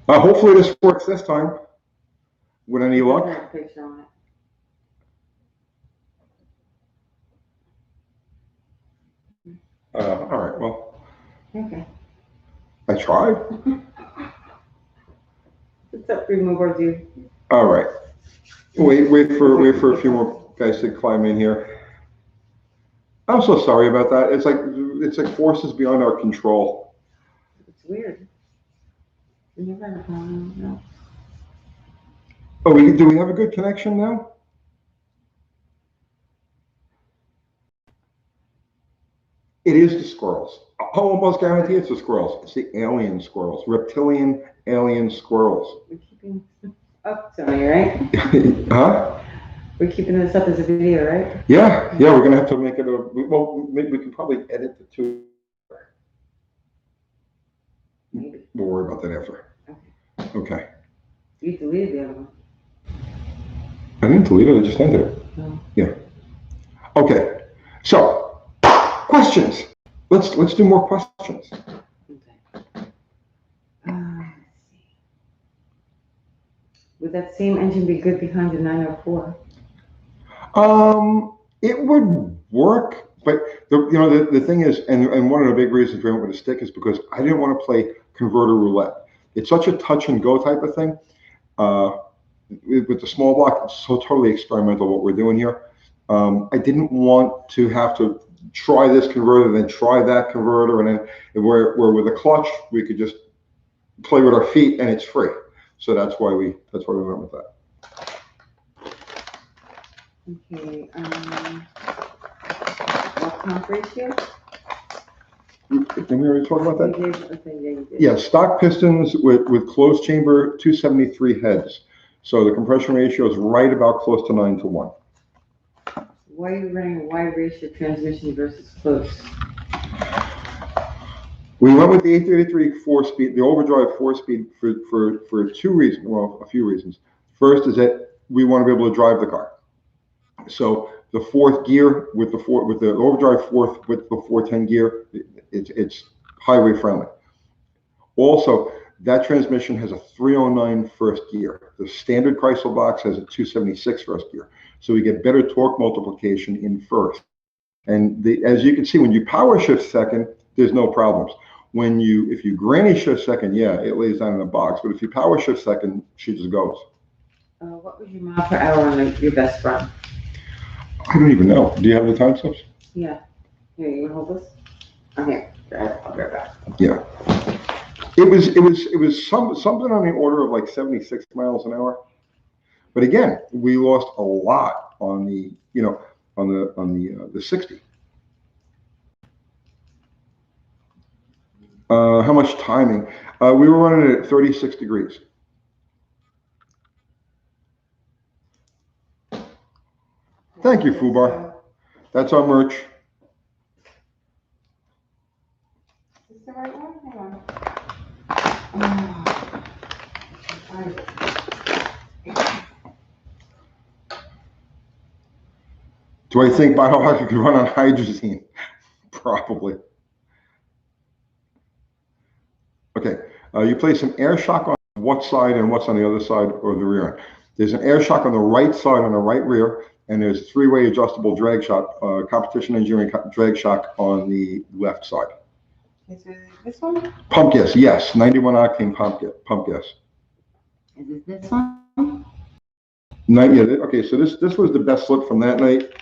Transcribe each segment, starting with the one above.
Hopefully this works this time. With any luck. There's a picture on it. All right, well, Okay. I tried. What's up, Remover dude? All right. Wait for a few more guys to climb in here. I'm so sorry about that. It's like forces beyond our control. It's weird. We never had a problem. No. Oh, do we have a good connection now? It is the squirrels. I almost guarantee it's the squirrels. It's the alien squirrels, reptilian alien squirrels. We're keeping this up, Tony, right? Huh? We're keeping this up as a video, right? Yeah, we're gonna have to make it a. Well, maybe we can probably edit the two. Maybe. We'll worry about that after. Okay. You deleted the other one. I didn't delete it. I just ended it. No. Yeah. Okay. So, questions. Let's do more questions. Okay. Let's see. Would that same engine be good behind the 904? It would work, but the thing is, and one of the big reasons we went with a stick is because I didn't want to play converter roulette. It's such a touch and go type of thing. With the small block, it's so totally experimental what we're doing here. I didn't want to have to try this converter, then try that converter, and then where with a clutch we could just play with our feet and it's free. So that's why we went with that. Okay. What comp ratio? Didn't we already talk about that? You did? Okay, yeah, you did. Yeah, stock pistons with closed chamber 273 heads. So the compression ratio is right about close to 9-1. Why are you running a wide ratio transmission versus close? We went with the 833 4-speed, the overdrive 4-speed for two reasons. Well, a few reasons. First is that we want to be able to drive the car. So the fourth gear with the overdrive fourth with the 410 gear, it's highway friendly. Also, that transmission has a 309 first gear. The standard Chrysler box has a 276 first gear. So we get better torque multiplication in first. And as you can see, when you power shift second, there's no problems. If you granny shift second, yeah, it lays down in the box. But if you power shift second, she just goes. What was your mile per hour on your best run? I don't even know. Do you have the time slips? Yeah. Here, you want to hold this? Okay. I'll be right back. Yeah. It was something on the order of like 76 miles an hour. But again, we lost a lot on the on the 60. How much timing? We were running at 36 degrees. Thank you, Fubar. That's our merch. Is this the right one? Hang on. Do I think Biohazard could run on hydrazine? Probably. Okay, you place an air shock on what side and what's on the other side or the rear end. There's an air shock on the right side on the right rear, and there's a three-way adjustable drag shock, competition engineering drag shock on the left side. Is it this one? Pump gas, yes, 91 octane pump gas. Is it this one? Okay, so this was the best slip from that night,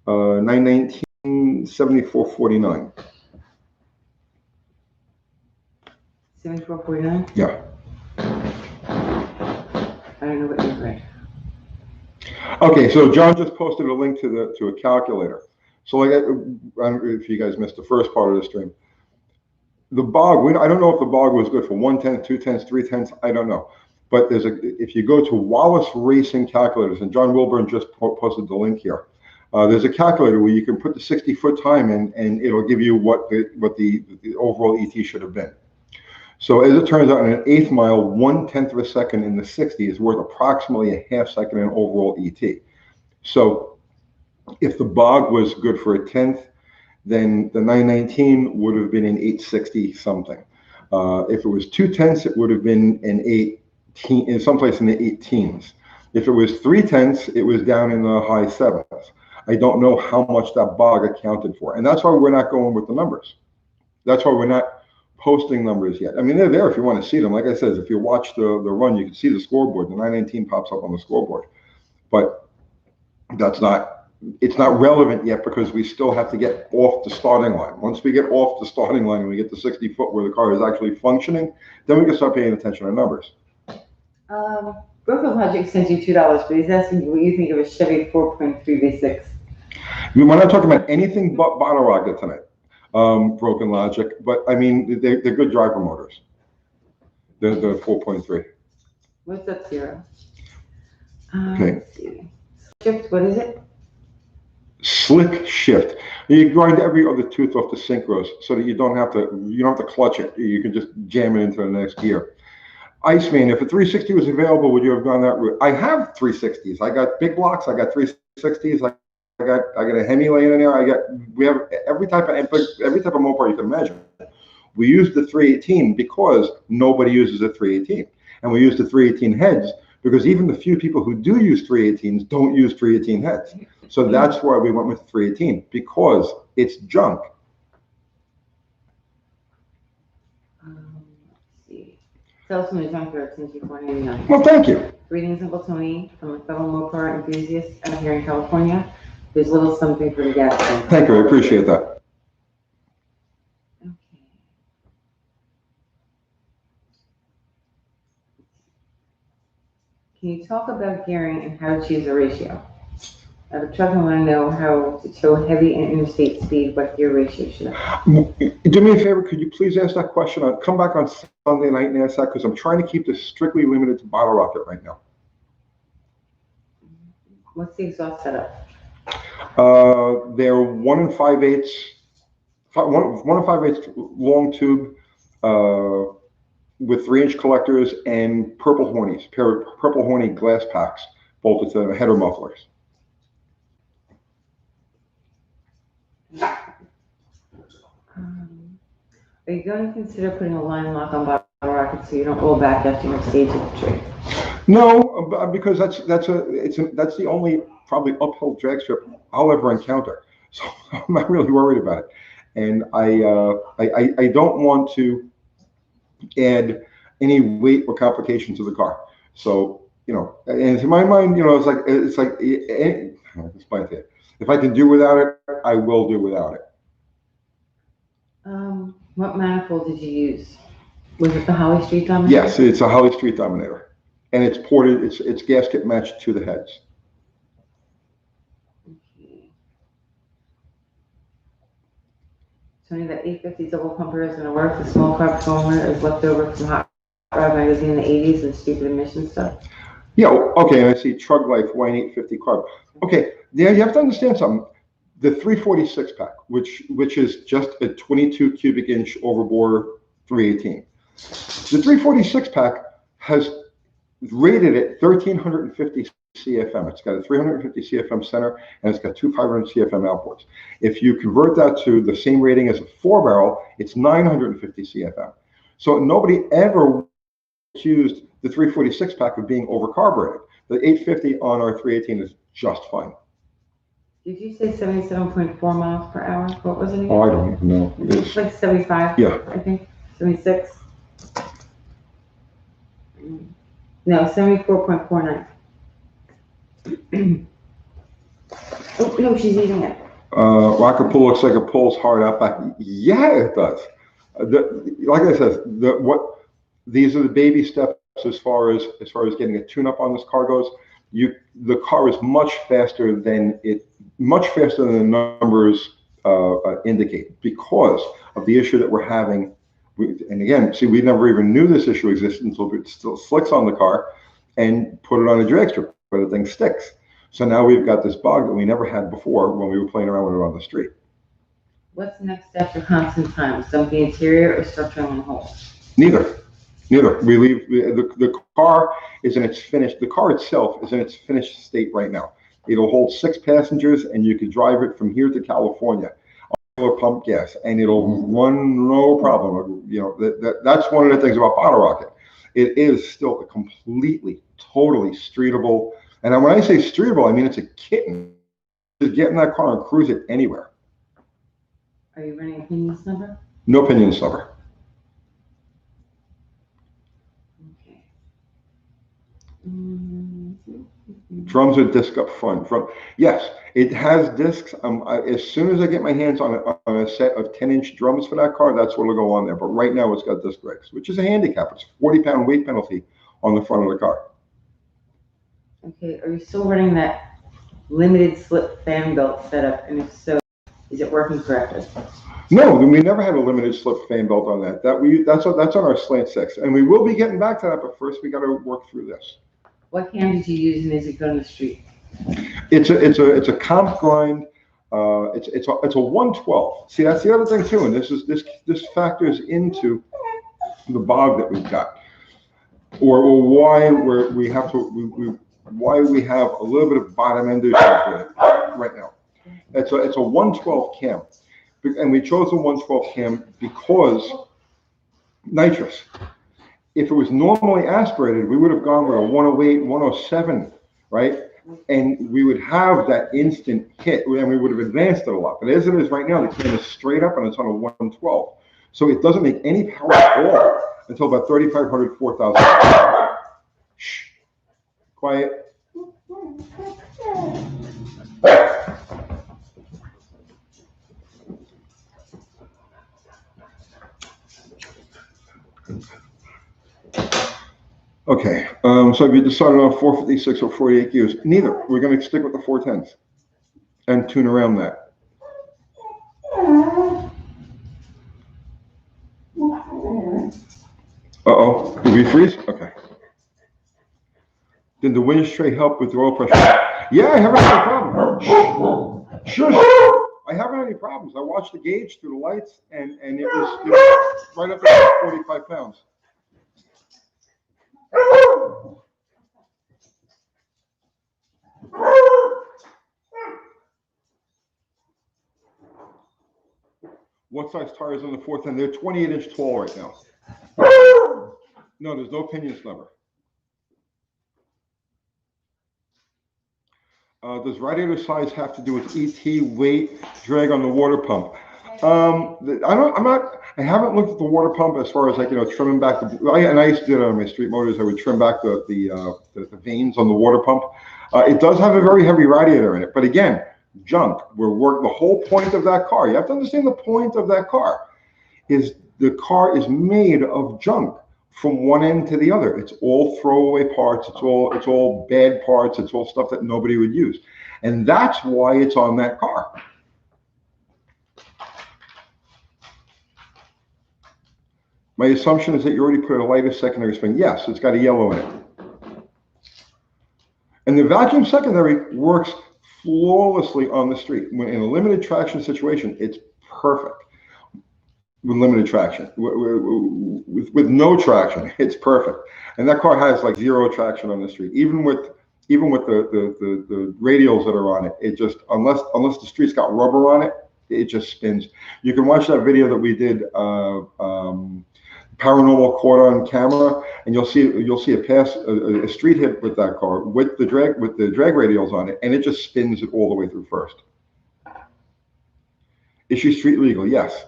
919 7449. 7449? Yeah. I don't know what you read. Okay, so John just posted a link to a calculator. So like, I don't know if you guys missed the first part of the stream. The bog, I don't know if the bog was good for 1/10, 2/10, 3/10, I don't know. But if you go to Wallace Racing Calculators, and John Wilburn just posted the link here. There's a calculator where you can put the 60-foot time in, and it'll give you what the overall ET should have been. So as it turns out, in an eighth mile, 1/10 of a second in the 60 is worth approximately a half second in overall ET. So if the bog was good for a 10th, then the 919 would have been an 860 something. If it was 2/10, it would have been an 18, in someplace in the 18s. If it was 3/10, it was down in the high 7s. I don't know how much that bog accounted for, and that's why we're not going with the numbers. That's why we're not posting numbers yet. I mean, they're there if you want to see them. Like I said, if you watch the run, you can see the scoreboard. The 919 pops up on the scoreboard, but it's not relevant yet because we still have to get off the starting line. Once we get off the starting line and we get to 60 foot where the car is actually functioning, then we can start paying attention to numbers. Broken Logic sends you $2, but he's asking what you think of a Chevy 4.3 V6. We're not talking about anything but bottle rocket tonight, Broken Logic, but I mean, they're good driver motors. The 4.3. What's up, Zero? Okay. Let's see. Shift, what is it? Slick shift. You grind every other tooth off the synchros so that you don't have to clutch it. You can just jam it into the next gear. Iceman, if a 360 was available, would you have gone that route? I have 360s. I got big blocks. I got 360s. I got a Hemi laying in there. We have every type of Mopar you can imagine. We use the 318 because nobody uses a 318, and we use the 318 heads because even the few people who do use 318s don't use 318 heads. So that's why we went with 318, because it's junk. Let's see. Sales from the junkyard since you're 499. Well, thank you. Greetings, Uncle Tony, from a fellow Mopar enthusiast out here in California. There's a little something for the gas tank. Thank you. I appreciate that. Okay. Can you talk about gearing and how to choose a ratio? I have a truck and want to know how to tow heavy and interstate speed, what gear ratio should I have? Do me a favor, could you please ask that question? I'll come back on Sunday night and ask that because I'm trying to keep this strictly limited to bottle rocket right now. What's the exhaust setup? They're 1 5/8 long tube with 3-inch collectors and purple horny glass packs bolted to the header mufflers. Are you going to consider putting a line lock on bottle rockets so you don't roll back after your stage of the tree? No, because that's the only probably uphill drag strip I'll ever encounter. So I'm not really worried about it. And I don't want to add any weight or complication to the car. So, and to my mind, it's like if I can do without it, I will do without it. What manifold did you use? Was it the Holly Street Dominator? Yes, it's a Holly Street Dominator, and it's ported. It's gasket matched to the heads. Okay. Tony, that 850 double pumper is going to work. The small carb foamer is left over from Hot Rod magazine in the 80s and stupid emission stuff. Yeah. Okay. I see. Trug Life Wine 850 carb. Okay. Yeah, you have to understand something. The 346 pack, which is just a 22 cubic inch overbore 318. The 346 pack has rated at 1350 CFM. It's got a 350 CFM center and it's got two 500 CFM outboards. If you convert that to the same rating as a 4-barrel, it's 950 CFM. So nobody ever accused the 346 pack of being overcarbureted. The 850 on our 318 is just fine. Did you say 77.4 miles per hour? What was it again? Oh, I don't even know. It's like 75, yeah. I think. 76. No, 74.49. Oh, no, she's eating it. Rocket Pool looks like it pulls hard out back. Yeah, it does. Like I said, these are the baby steps as far as getting a tune-up on this car goes. The car is much faster than the numbers indicate because of the issue that we're having. And again, see, we never even knew this issue existed until we still slicks on the car and put it on a drag strip where the thing sticks. So now we've got this bug that we never had before when we were playing around with it on the street. What's next after constant time? Dumping interior or structural on hold? Neither. We leave the car is in its finished. The car itself is in its finished state right now. It'll hold 6 passengers, and you can drive it from here to California. pump gas, and it'll run no problem. You know, that's one of the things about Bottle Rocket. It is still a completely, totally streetable. And when I say streetable, I mean it's a kitten. Just get in that car and cruise it anywhere. Are you running a pinion snubber? No pinion snubber. Okay. Drums are disc up front. Yes, it has discs. As soon as I get my hands on a set of 10-inch drums for that car, that's what'll go on there. But right now it's got disc brakes, which is a handicap. It's a 40-pound weight penalty on the front of the car. Okay, are you still running that limited slip fan belt setup? And if so, is it working correctly? No, we never had a limited slip fan belt on that. That's on our Slant 6, and we will be getting back to that. But first, we got to work through this. What cam did you use, and is it good on the street? It's a comp grind. It's a 112. See, that's the other thing too, and this factors into the bog that we've got, or why we have a little bit of bottom end issue right now. It's a 112 cam, and we chose a 112 cam because nitrous. If it was normally aspirated, we would have gone with a 108, 107, right? And we would have that instant hit, and we would have advanced it a lot. But as it is right now, the cam is straight up and it's on a 112. So it doesn't make any power at all until about 3,500, 4,000. Shh. Quiet. Okay, so have you decided on 456 or 48 gears? Neither. We're going to stick with the 410s and tune around that. Uh-oh, did we freeze? Okay. Did the winch tray help with the oil pressure? Yeah, I haven't had any problem. Shush. I haven't had any problems. I watched the gauge through the lights, and it was right up to 45 pounds. What size tires on the 410? They're 28-inch tall right now. No, there's no pinion snubber. Does radiator size have to do with ET, weight, drag on the water pump? I haven't looked at the water pump as far as trimming back and I used to do it on my street motors. I would trim back the veins on the water pump. It does have a very heavy radiator in it, but again, junk. The whole point of that car. You have to understand the point of that car is the car is made of junk from one end to the other. It's all throwaway parts. It's all bad parts. It's all stuff that nobody would use, and that's why it's on that car. My assumption is that you already put a lighter secondary spring. Yes, it's got a yellow in it. And the vacuum secondary works flawlessly on the street. When in a limited traction situation, it's perfect. With limited traction, with no traction, it's perfect. And that car has like zero traction on the street. Even with the radials that are on it, it just unless the street's got rubber on it, it just spins. You can watch that video that we did. Paranormal caught on camera, and you'll see a street hit with that car with the drag radials on it, and it just spins it all the way through first. Is she street legal? Yes.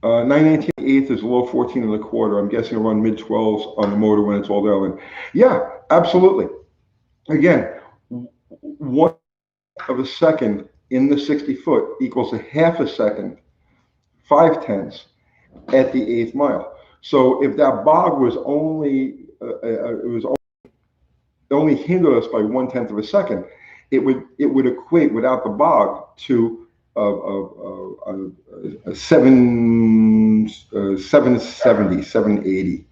Uh, 9/19 is low 14 1/4. I'm guessing around mid 12s on the motor when it's all dialed in. Yeah, absolutely. Again, 1/2 of a second in the 60 foot equals a 1/2 a second, 5/10 at the 8th mile. So if that bog was only only hindered us by 1/10 of a second, it would equate without the bog to a 770, 780.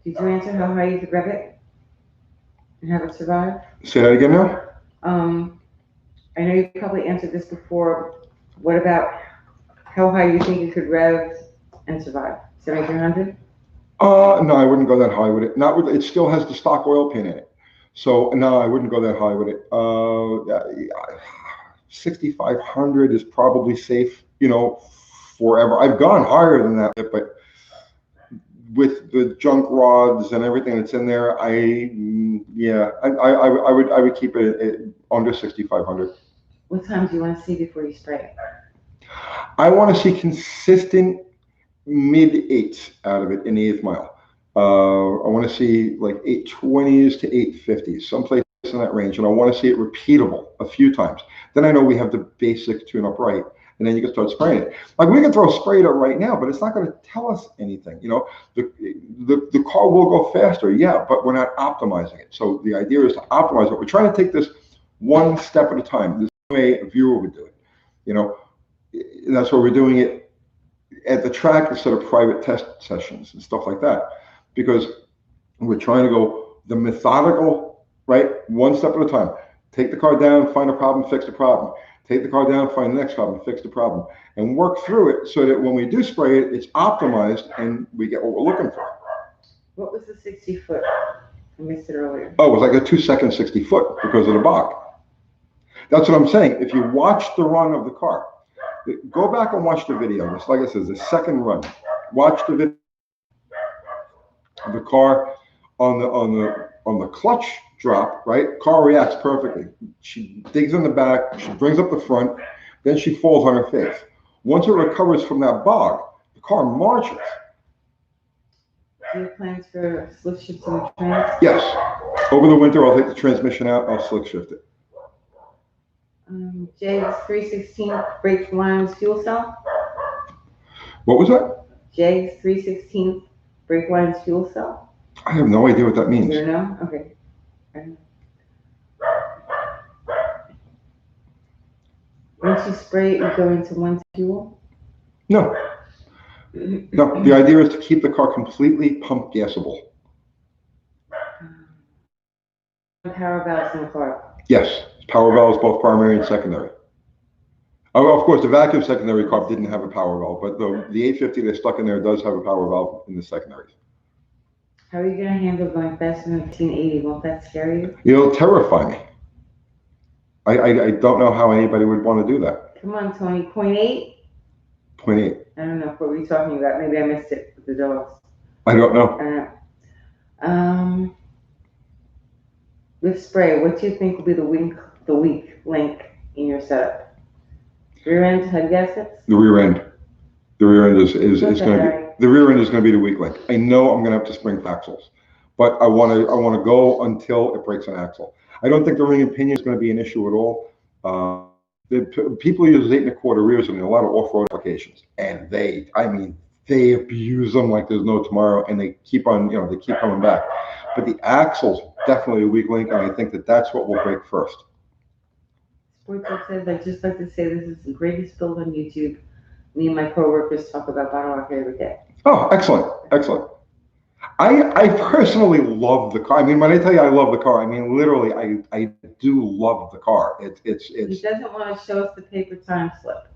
Did you answer how high you could rev it and have it survive? Say that again now. I know you probably answered this before. What about how high you think you could rev and survive? 7,300? No, I wouldn't go that high with it. Not with it. Still has the stock oil pan in it. So no, I wouldn't go that high with it. 6,500 is probably safe, forever. I've gone higher than that, but with the junk rods and everything that's in there, I would keep it at under 6,500. What time do you want to see before you spray it? I want to see consistent mid eights out of it in the eighth mile. I want to see like 820s to 850s, someplace in that range, and I want to see it repeatable a few times. Then I know we have the basic tune-up right, and then you can start spraying it. Like we can throw spray it right now, but it's not going to tell us anything. The car will go faster, yeah, but we're not optimizing it. So the idea is to optimize it. We're trying to take this one step at a time. This way a viewer would do it. And that's why we're doing it at the track instead of private test sessions and stuff like that, because we're trying to go the methodical, right? One step at a time. Take the car down, find a problem, fix the problem. Take the car down, find the next problem, fix the problem, and work through it so that when we do spray it, it's optimized and we get what we're looking for. What was the 60-foot? I missed it earlier. Oh, it was like a 2-second 60-foot because of the bog. That's what I'm saying. If you watch the run of the car, go back and watch the video. It's like I said, the second run. Watch the video. The car on the clutch drop, right? Car reacts perfectly. She digs in the back, she brings up the front, then she falls on her face. Once it recovers from that bog, the car marches. Do you have plans for slick shifting the trans? Yes. Over the winter, I'll take the transmission out, I'll slick shift it. Jay's 316 brake lines fuel cell? What was that? Jay's 316 brake lines fuel cell? I have no idea what that means. You know? Okay. Once you spray it, you go into one fuel? No. No, the idea is to keep the car completely pump gasable. Power valves in the car? Yes, power valves, both primary and secondary. Oh, of course, the vacuum secondary carb didn't have a power valve, but the 850 that's stuck in there does have a power valve in the secondaries. How are you going to handle going faster than 1580? Won't that scare you? It'll terrify me. I don't know how anybody would want to do that. Come on, Tony. 0.8? 0.8. I don't know. What were you talking about? Maybe I missed it with the dogs. I don't know. I don't know. With spray, what do you think will be the weak link in your setup? Rear end head gaskets? The rear end. The rear end is going to be the rear end is going to be the weak link. I know I'm going to have to spring axles, but I want to go until it breaks an axle. I don't think the ring and pinion is going to be an issue at all. People use 8 1/4 rears in a lot of off-road applications, and they abuse them like there's no tomorrow, and they keep on, they keep coming back. But the axle's definitely a weak link, and I think that's what will break first. Sports says, I'd just like to say this is the greatest build on YouTube. Me and my coworkers talk about Bottle Rocket every day. Oh, excellent, excellent. I personally love the car. I mean, when I tell you I love the car, I mean literally, I do love the car. It's. He doesn't want to show us the paper time slip.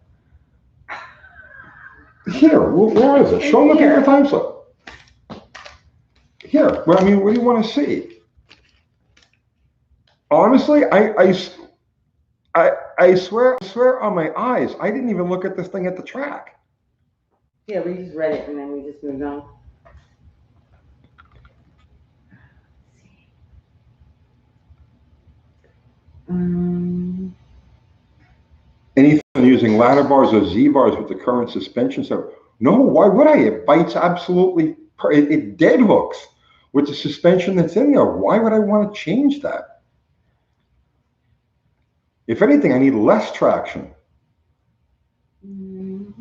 Here, where is it? Show them the paper time slip. Here, well, I mean, what do you want to see? Honestly, I swear on my eyes, I didn't even look at this thing at the track. Yeah, we just read it and then we just moved on. Anything using ladder bars or Z bars with the current suspension? So no, why would I? It bites absolutely. It dead hooks with the suspension that's in there. Why would I want to change that? If anything, I need less traction. I'm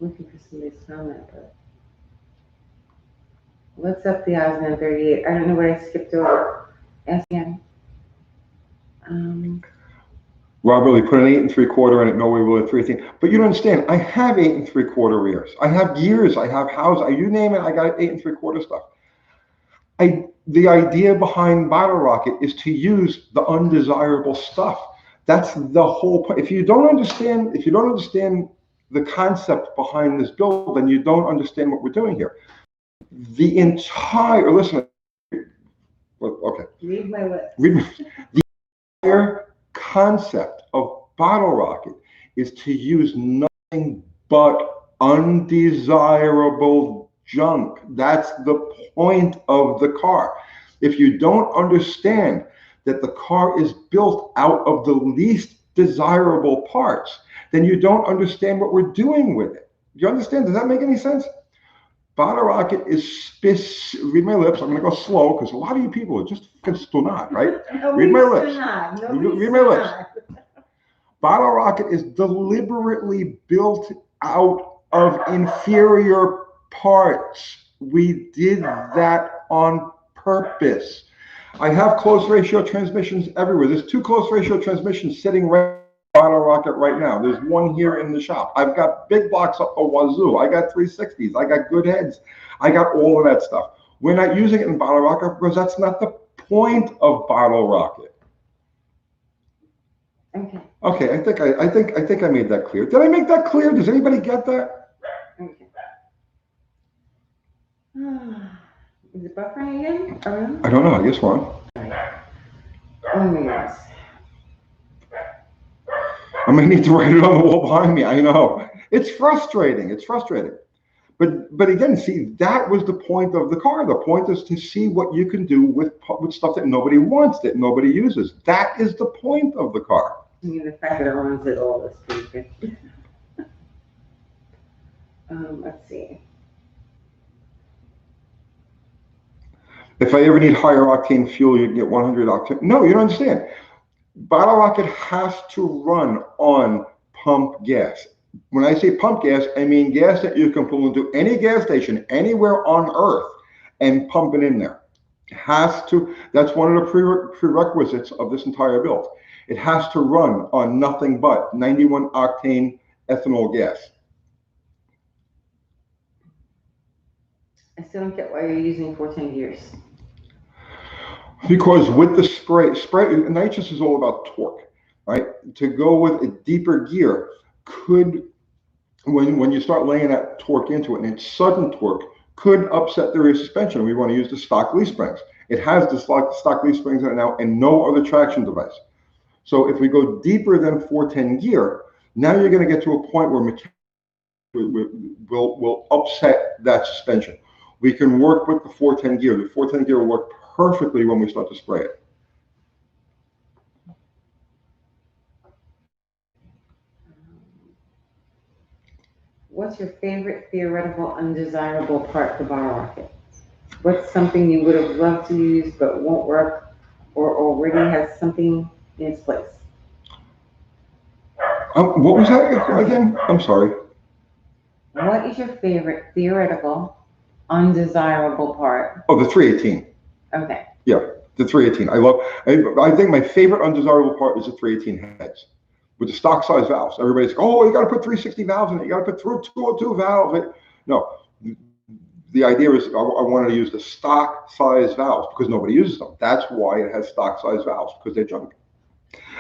looking for somebody's comment, but what's up the Osman 38? I don't know what I skipped over. Ask again. Robert Lee put an 8 3/4 in it. No way will a 318. But you don't understand. I have 8 3/4 rears. I have gears. I have houses. You name it. I got 8 3/4 stuff. The idea behind Bottle Rocket is to use the undesirable stuff. That's the whole point. If you don't understand the concept behind this build, then you don't understand what we're doing here. Listen, Okay. Read my lips. The entire concept of Bottle Rocket is to use nothing but undesirable junk. That's the point of the car. If you don't understand that the car is built out of the least desirable parts, then you don't understand what we're doing with it. Do you understand? Does that make any sense? Bottle Rocket is read my lips. I'm going to go slow because a lot of you people are just fucking stonad, right? Read my lips. Read my lips. Bottle Rocket is deliberately built out of inferior parts. We did that on purpose. I have close ratio transmissions everywhere. There's 2 close ratio transmissions sitting right Bottle Rocket right now. There's one here in the shop. I've got big blocks up the wazoo. I got 360s. I got good heads. I got all of that stuff. We're not using it in Bottle Rocket because that's not the point of Bottle Rocket. Okay. Okay, I think I made that clear. Did I make that clear? Does anybody get that? Okay. Is it buffering again? I don't know. I guess one. Oh my gosh. I may need to write it on the wall behind me. I know. It's frustrating. It's frustrating. But again, see, that was the point of the car. The point is to see what you can do with stuff that nobody wants, that nobody uses. That is the point of the car. I mean, the fact that it runs it all is pretty good. Let's see. If I ever need higher octane fuel, you can get 100 octane. No, you don't understand. Bottle Rocket has to run on pump gas. When I say pump gas, I mean gas that you can pull into any gas station anywhere on Earth and pump it in there. It has to. That's one of the prerequisites of this entire build. It has to run on nothing but 91 octane ethanol gas. I still don't get why you're using 14 gears. Because with the spray, nitrous is all about torque, right? To go with a deeper gear could, when you start laying that torque into it, and it's sudden torque, could upset the rear suspension. We want to use the stock leaf springs. It has the stock leaf springs in it now and no other traction device. So if we go deeper than 410 gear, now you're going to get to a point where will upset that suspension. We can work with the 410 gear. The 410 gear will work perfectly when we start to spray it. What's your favorite theoretical undesirable part for Bottle Rocket? What's something you would have loved to use but won't work or already has something in its place? What was that again? I'm sorry. What is your favorite theoretical undesirable part? Oh, the 318. Okay. Yeah, the 318. I think my favorite undesirable part is the 318 heads with the stock size valves. Everybody's like, oh, you got to put 360 valves in it. You got to put 202 valves. No, the idea is I wanted to use the stock size valves because nobody uses them. That's why it has stock size valves, because they're junk.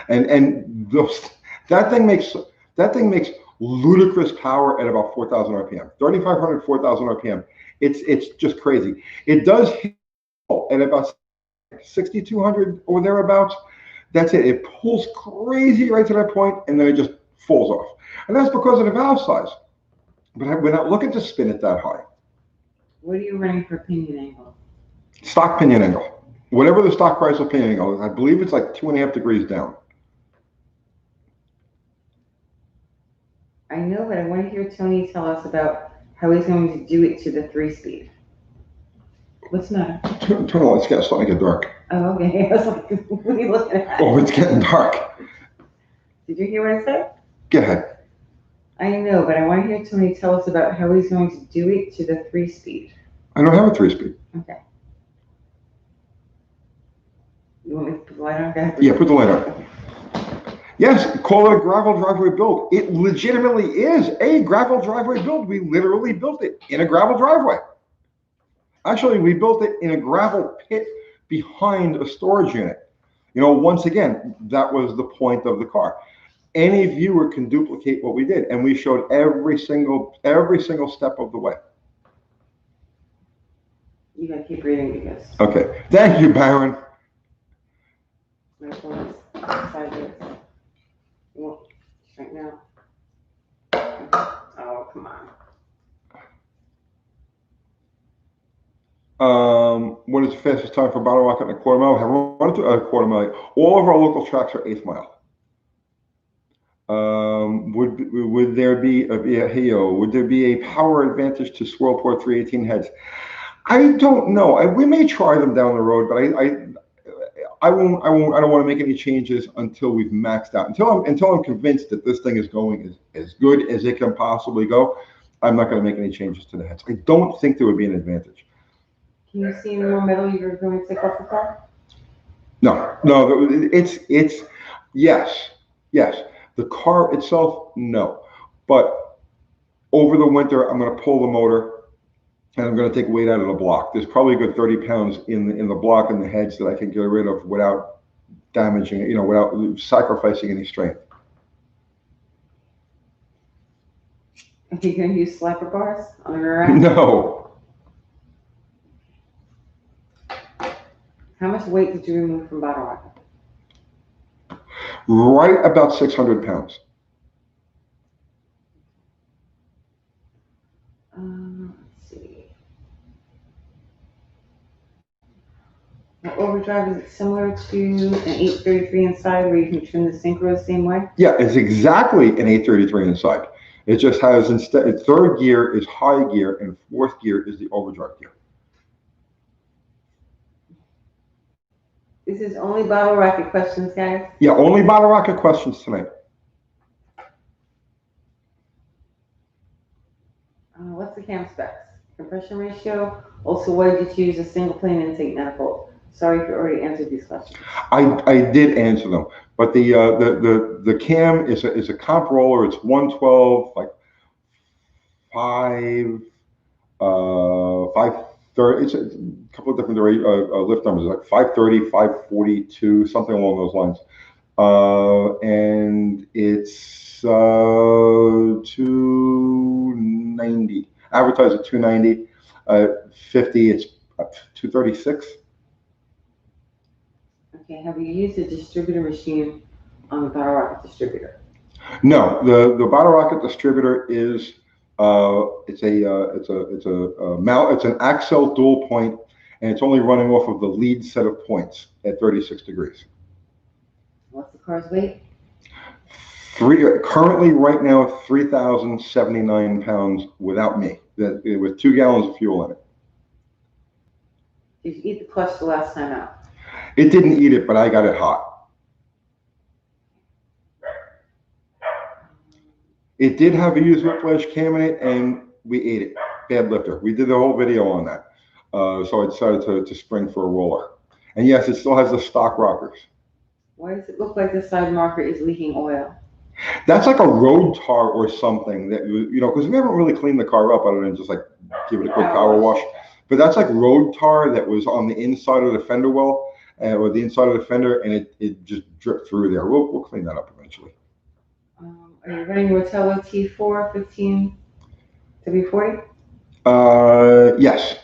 And that thing makes ludicrous power at about 4,000 RPM, 3,500, 4,000 RPM. It's just crazy. It does hit at about 6,200 or thereabouts. That's it. It pulls crazy right to that point, and then it just falls off. And that's because of the valve size. But we're not looking to spin it that high. What are you running for pinion angle? Stock pinion angle. Whatever the stock price of pinion angle is, I believe it's like 2.5 degrees down. I know, but I want to hear Tony tell us about how he's going to do it to the 3-speed. What's the matter? Turn the lights, it's starting to get dark. Oh, okay. I was like, what are you looking at? Oh, it's getting dark. Did you hear what I said? Go ahead. I know, but I want to hear Tony tell us about how he's going to do it to the 3-speed. I don't have a 3-speed. Okay. You want me to put the light on? Okay. Yeah, put the light on. Yes, call it a gravel driveway build. It legitimately is a gravel driveway build. We literally built it in a gravel driveway. Actually, we built it in a gravel pit behind a storage unit. You know, once again, that was the point of the car. Any viewer can duplicate what we did, and we showed every single step of the way. You gotta keep reading because Okay. Thank you, Byron. my phone is sideways. You want right now? Oh, come on. What is the fastest time for bottle rocket in a quarter mile? Have run it to a quarter mile. All of our local tracks are eighth mile. Would there be a power advantage to swirl port 318 heads? I don't know. We may try them down the road, but I don't want to make any changes until we've maxed out. Until I'm convinced that this thing is going as good as it can possibly go, I'm not going to make any changes to the heads. I don't think there would be an advantage. Can you see any more metal you're going to take off the car? No. It's yes. The car itself, no. But over the winter, I'm going to pull the motor and I'm going to take weight out of the block. There's probably a good 30 pounds in the block and the heads that I can get rid of without damaging it, without sacrificing any strength. Are you going to use slapper bars on the rear end? No. How much weight did you remove from bottle rocket? Right about 600 pounds. Let's see. The overdrive, is it similar to an 833 inside where you can trim the synchro the same way? Yeah, it's exactly an 833 inside. It just has third gear is high gear and fourth gear is the overdrive gear. This is only bottle rocket questions, guys. Yeah, only bottle rocket questions tonight. What's the cam specs? Compression ratio. Also, why did you choose a single plane intake manifold? Sorry if you already answered these questions. I did answer them, but the cam is a comp roller. It's 112, like 530. It's a couple of different lift numbers, like 530, 542, something along those lines. And it's 290. Advertised at 290. 50. It's 236. Okay, have you used a distributor machine on the bottle rocket distributor? No, the bottle rocket distributor is it's an Axel dual point, and it's only running off of the lead set of points at 36 degrees. What's the car's weight? Currently, right now, 3,079 pounds without me, with 2 gallons of fuel in it. Did you eat the clutch the last time out? It didn't eat it, but I got it hot. It did have a used whiplash cam in it, and we ate it. Bad lifter. We did the whole video on that. So I decided to spring for a roller. And yes, it still has the stock rockers. Why does it look like the side marker is leaking oil? That's like a road tar or something that, because we haven't really cleaned the car up other than just like give it a quick power wash. But that's like road tar that was on the inside of the fender well, or the inside of the fender, and it just dripped through there. We'll clean that up eventually. Are you running Rotello T4 15 W40? Yes.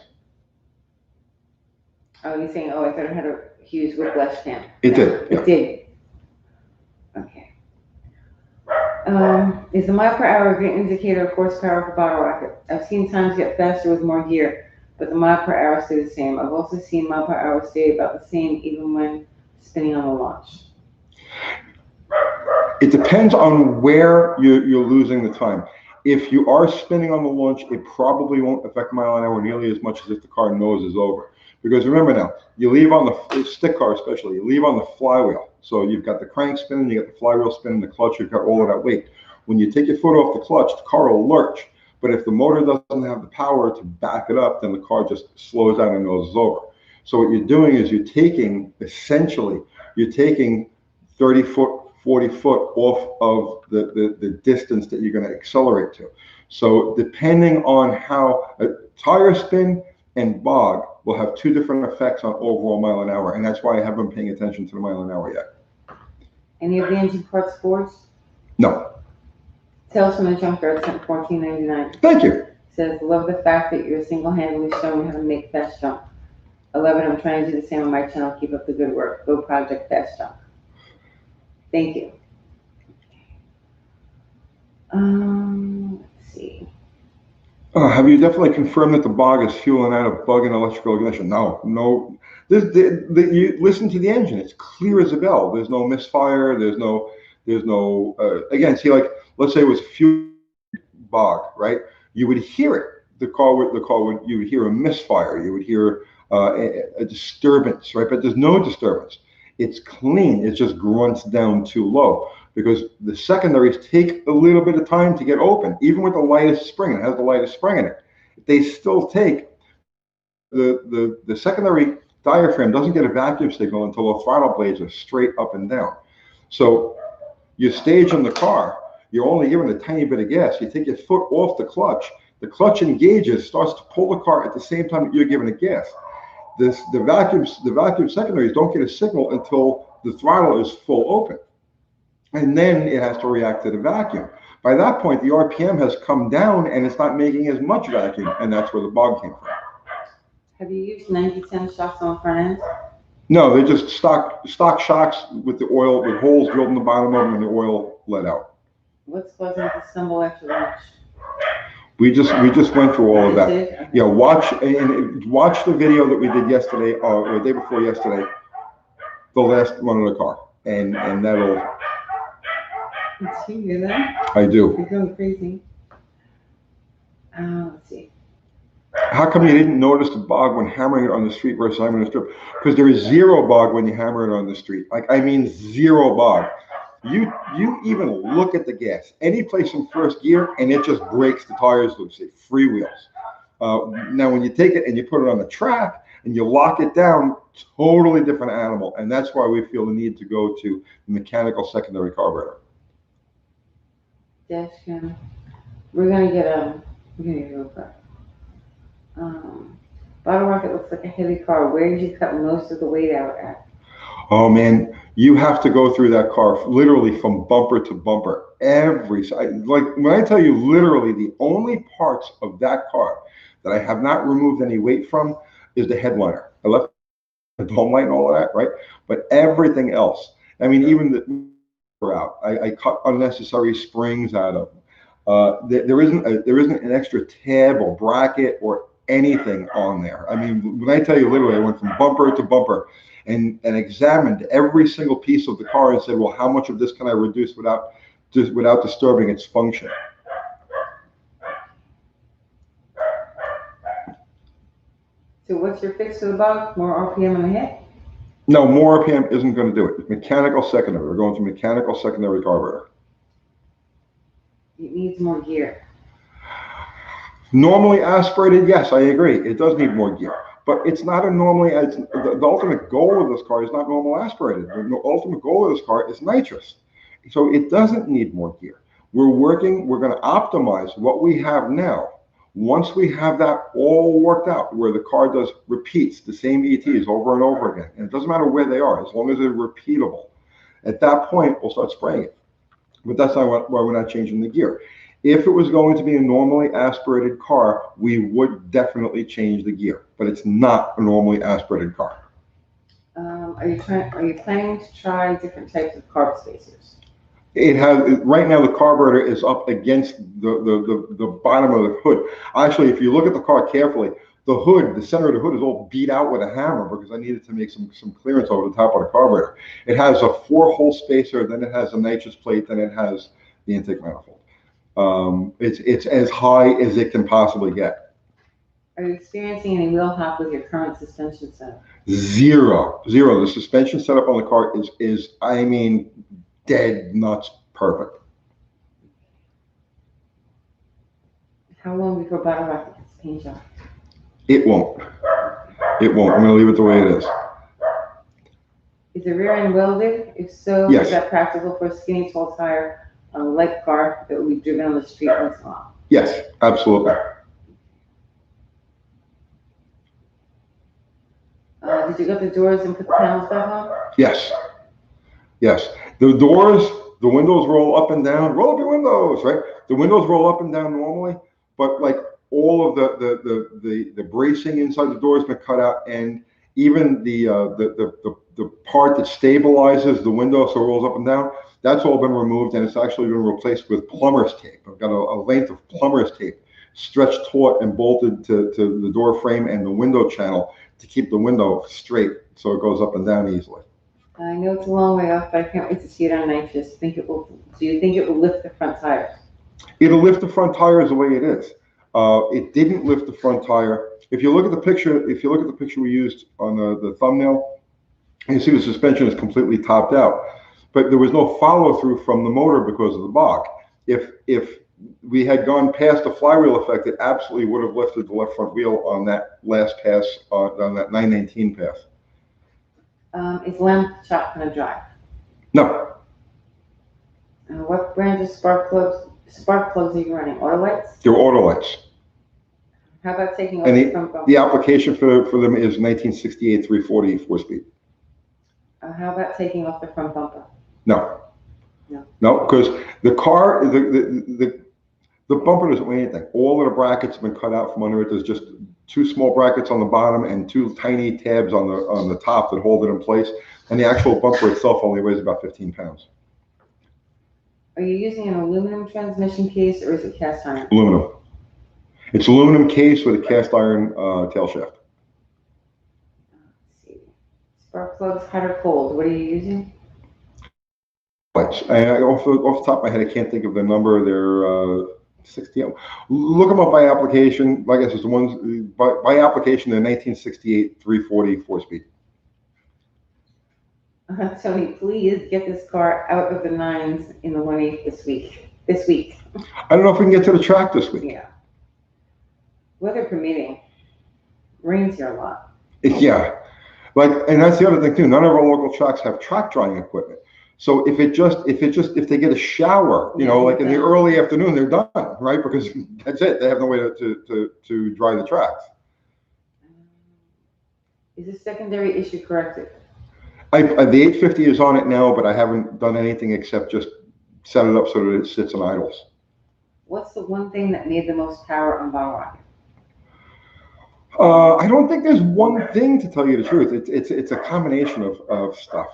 Oh, you're saying, I thought it had a huge whiplash cam. It did. It did. Okay. Is the mile per hour a great indicator of horsepower for bottle rocket? I've seen times get faster with more gear, but the mile per hour stay the same. I've also seen mile per hour stay about the same even when spinning on the launch. It depends on where you're losing the time. If you are spinning on the launch, it probably won't affect mile an hour nearly as much as if the car noses over. Because remember now, you leave on the stick car especially, you leave on the flywheel. So you've got the crank spinning, you got the flywheel spinning, the clutch, you've got all of that weight. When you take your foot off the clutch, the car will lurch. But if the motor doesn't have the power to back it up, then the car just slows down and noses over. So what you're doing is you're taking 30 foot, 40 foot off of the distance that you're going to accelerate to. So depending on how a tire spin and bog will have 2 different effects on overall mile an hour. And that's why I haven't been paying attention to the mile an hour yet. Any of the engine parts forged? No. Tales from the Junkyard sent $14.99. Thank you. Says, love the fact that you're single-handedly showing how to make fast jump. I love it. I'm trying to do the same on my channel. Keep up the good work. Go Project Fast Talk. Thank you. Let's see. Have you definitely confirmed that the bog is fueling out of bug and electrical ignition? No, no. You listen to the engine; it's clear as a bell. There's no misfire. There's no. Again, see, like let's say it was fuel bog, right? You would hear it. You would hear a misfire. You would hear a disturbance, right? But there's no disturbance. It's clean. It just grunts down too low because the secondaries take a little bit of time to get open. Even with the lightest spring, it has the lightest spring in it. They still take the secondary diaphragm doesn't get a vacuum signal until the throttle blades are straight up and down. So you stage in the car, you're only given a tiny bit of gas. You take your foot off the clutch engages, starts to pull the car at the same time that you're giving it gas. The vacuum secondaries don't get a signal until the throttle is full open. And then it has to react to the vacuum. By that point, the RPM has come down and it's not making as much vacuum, and that's where the bog came from. Have you used 9010 shocks on front end? No, they're just stock shocks with the oil, with holes drilled in the bottom of them and the oil let out. What's causing it to stumble after launch? We just went through all of that. Yeah, watch the video that we did yesterday or the day before yesterday, the last run of the car, and that'll. Do you hear that? I do. You're going crazy. Let's see. How come you didn't notice the bog when hammering it on the street versus hammering the strip? Because there is zero bog when you hammer it on the street. Like, I mean, zero bog. You even look at the gas, any place in first gear, and it just breaks the tires loose. It freewheels. Now, when you take it and you put it on the track and you lock it down, totally different animal. And that's why we feel the need to go to mechanical secondary carburetor. Dash cam. We're gonna get real quick. Bottle rocket looks like a heavy car. Where did you cut most of the weight out at? Oh man, you have to go through that car literally from bumper to bumper. Like when I tell you literally the only parts of that car that I have not removed any weight from is the headliner. I left the dome light and all of that, right? But everything else, I mean, even the out. I cut unnecessary springs out of them. There isn't an extra tab or bracket or anything on there. I mean, when I tell you literally, I went from bumper to bumper and examined every single piece of the car and said, well, how much of this can I reduce without disturbing its function? So what's your fix for the bug? More RPM in the head? No, more RPM isn't going to do it. Mechanical secondary. We're going to mechanical secondary carburetor. It needs more gear. Normally aspirated, yes, I agree. It does need more gear. But it's not a normally, the ultimate goal of this car is not normal aspirated. The ultimate goal of this car is nitrous. So it doesn't need more gear. We're going to optimize what we have now. Once we have that all worked out, where the car does repeats the same ETs over and over again, and it doesn't matter where they are, as long as they're repeatable, at that point, we'll start spraying it. But that's not why we're not changing the gear. If it was going to be a normally aspirated car, we would definitely change the gear, but it's not a normally aspirated car. Are you planning to try different types of carb spacers? It has right now. The carburetor is up against the bottom of the hood. Actually, if you look at the car carefully, the hood, the center of the hood, is all beat out with a hammer because I needed to make some clearance over the top of the carburetor. It has a 4-hole spacer, then it has a nitrous plate, then it has the intake manifold. It's as high as it can possibly get. Are you experiencing any wheel hop with your current suspension setup? Zero. The suspension setup on the car is I mean, dead nuts perfect. How long before bottle rocket gets paint job? It won't. I'm going to leave it the way it is. Is the rear end welded? If so, yes. Is that practical for a skinny tall tire on a light car that will be driven on the street once in a while? Yes, absolutely. Did you get the doors and put the panels back on? Yes. The doors, the windows roll up and down. Roll up your windows, right? The windows roll up and down normally, but like all of the bracing inside the door has been cut out, and even the part that stabilizes the window so it rolls up and down, that's all been removed, and it's actually been replaced with plumber's tape. I've got a length of plumber's tape stretched taut and bolted to the door frame and the window channel to keep the window straight so it goes up and down easily. I know it's a long way off, but I can't wait to see it on Nitrous. Do you think it will lift the front tires? It'll lift the front tires the way it is. It didn't lift the front tire. If you look at the picture, we used on the thumbnail, you see the suspension is completely topped out, but there was no follow through from the motor because of the block. If we had gone past the flywheel effect, it absolutely would have lifted the left front wheel on that last pass, on that 919 pass. Is lamp chop going to drive? No. What brand of spark plugs are you running? Autolights? They're Autolights. How about taking off And the front bumper? the application for them is 1968 340 4-speed. How about taking off the front bumper? No. No. No, because the car, the bumper doesn't weigh anything. All of the brackets have been cut out from under it. There's just two small brackets on the bottom and two tiny tabs on the top that hold it in place. And the actual bumper itself only weighs about 15 pounds. Are you using an aluminum transmission case or is it cast iron? Aluminum. It's aluminum case with a cast iron tail shaft. Let's see. Spark plugs, hot or cold? What are you using? Off the top of my head, I can't think of the number. They're 60. Look them up by application. Like I said, the ones by application, they're 1968 340 4-speed. Tony, please get this car out of the 9s in the 1/8 this week. I don't know if we can get to the track this week. Yeah. Weather permitting. Rains here a lot. Yeah. And that's the other thing too. None of our local tracks have track drying equipment. So if they get a shower, like in the early afternoon, they're done, right? Because that's it. They have no way to dry the tracks. Is the secondary issue corrected? The 850 is on it now, but I haven't done anything except just set it up so that it sits and idles. What's the one thing that made the most power on Bottle Rocket? I don't think there's one thing, to tell you the truth. It's a combination of stuff.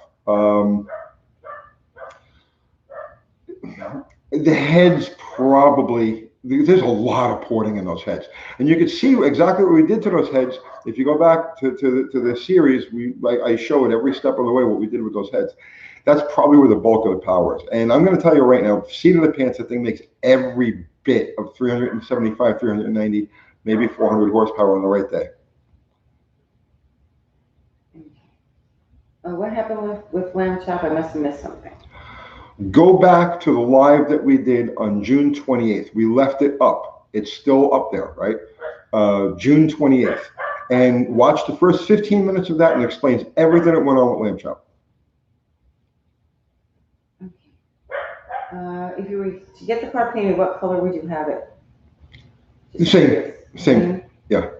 The heads probably, there's a lot of porting in those heads, and you can see exactly what we did to those heads. If you go back to the series, I show it every step of the way what we did with those heads. That's probably where the bulk of the power is. And I'm going to tell you right now, seat of the pants, the thing makes every bit of 375, 390, maybe 400 horsepower on the right day. What happened with lamb chop? I must have missed something. Go back to the live that we did on June 28th. We left it up. It's still up there, right? June 28th. And watch the first 15 minutes of that, and it explains everything that went on with lamb chop. Okay. If you were to get the car painted, what color would you have it? Same. Yeah.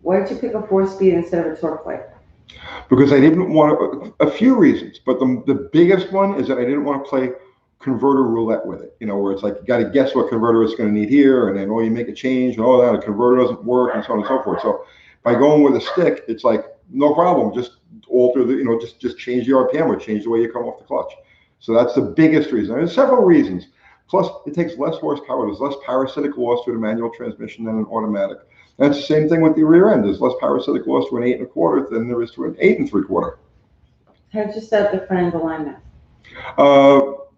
Why did you pick a 4-speed instead of a torque plate? Because I didn't want a few reasons, but the biggest one is that I didn't want to play converter roulette with it, where it's like you got to guess what converter it's going to need here, and then you make a change, and that a converter doesn't work, and so on and so forth. So by going with a stick, it's like no problem, just alter the, just change the RPM or change the way you come off the clutch. So that's the biggest reason. There's several reasons. Plus, it takes less horsepower. There's less parasitic loss to a manual transmission than an automatic. That's the same thing with the rear end. There's less parasitic loss to an 8 1/4 than there is to an 8 3/4. How'd you set up the front end alignment?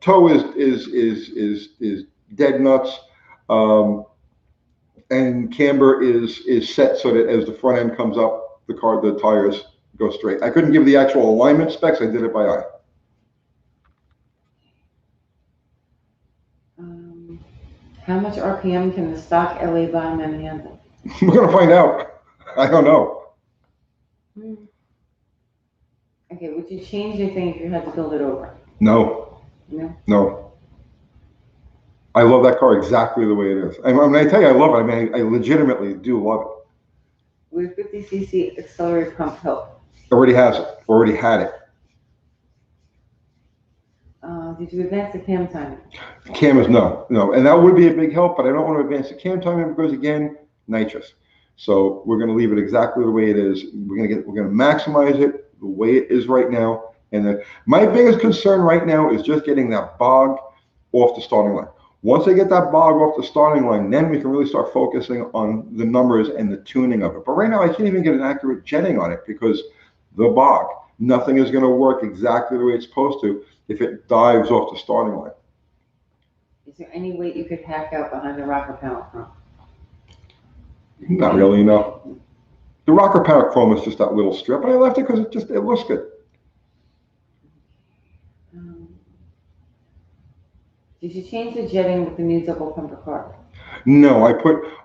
Toe is dead nuts, and camber is set so that as the front end comes up, the tires go straight. I couldn't give the actual alignment specs. I did it by eye. How much RPM can the stock LA Bottom-End handle? We're gonna find out. I don't know. Okay, would you change anything if you had to build it over? No. No? No. I love that car exactly the way it is. I mean, I tell you, I love it. I mean, I legitimately do love it. Would 50cc accelerated pump help? Already has it. Already had it. Did you advance the cam timing? Cam is no, and that would be a big help, but I don't want to advance the cam timing because, again, nitrous. So we're going to leave it exactly the way it is. We're going to maximize it the way it is right now. And my biggest concern right now is just getting that bog off the starting line. Once I get that bog off the starting line, then we can really start focusing on the numbers and the tuning of it. But right now, I can't even get an accurate jetting on it because the bog, nothing is going to work exactly the way it's supposed to if it dives off the starting line. Is there any weight you could hack out behind the rocker panel chrome? Not really, no. The rocker panel chrome is just that little strip, and I left it because it looks good. Did you change the jetting with the new double pumper carb? No,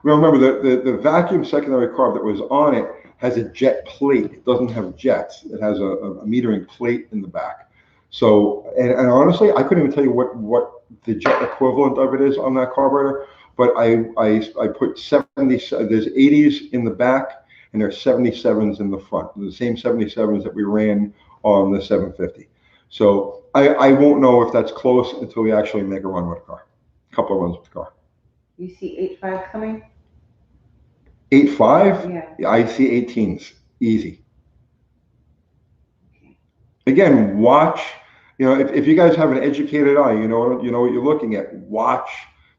remember the vacuum secondary carb that was on it has a jet plate. It doesn't have jets. It has a metering plate in the back. So, and honestly, I couldn't even tell you what the jet equivalent of it is on that carburetor, but I put 70, there's 80s in the back and there's 77s in the front, the same 77s that we ran on the 750. So I won't know if that's close until we actually make a run with the car, a couple of runs with the car. You see 8.5 coming? 8.5? Yeah. I see 18s, easy. Okay. Again, watch. If you guys have an educated eye, you know what you're looking at. Watch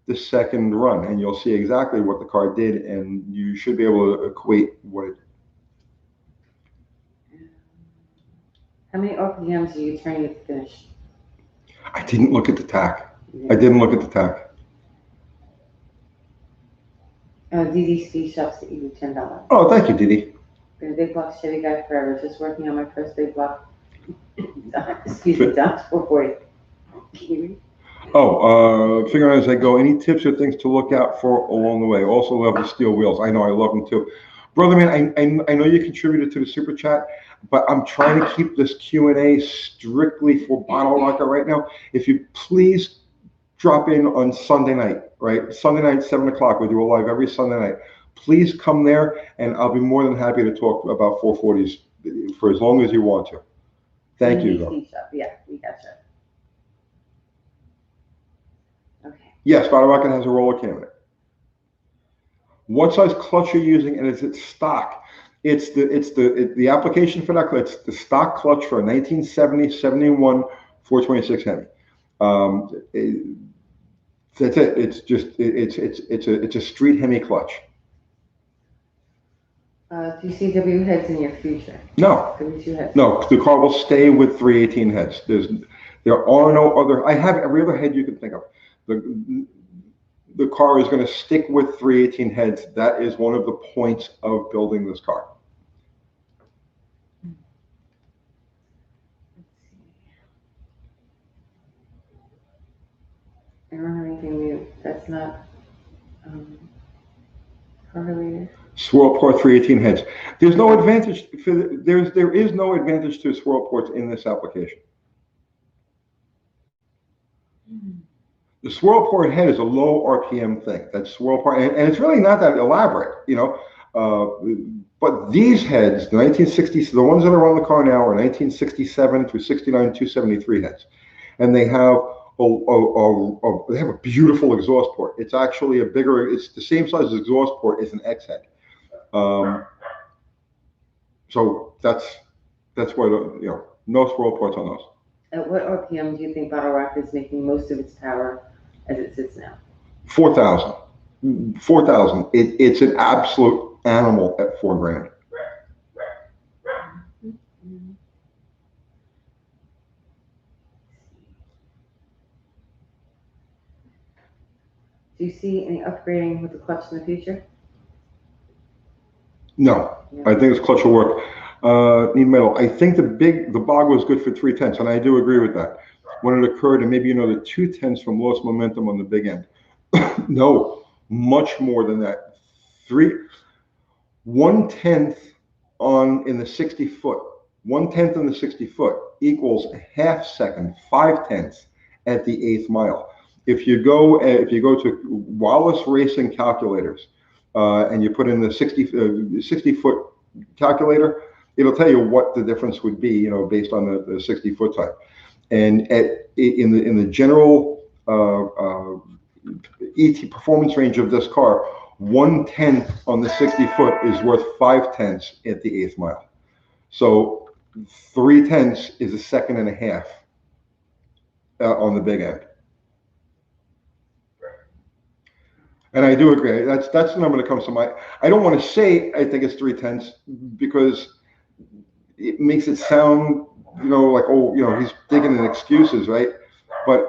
the second run, and you'll see exactly what the car did, and you should be able to equate what it. How many RPMs are you turning at the finish? I didn't look at the tack. Yeah. I didn't look at the tack. Didi Speed Shops to you $10. Oh, thank you, Didi. Been a big block Chevy guy forever. Just working on my first big block. Excuse me, Dodge 440. Figuring out as I go, any tips or things to look out for along the way? Also love the steel wheels. I know, I love them too. Brother man, I know you contributed to the super chat, but I'm trying to keep this Q&A strictly for Bottle Rocket right now. If you please drop in on Sunday night, right? Sunday night, 7 o'clock. We do a live every Sunday night. Please come there, and I'll be more than happy to talk about 440s for as long as you want to. Thank you, though. Yeah, we gotcha. Okay. Yes, Bottle Rocket has a roller cam in it. What size clutch you're using, and is it stock? It's the application for that clutch. It's the stock clutch for a 1970, 71, 426 Hemi. That's it. It's just it's a street Hemi clutch. Do you see W heads in your future? No. W2 heads. No, the car will stay with 318 heads. There are no other. I have every other head you can think of. The car is going to stick with 318 heads. That is one of the points of building this car. I don't have anything new. That's not correlated. Swirl port 318 heads. There's no advantage there is no advantage to swirl ports in this application. The swirl port head is a low RPM thing. That swirl port, and it's really not that elaborate, but these heads, the 1960s, the ones that are on the car now are 1967 through 69 273 heads, and they have a beautiful exhaust port. It's actually it's the same size as exhaust port as an X head. So that's why no swirl ports on those. At what RPM do you think Bottle Rocket is making most of its power as it sits now? 4,000. 4,000. It's an absolute animal at $4,000. Do you see any upgrading with the clutch in the future? No, I think this clutch will work. Need metal. I think the bog was good for 3/10, and I do agree with that. When it occurred, and maybe the 2/10 from lost momentum on the big end. No, much more than that. 1/10 in the 60 foot. 1/10 in the 60 foot equals a half second, 5/10 at the 8th mile. If you go to Wallace Racing calculators, and you put in the 60 foot calculator, it'll tell you what the difference would be, based on the 60 foot type. And in the general ET performance range of this car, 1/10 on the 60 foot is worth 5/10 at the 8th mile. So 3/10 is a second and a half on the big end. And I do agree. That's the number that comes to mind. I don't want to say I think it's 3/10 because it makes it sound, like, oh, he's digging in excuses, right? But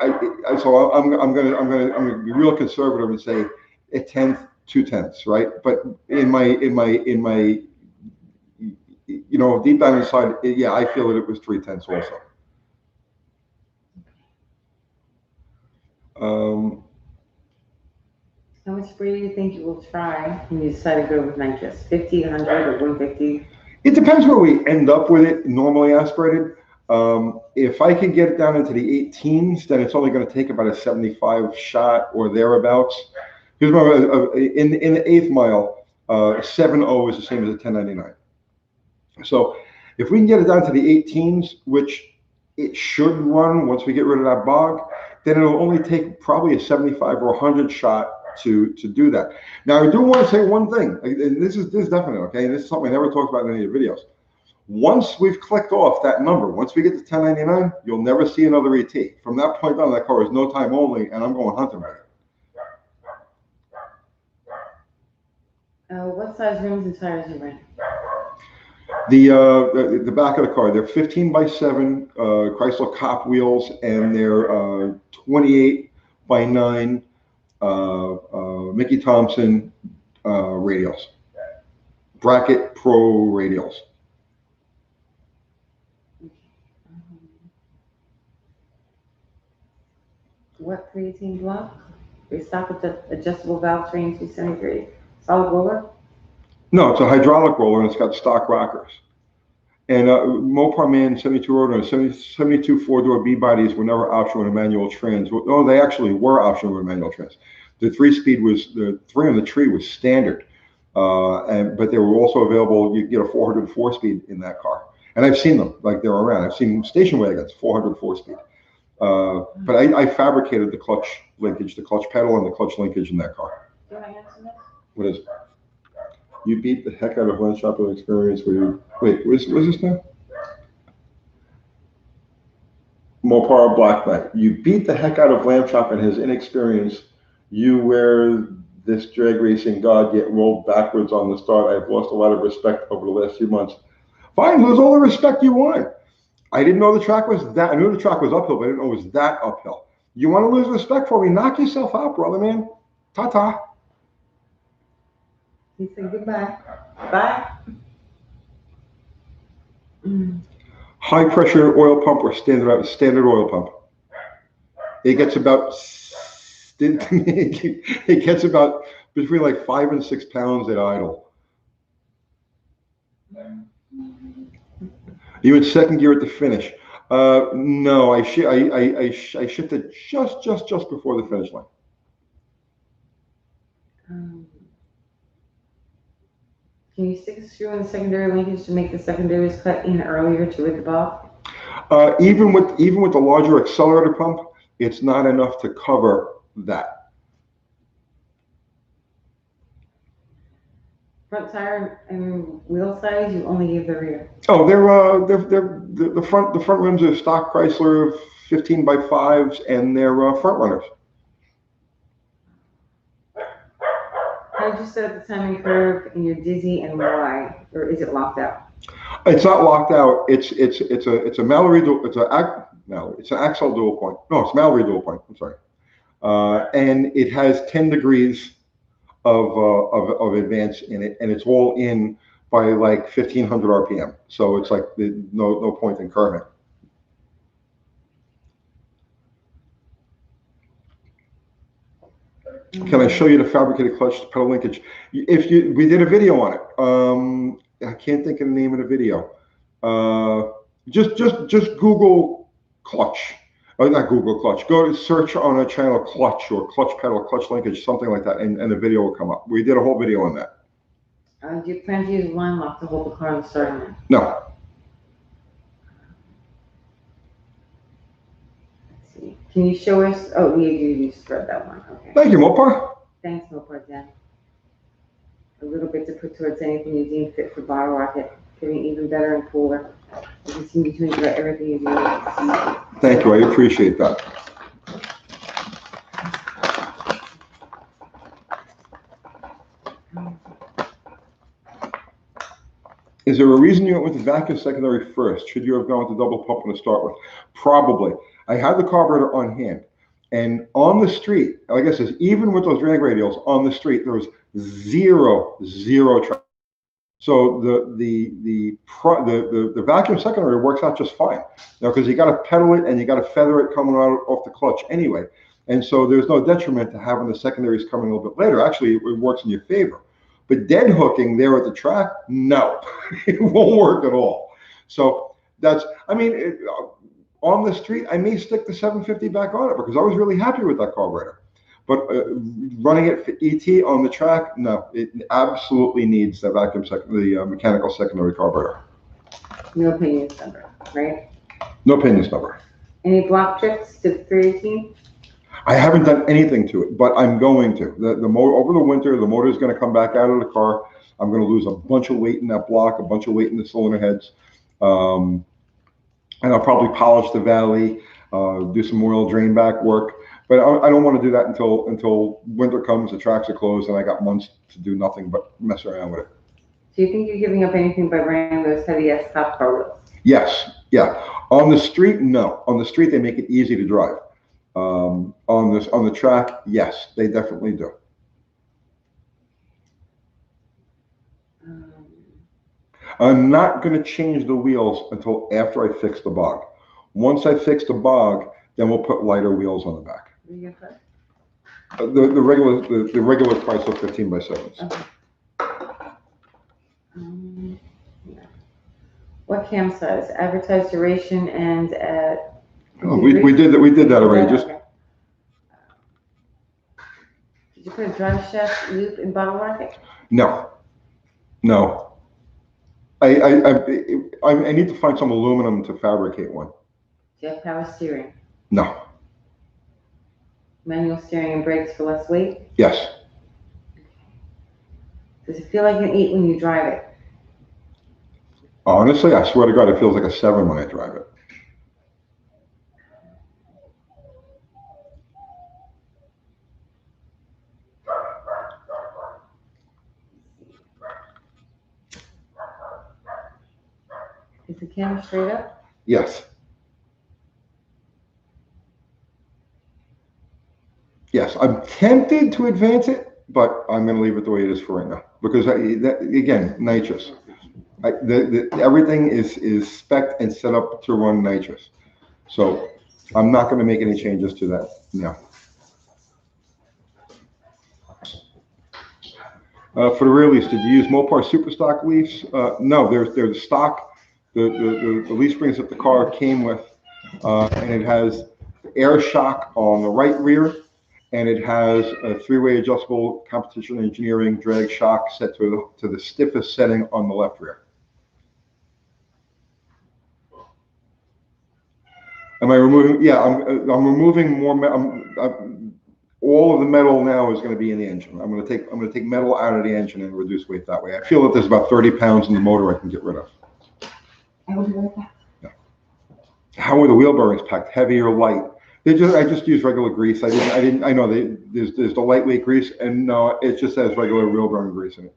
so I'm gonna be real conservative and say 1/10, 2/10, right? But in my deep down inside, yeah, I feel that it was 3/10 also. How much spray do you think you will try when you decide to go with nitrous? 50, 100, or 150? It depends where we end up with it, normally aspirated. If I can get it down into the 18s, then it's only going to take about a 75 shot or thereabouts. Because remember, in the 8th mile, 7.0 is the same as a 1099. So if we can get it down to the 18s, which it should run once we get rid of that bog, then it'll only take probably a 75 or 100 shot to do that. Now, I do want to say one thing, and this is definite, okay? And this is something I never talked about in any of the videos. Once we've clicked off that number, once we get to 1099, you'll never see another ET. From that point on, that car is no time only, and I'm going hunting with it. What size rims and tires are you running? The back of the car, they're 15x7 Chrysler Cop wheels, and they're 28x9 Mickey Thompson radials, bracket pro radials. What 318 block? They stop with the adjustable valve train 273. Solid roller? No, it's a hydraulic roller, and it's got stock rockers. And Mopar Man 72 rotor, 72 4-door B bodies were never optional with a manual trans. No, they actually were optional with a manual trans. The 3-speed was, the 3 on the tree was standard, but they were also available. You get a 404 speed in that car, and I've seen them, like, they're around. I've seen station wagons 404 speed. But I fabricated the clutch linkage, the clutch pedal, and the clutch linkage in that car. Do I answer this? What is it? You beat the heck out of one shop of experience where you, wait, what's this now? Mopar Black Knight. You beat the heck out of Lamb Chop and his inexperience. You wear this drag racing god, yet rolled backwards on the start. I've lost a lot of respect over the last few months. Fine, lose all the respect you want. I didn't know the track was that. I knew the track was uphill, but I didn't know it was that uphill. You want to lose respect for me? Knock yourself out, brother, man. Ta-ta. He said goodbye. Bye. High pressure oil pump or standard oil pump. It gets about between like 5 and 6 pounds at idle. You in second gear at the finish? No, I shifted just before the finish line. Can you stick a screw in the secondary linkage to make the secondaries cut in earlier to rid the bog? Even with the larger accelerator pump, it's not enough to cover that. Front tire and wheel size, you only give the rear. Oh, they're the front rims are stock Chrysler 15x5s, and they're front runners. How did you set up the timing curve and you're dizzy, and why? Or is it locked out? It's not locked out. It's a Mallory dual. It's an Axle dual point. No, it's Mallory dual point. I'm sorry. And it has 10 degrees of advance in it, and it's all in by like 1500 RPM. So it's like no point in curving. Can I show you the fabricated clutch pedal linkage? We did a video on it. I can't think of the name of the video. Just Google clutch. Not Google clutch. Go to search on a channel clutch or clutch pedal, clutch linkage, something like that, and the video will come up. We did a whole video on that. Do you plan to use line lock to hold the car on the starting line? No. Let's see. Can you show us? Oh, you spread that one. Okay. Thank you, Mopar. Thanks, Mopar, Dan. a little bit to put towards anything you deem fit for Bottle Rocket, getting even better and cooler. I continue to enjoy everything you do. Thank you, I appreciate that. Is there a reason you went with the vacuum secondary first? Should you have gone with the double pump to start with? Probably. I had the carburetor on hand, and on the street, like I said, even with those drag radials on the street, there was zero traction. So the vacuum secondary works out just fine. Now, because you got to pedal it and you got to feather it coming out off the clutch anyway, and so there's no detriment to having the secondaries coming a little bit later. Actually, it works in your favor. But dead hooking there at the track, no, it won't work at all. So that's, I mean, on the street, I may stick the 750 back on it because I was really happy with that carburetor. But running it for ET on the track, no, it absolutely needs the mechanical secondary carburetor. No pinions number, right? No pinions number. Any block tricks to the 318? I haven't done anything to it, but I'm going to. The motor over the winter, the motor is going to come back out of the car. I'm going to lose a bunch of weight in that block, a bunch of weight in the cylinder heads, and I'll probably polish the valley, do some oil drain back work. But I don't want to do that until winter comes, the tracks are closed, and I got months to do nothing but mess around with it. Do you think you're giving up anything by running those heavy ass top car wheels? Yes, yeah. On the street, no. On the street, they make it easy to drive. On the track, yes, they definitely do. I'm not going to change the wheels until after I fix the bog. Once I fix the bog, then we'll put lighter wheels on the back. The regular price of 15x7s. Okay. What cam size? Advertised duration and at. Oh, we did that. We did that already. Just. Okay. Did you put a drive shaft loop in Bottle Rocket? No. I need to find some aluminum to fabricate one. Do you have power steering? No. Manual steering and brakes for less weight? Yes. Does it feel like an 8 when you drive it? Honestly, I swear to God, it feels like a 7 when I drive it. Is the camera straight up? Yes. Yes, I'm tempted to advance it, but I'm going to leave it the way it is for right now because again, nitrous. Everything is spec'd and set up to run nitrous, so I'm not going to make any changes to that now. For the rear lease, did you use Mopar super stock leafs? No, they're stock. The leaf springs that the car came with, and it has air shock on the right rear, and it has a 3-way adjustable competition engineering drag shock set to the stiffest setting on the left rear. Am I removing? Yeah, I'm removing more. All of the metal now is going to be in the engine. I'm going to take metal out of the engine and reduce weight that way. I feel that there's about 30 pounds in the motor I can get rid of. I will do that. Yeah. How are the wheel bearings packed? Heavy or light? I just use regular grease. I know there's the lightweight grease, and no, it just has regular wheel bearing grease in it.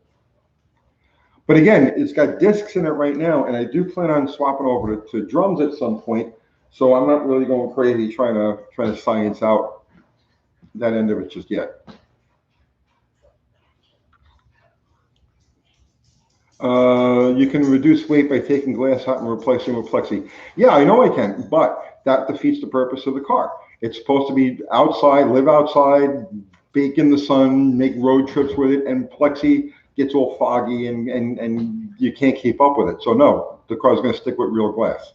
But again, it's got discs in it right now, and I do plan on swapping over to drums at some point. So I'm not really going crazy trying to science out that end of it just yet. You can reduce weight by taking glass out and replacing with plexi. Yeah, I know I can, but that defeats the purpose of the car. It's supposed to be outside, live outside, bake in the sun, make road trips with it, and plexi gets all foggy and you can't keep up with it. So no, the car's going to stick with real glass.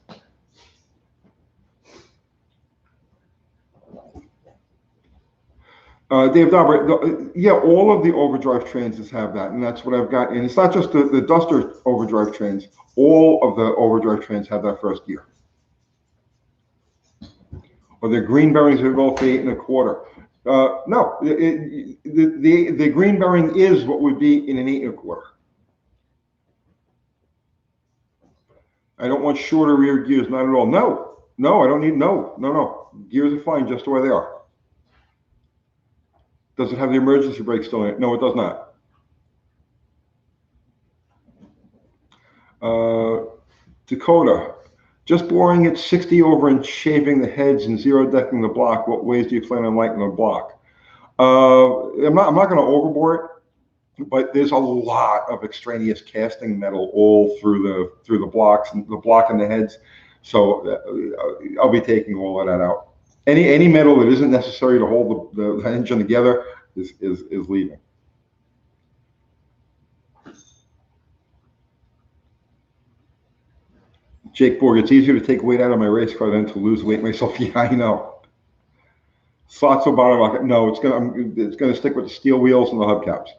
Dave Dauber, yeah, all of the overdrive transits have that, and that's what I've got. And it's not just the Duster overdrive trans. All of the overdrive trans have that first gear. Or the green bearings are both 8 1/4. No, the green bearing is what would be in an 8 1/4. I don't want shorter rear gears, not at all. No, no, I don't need, no. Gears are fine just the way they are. Does it have the emergency brake still in it? No, it does not. Dakota, just boring at 60 over and shaving the heads and zero decking the block. What ways do you plan on lightening the block? I'm not going to overbore it, but there's a lot of extraneous casting metal all through the blocks and the block and the heads. So I'll be taking all of that out. Any metal that isn't necessary to hold the engine together is leaving. Jake Borg, it's easier to take weight out of my race car than to lose weight myself. Yeah, I know. Slots or bottom rocket? No, it's gonna stick with the steel wheels and the hubcaps.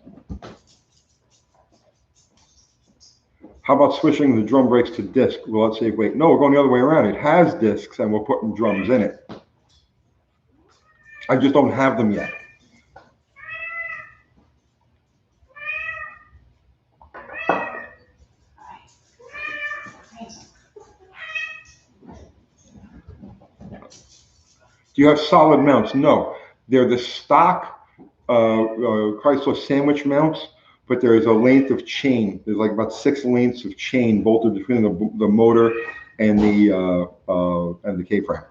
How about switching the drum brakes to disc? Will that save weight? No, we're going the other way around. It has discs and we're putting drums in it. I just don't have them yet. Do you have solid mounts? No, they're the stock Chrysler sandwich mounts, but there is a length of chain. There's like about 6 lengths of chain bolted between the motor and the K-frame.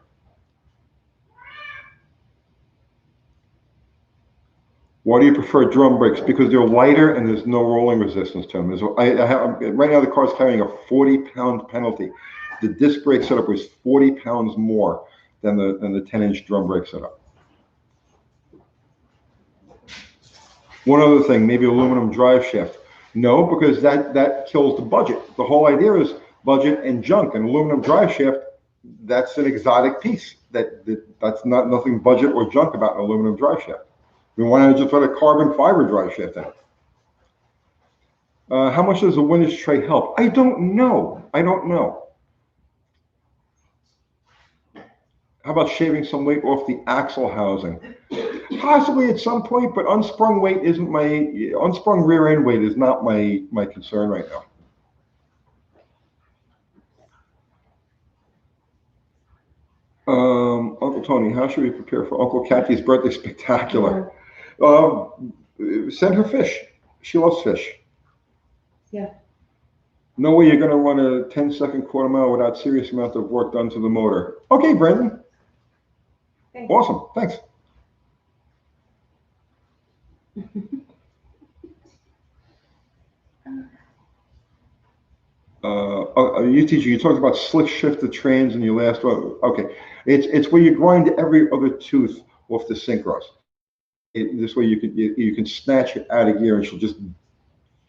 Why do you prefer drum brakes? Because they're lighter and there's no rolling resistance to them. Right now the car's carrying a 40-pound penalty. The disc brake setup was 40 pounds more than the 10-inch drum brake setup. One other thing, maybe aluminum drive shaft. No, because that kills the budget. The whole idea is budget and junk. And aluminum drive shaft, that's an exotic piece. That's nothing budget or junk about an aluminum drive shaft. We want to just put a carbon fiber drive shaft in it. How much does a windage tray help? I don't know. How about shaving some weight off the axle housing? Possibly at some point, but unsprung rear end weight is not my concern right now. Uncle Tony, how should we prepare for Uncle Kathy's birthday spectacular? Send her fish. She loves fish. Yeah. No way you're going to run a 10-second quarter mile without serious amount of work done to the motor. Okay, Brandon. Thanks. Awesome. Thanks. UTG, you talked about slick shifted trains in your last one. Okay, it's where you grind every other tooth off the synchros. This way you can snatch it out of gear and she'll just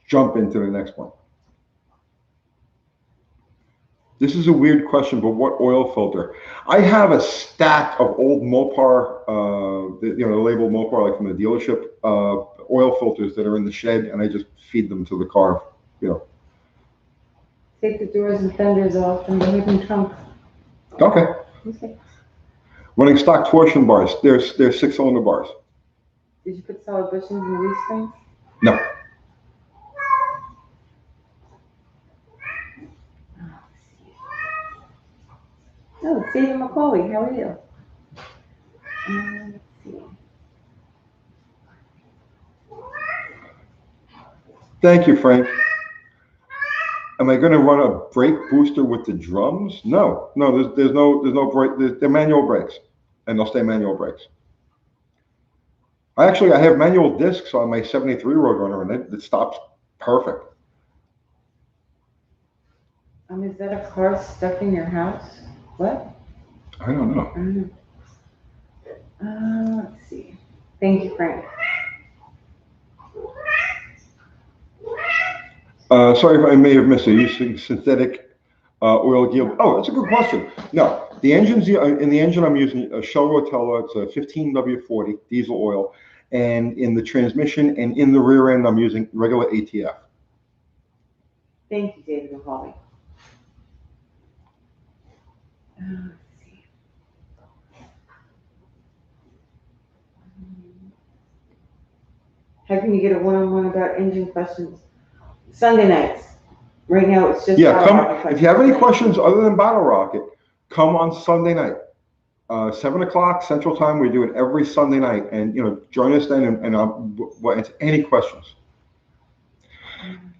jump into the next one. This is a weird question, but what oil filter? I have a stack of old Mopar, the label Mopar, like from the dealership, oil filters that are in the shed, and I just feed them to the car. Take the doors and fenders off and leave them trunk. Okay. Running stock torsion bars. They're 6-cylinder bars. Did you put solid bushings in the leaf springs? No. Oh, Stephen McCauley, how are you? Let's see. Thank you, Frank. Am I going to run a brake booster with the drums? No, there's no brake. They're manual brakes, and they'll stay manual brakes. I have manual discs on my 73 Roadrunner, and it stops perfect. Is that a car stuck in your house? What? I don't know. Let's see. Thank you, Frank. Sorry if I may have missed it. Using synthetic oil gear. Oh, that's a good question. No, the engines in the engine I'm using a Shell Rotella. It's a 15W40 diesel oil, and in the transmission and in the rear end I'm using regular ATF. Thank you, David McCauley. Let's see. How can you get a one-on-one about engine questions? Sunday nights. Right now, it's just Yeah, Battle come, Rocket if you have any questions other than Battle Rocket, come on Sunday night. 7 o'clock Central Time, we do it every Sunday night, and join us then and I'll answer any questions.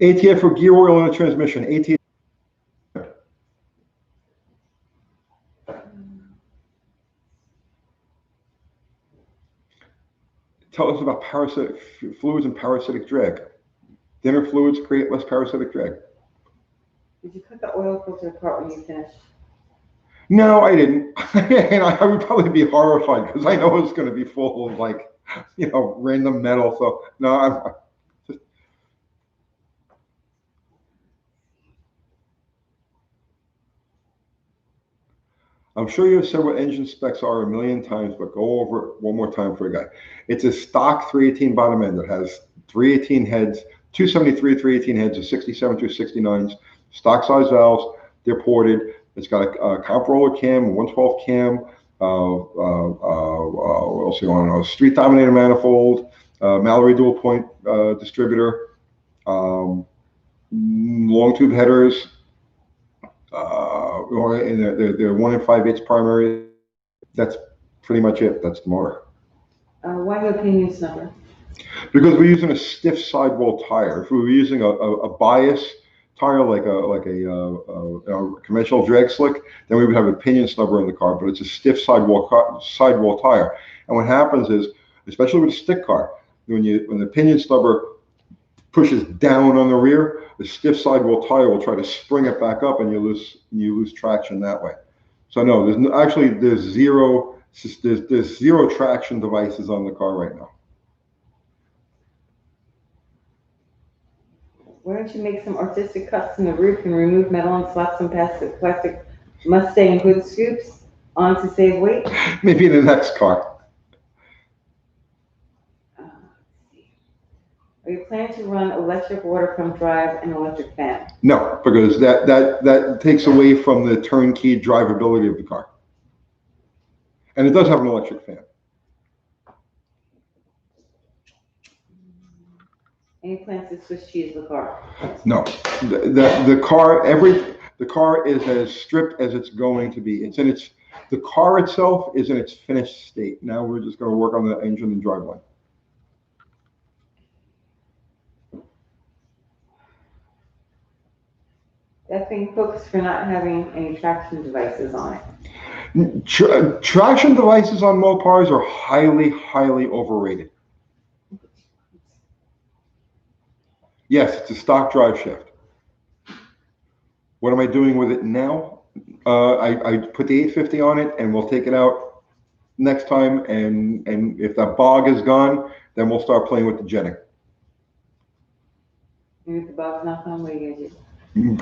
ATF for gear oil in the transmission. ATF. Tell us about parasitic fluids and parasitic drag. Thinner fluids create less parasitic drag. Did you cut the oil filter apart when you finished? No, I didn't. And I would probably be horrified because I know it's going to be full of random metal. So no, I'm sure you've said what engine specs are a million times, but go over it one more time for a guy. It's a stock 318 bottom end that has 318 heads, 273 318 heads, a 67 through 69s, stock size valves. They're ported. It's got a comp roller cam, a 112 cam, what else you want to know? Street dominator manifold, Mallory dual point distributor, long tube headers. And they're 1 5/8 primary. That's pretty much it. That's the motor. Why no pinion snubber? Because we're using a stiff sidewall tire. If we were using a bias tire like a conventional drag slick, then we would have a pinion snubber in the car. But it's a stiff sidewall tire. And what happens is, especially with a stick car, when the pinion snubber pushes down on the rear, the stiff sidewall tire will try to spring it back up, and you lose traction that way. So no, there's zero traction devices on the car right now. Why don't you make some artistic cuts in the roof and remove metal and slap some plastic Mustang hood scoops on to save weight? Maybe in the next car. Are you planning to run electric water pump drive and electric fan? No, because that takes away from the turnkey drivability of the car. And it does have an electric fan. Any plans to Swiss cheese the car? No, the car is as stripped as it's going to be. The car itself is in its finished state. Now we're just going to work on the engine and driveline. That thing hooks for not having any traction devices on it. Traction devices on Mopars are highly, highly overrated. Yes, it's a stock drive shaft. What am I doing with it now? I put the 850 on it, and we'll take it out next time. And if that bog is gone, then we'll start playing with the jetting. And if the bog's not gone, what are you gonna do?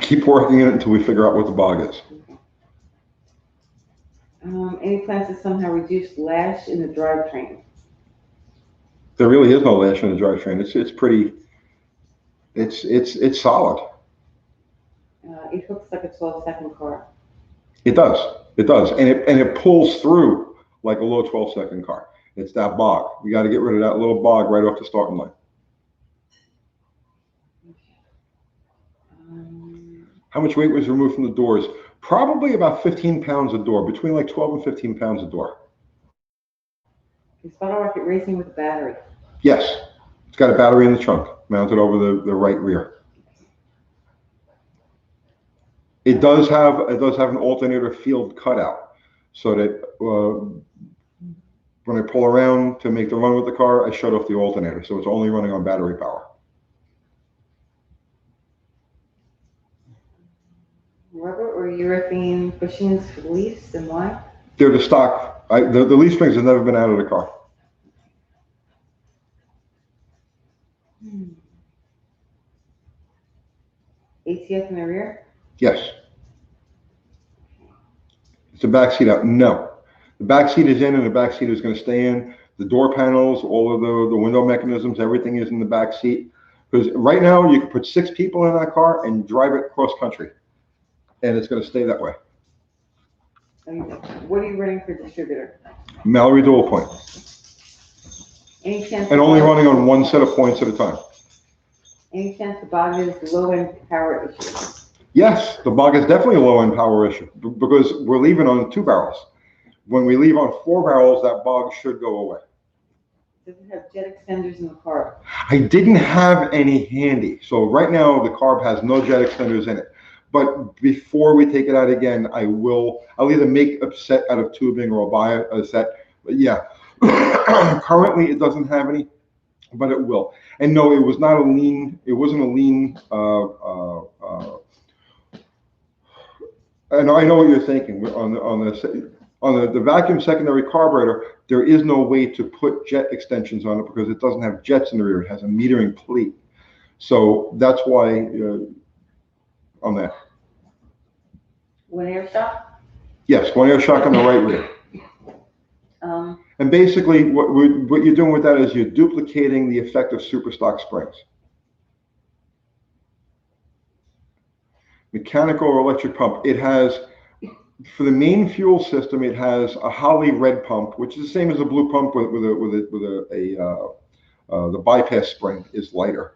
Keep working it until we figure out what the bog is. Okay. Any plans to somehow reduce lash in the drivetrain? There really is no lash in the drivetrain. It's pretty. It's solid. It hooks like a 12-second car. It does, and it pulls through like a low 12-second car. It's that bog. We got to get rid of that little bog right off the starting line. How much weight was removed from the doors? Probably about 15 pounds a door, between like 12 and 15 pounds a door. Is Battle Rocket racing with a battery? Yes, it's got a battery in the trunk, mounted over the right rear. It does have an alternator field cutout, so that when I pull around to make the run with the car, I shut off the alternator, so it's only running on battery power. Rubber or urethane bushings for the leaves, and why? They're the stock. The leaf springs have never been out of the car. ATF in the rear? Yes. Is the back seat out? No. The back seat is in, and the back seat is going to stay in. The door panels, all of the window mechanisms, everything is in the back seat. Because right now you can put 6 people in that car and drive it cross country, and it's going to stay that way. What are you running for distributor? Mallory dual point. Any chance? and only running on one set of points at a time. Any chance the bog is low-end power issue? Yes, the bog is definitely a low-end power issue because we're leaving on 2 barrels. When we leave on 4 barrels, that bog should go away. Does it have jet extenders in the carb? I didn't have any handy. So right now the carb has no jet extenders in it. But before we take it out again, I'll either make a set out of tubing or I'll buy a set. But yeah, currently it doesn't have any, but it will. And no, it was not a lean, it wasn't a lean, and I know what you're thinking on the vacuum secondary carburetor. There is no way to put jet extensions on it because it doesn't have jets in the rear. It has a metering plate. So that's why on that. One air shock? Yes, one air shock on the right rear. And basically what you're doing with that is you're duplicating the effect of super stock springs. Mechanical or electric pump. It has, for the main fuel system, it has a Holley red pump, which is the same as a blue pump with the bypass spring is lighter.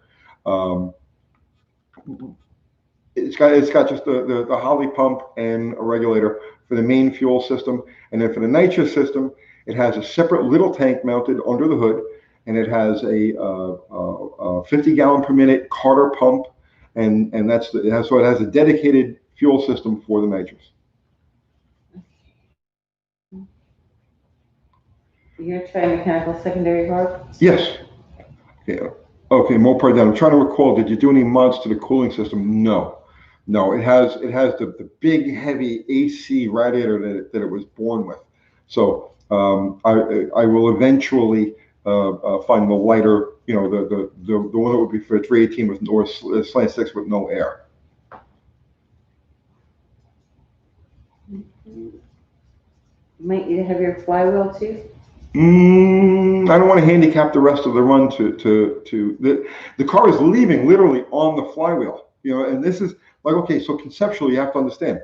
It's got just the Holley pump and a regulator for the main fuel system, and then for the nitrous system, it has a separate little tank mounted under the hood, and it has a 50 gallon per minute Carter pump, and so it has a dedicated fuel system for the nitrous. You're gonna try mechanical secondary carb? Yes. Yeah. Okay, Mopar down. I'm trying to recall. Did you do any mods to the cooling system? No. No. It has the big heavy AC radiator that it was born with. So I will eventually find the lighter, the one that would be for a 318 with or slant 6 with no air. You might need a heavier flywheel too. I don't want to handicap the rest of the run the car is leaving literally on the flywheel, and this is like, okay, so conceptually you have to understand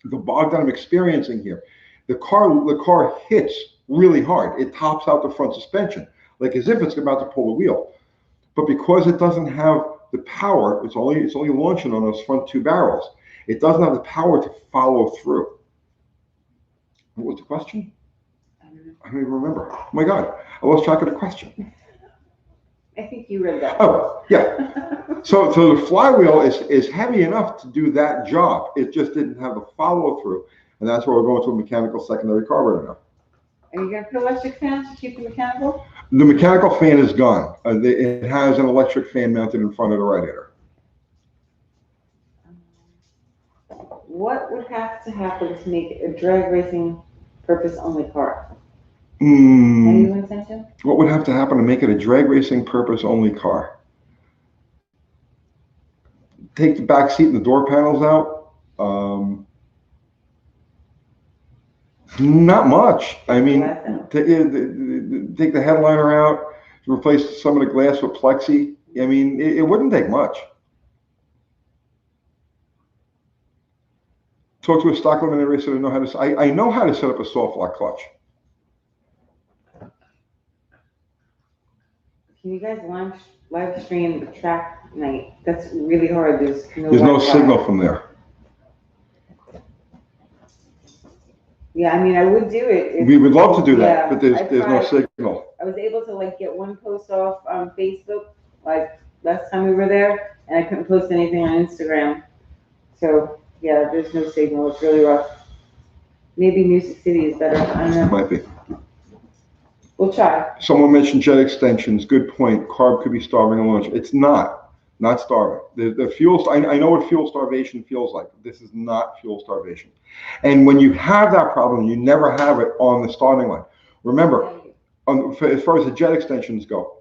the bog that I'm experiencing here. The car hits really hard. It tops out the front suspension, like as if it's about to pull the wheel. But because it doesn't have the power, it's only launching on those front 2 barrels. It doesn't have the power to follow through. What was the question? I don't even remember. Oh my God, I lost track of the question. I think you read that. Oh, yeah. So the flywheel is heavy enough to do that job. It just didn't have the follow through. And that's why we're going to a mechanical secondary carburetor now. Are you going to put electric fans to keep the mechanical? The mechanical fan is gone. It has an electric fan mounted in front of the radiator. What would have to happen to make it a drag racing purpose only car? Any intention? What would have to happen to make it a drag racing purpose only car? Take the back seat and the door panels out. Not much. I mean, take the headliner out, replace some of the glass with plexi. I mean, it wouldn't take much. Talk to a stock eliminator racer to know how to. I know how to set up a soft lock clutch. Can you guys live stream the track night? That's really hard. There's no signal from there. Yeah, I mean, I would do it. We would love to do that, but there's no signal. I was able to get one post off on Facebook last time we were there, and I couldn't post anything on Instagram. So yeah, there's no signal. It's really rough. Maybe Music City is better. I don't know. Might be. We'll try. Someone mentioned jet extensions. Good point. Carb could be starving a launch. It's not starving. The fuel. I know what fuel starvation feels like. This is not fuel starvation. And when you have that problem, you never have it on the starting line. Remember, as far as the jet extensions go,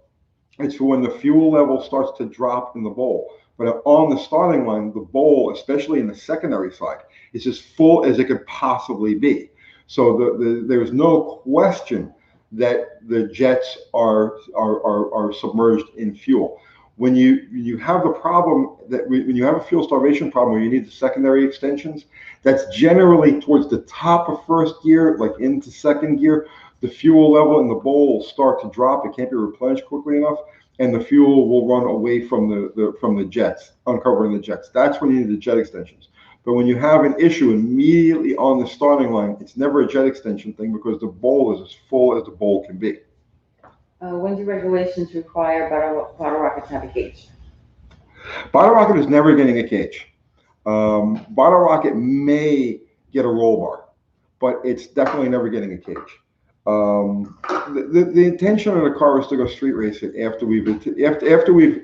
it's for when the fuel level starts to drop in the bowl. But on the starting line, the bowl, especially in the secondary side, is as full as it could possibly be. So there's no question that the jets are submerged in fuel. When you have the problem when you have a fuel starvation problem where you need the secondary extensions, that's generally towards the top of first gear, like into second gear. the fuel level in the bowl will start to drop. It can't be replenished quickly enough, and the fuel will run away from the jets, uncovering the jets. That's when you need the jet extensions. But when you have an issue immediately on the starting line, it's never a jet extension thing because the bowl is as full as the bowl can be. When do regulations require bottle rocket to have a cage? Bottle rocket is never getting a cage. Bottle rocket may get a roll bar, but it's definitely never getting a cage. The intention of the car is to go street race it after we've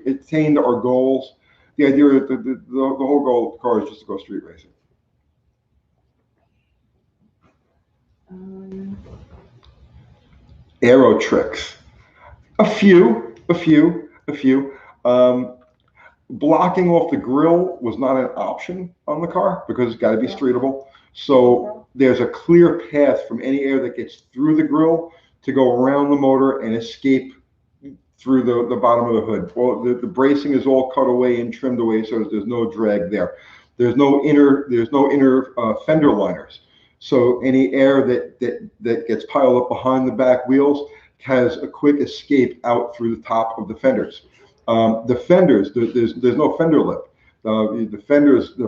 attained our goals. The idea that the whole goal of the car is just to go street racing. Aero tricks. A few. Blocking off the grill was not an option on the car because it's got to be streetable. So there's a clear path from any air that gets through the grill to go around the motor and escape through the bottom of the hood. Well, the bracing is all cut away and trimmed away so that there's no drag there. There's no inner fender liners. So any air that gets piled up behind the back wheels has a quick escape out through the top of the fenders. The fenders, there's no fender lip. The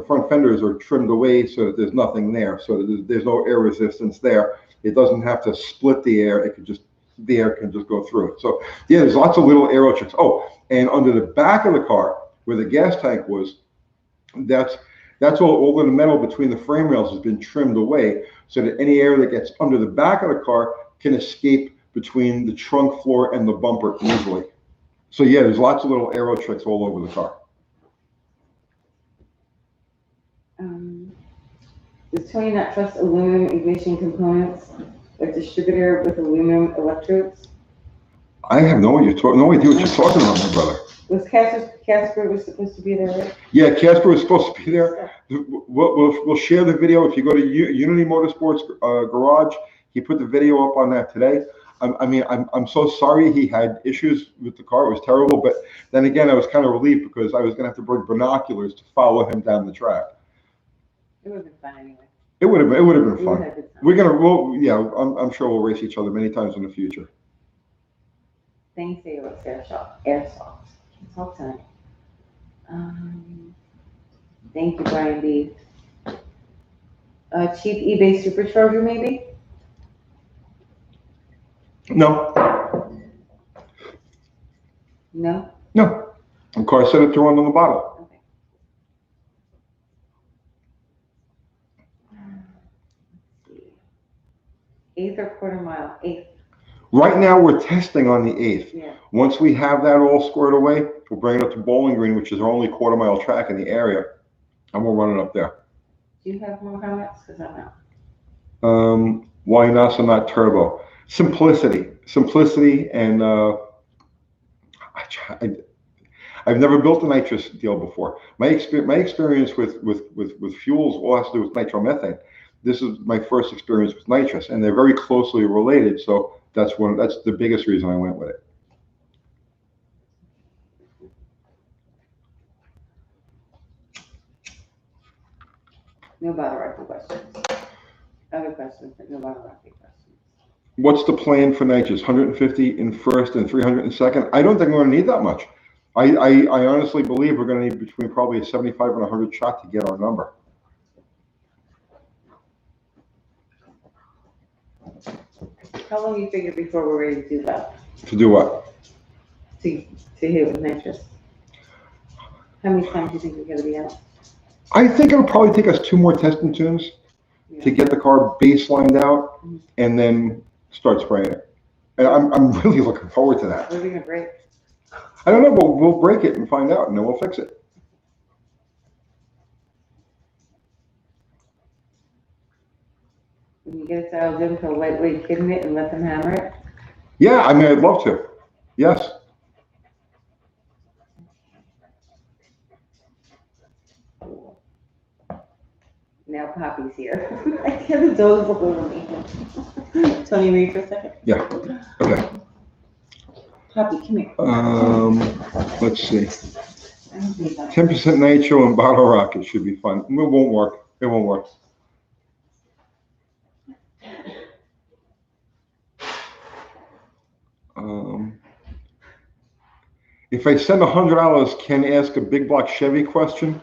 front fenders are trimmed away so that there's nothing there. So that there's no air resistance there. It doesn't have to split the air. The air can just go through it. So yeah, there's lots of little aero tricks. Oh, and under the back of the car where the gas tank was, that's all of the metal between the frame rails has been trimmed away so that any air that gets under the back of the car can escape between the trunk floor and the bumper easily. So yeah, there's lots of little aero tricks all over the car. Does Tony not trust aluminum ignition components, a distributor with aluminum electrodes? I have no idea what you're talking about, my brother. Was Casper was supposed to be there, right? Yeah, Casper was supposed to be there. We'll share the video. If you go to Unity Motorsports Garage, he put the video up on that today. I'm so sorry he had issues with the car. It was terrible. But then again, I was kind of relieved because I was going to have to bring binoculars to follow him down the track. It would have been fun anyway. It would have been fun. I'm sure we'll race each other many times in the future. Thanks, Airsoft. Talk time. Thank you, Brian B. Cheap eBay supercharger, maybe? No. No? No. The car set it to run on the bottle. Okay. Let's see. Eighth or quarter mile? Eighth. Right now, we're testing on the 8th. Yeah. Once we have that all squared away, we'll bring it up to Bowling Green, which is our only quarter-mile track in the area, and we'll run it up there. Do you have more comments? Because I'm out. Why NASA not turbo? Simplicity, and I've never built a nitrous deal before. My experience with fuels all has to do with nitromethane. This is my first experience with nitrous, and they're very closely related. So that's the biggest reason I went with it. No bottle rocket questions. Other questions, but no bottle rocket questions. What's the plan for nitrous? 150 in first and 300 in second? I don't think we're going to need that much. I honestly believe we're going to need between probably a 75 and 100 shot to get our number. How long do you figure before we're ready to do that? To do what? To hit with nitrous. How many times do you think we're going to be out? I think it'll probably take us 2 more testing tunes to get the car baselined out and then start spraying it. And I'm really looking forward to that. What are we going to break? I don't know, but we'll break it and find out, and then we'll fix it. Can you get us dialed in for a lightweight kitting it and let them hammer it? Yeah, I mean, I'd love to. Yes. Now Poppy's here. I can't the dogs look over me. Tony, read for a second. Yeah. Okay. Poppy, come here. Let's see. 10% nitro and bottle rocket should be fun. It won't work. It won't work. If I send $100, can ask a big block Chevy question,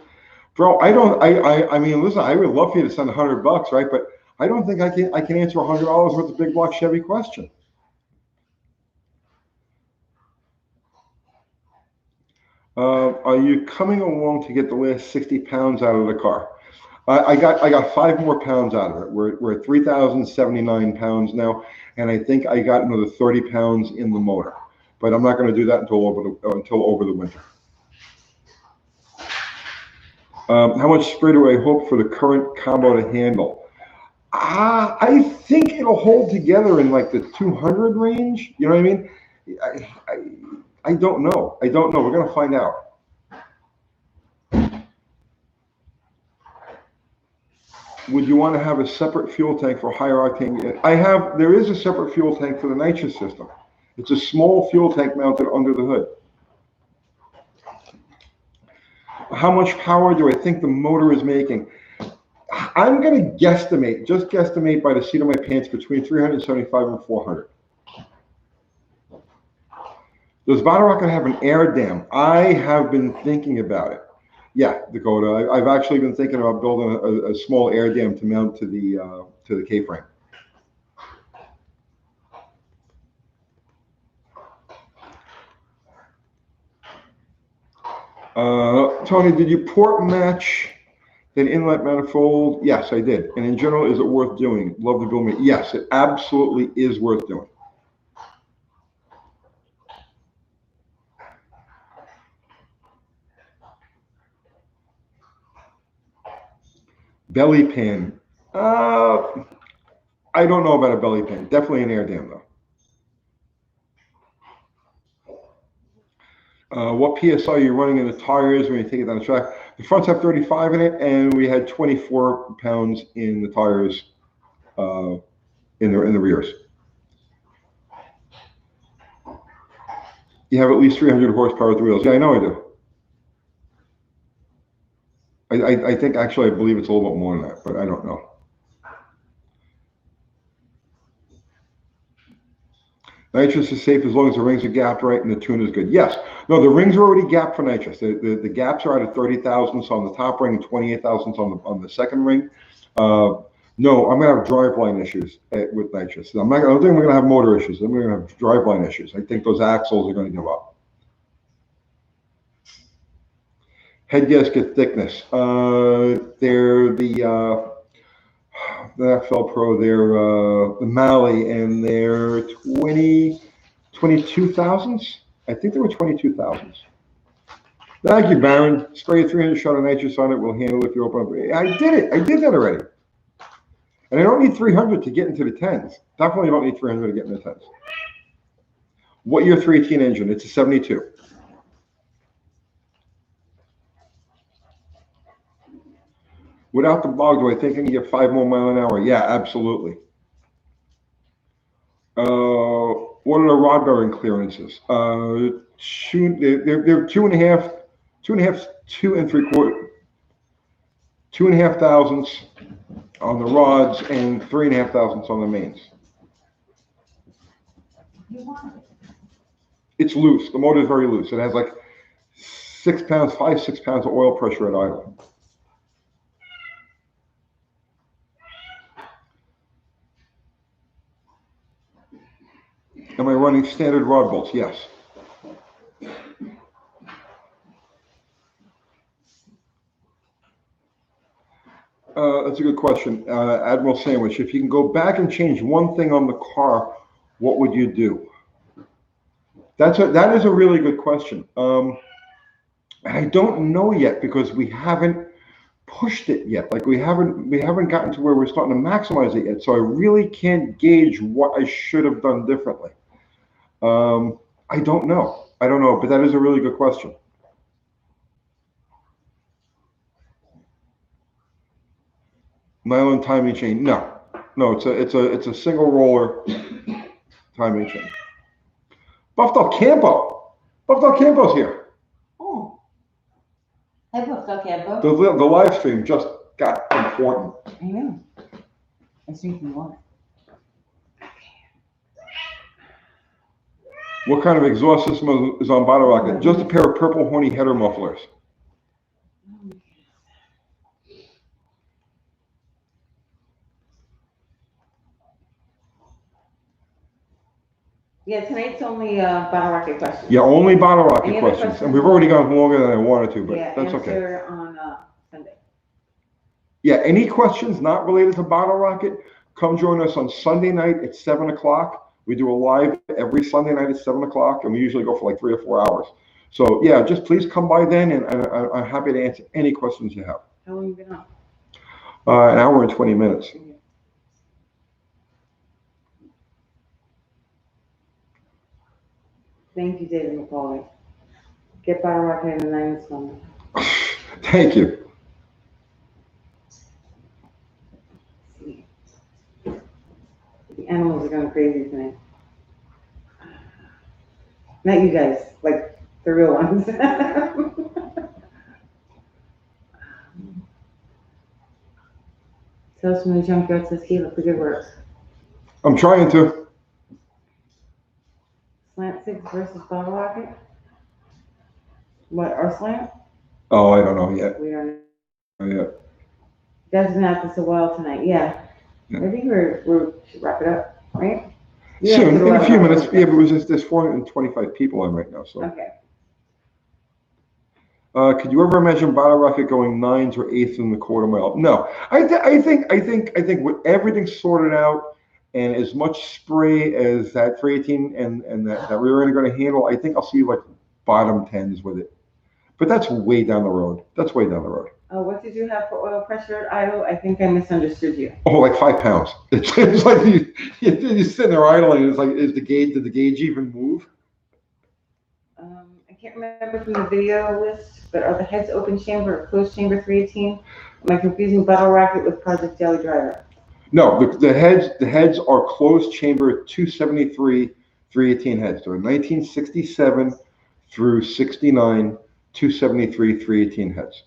bro. I mean, listen, I would love for you to send $100, right? But I don't think I can answer $100 worth of big block Chevy question. Are you coming along to get the last 60 pounds out of the car? I got 5 more pounds out of it. We're at 3,079 pounds now, and I think I got another 30 pounds in the motor. But I'm not going to do that until over the winter. How much spray do I hope for the current combo to handle? I think it'll hold together in like the 200 range. You know what I mean? I don't know. We're going to find out. Would you want to have a separate fuel tank for higher octane? There is a separate fuel tank for the nitrous system. It's a small fuel tank mounted under the hood. How much power do I think the motor is making? I'm going to guesstimate by the seat of my pants between 375 and 400. Does Bottle Rocket have an air dam? I have been thinking about it. Yeah, Dakota. I've actually been thinking about building a small air dam to mount to the K-frame. Tony, did you port match an inlet manifold? Yes, I did. And in general, is it worth doing? Love the build. Yes, it absolutely is worth doing. Belly pan. I don't know about a belly pan. Definitely an air dam, though. What PSI are you running in the tires when you take it down the track? The fronts have 35 in it, and we had 24 pounds in the tires in the rears. You have at least 300 horsepower at the wheels. Yeah, I know I do. I think actually I believe it's a little bit more than that, but I don't know. Nitrous is safe as long as the rings are gapped right and the tune is good. Yes. No, the rings are already gapped for nitrous. The gaps are at 30 thousandths on the top ring and 28 thousandths on the second ring. No, I'm going to have driveline issues with nitrous. I don't think we're going to have motor issues. I'm going to have driveline issues. I think those axles are going to give up. Head gasket thickness. They're the FL Pro. They're the Mali, and they're 22 thousandths. I think they were 22 thousandths. Thank you, Baron. Spray a 300 shot of nitrous on it. We'll handle it if you open up. I did it. I did that already. And I don't need 300 to get into the 10s. Definitely don't need 300 to get into the 10s. What year 318 engine? It's a 72. Without the bog, do I think I can get 5 more miles an hour? Yeah, absolutely. What are the rod bearing clearances? They're 2.5, 2 3/4 thousandths on the rods and 3.5 thousandths on the mains. It's loose. The motor is very loose. It has like 6 pounds, 5-6 pounds of oil pressure at idle. Am I running standard rod bolts? Yes. That's a good question. Admiral Sandwich, if you can go back and change one thing on the car, what would you do? That is a really good question. I don't know yet because we haven't pushed it yet. Like we haven't gotten to where we're starting to maximize it yet. So I really can't gauge what I should have done differently. I don't know, but that is a really good question. Nylon timing chain? No, it's a single roller timing chain. Buff Del Campo's here. Oh, hey, Buff Del Campo. The live stream just got important. I know. I was drinking water. What kind of exhaust system is on Bottle Rocket? Just a pair of purple horny header mufflers. Yeah, tonight's only Bottle Rocket questions. Yeah, only Bottle Rocket Any other questions. And we've already gone longer than I wanted to, but Yeah, that's okay. answer on Sunday. Yeah, any questions not related to Bottle Rocket, come join us on Sunday night at 7 o'clock. We do a live every Sunday night at 7 o'clock, and we usually go for like 3 or 4 hours. So yeah, just please come by then, and I'm happy to answer any questions you have. How long have you been on? An hour and 20 minutes. Thank you, David McCauley. Get Bottle Rocket in the 9 this morning. Thank you. The animals are going crazy tonight. Not you guys, like the real ones. Tales from the Junkyard says, keep up the good work. I'm trying to. Slant 6 versus Bottle Rocket? What, our slant? Oh, I don't know yet. We don't know. Not yet. You guys have been at this a while tonight. Yeah. I think we should wrap it up, right? Soon, in a few minutes. Yeah, but there's 425 people on right now, so. Okay. Could you ever imagine Bottle Rocket going 9s or 8s in the quarter mile? No, I think with everything sorted out and as much spray as that 318 and that rear end are going to handle, I think I'll see like bottom 10s with it. But that's way down the road. That's way down the road. Oh, what did you have for oil pressure at idle? I think I misunderstood you. Oh, like 5 pounds. It's like you sit there idling. It's like, did the gauge even move? I can't remember from the video list, but are the heads open chamber or closed chamber 318? Am I confusing Bottle Rocket with Project Jelly Driver? No, the heads are closed chamber 273 318 heads. They're 1967 through 69 273 318 heads.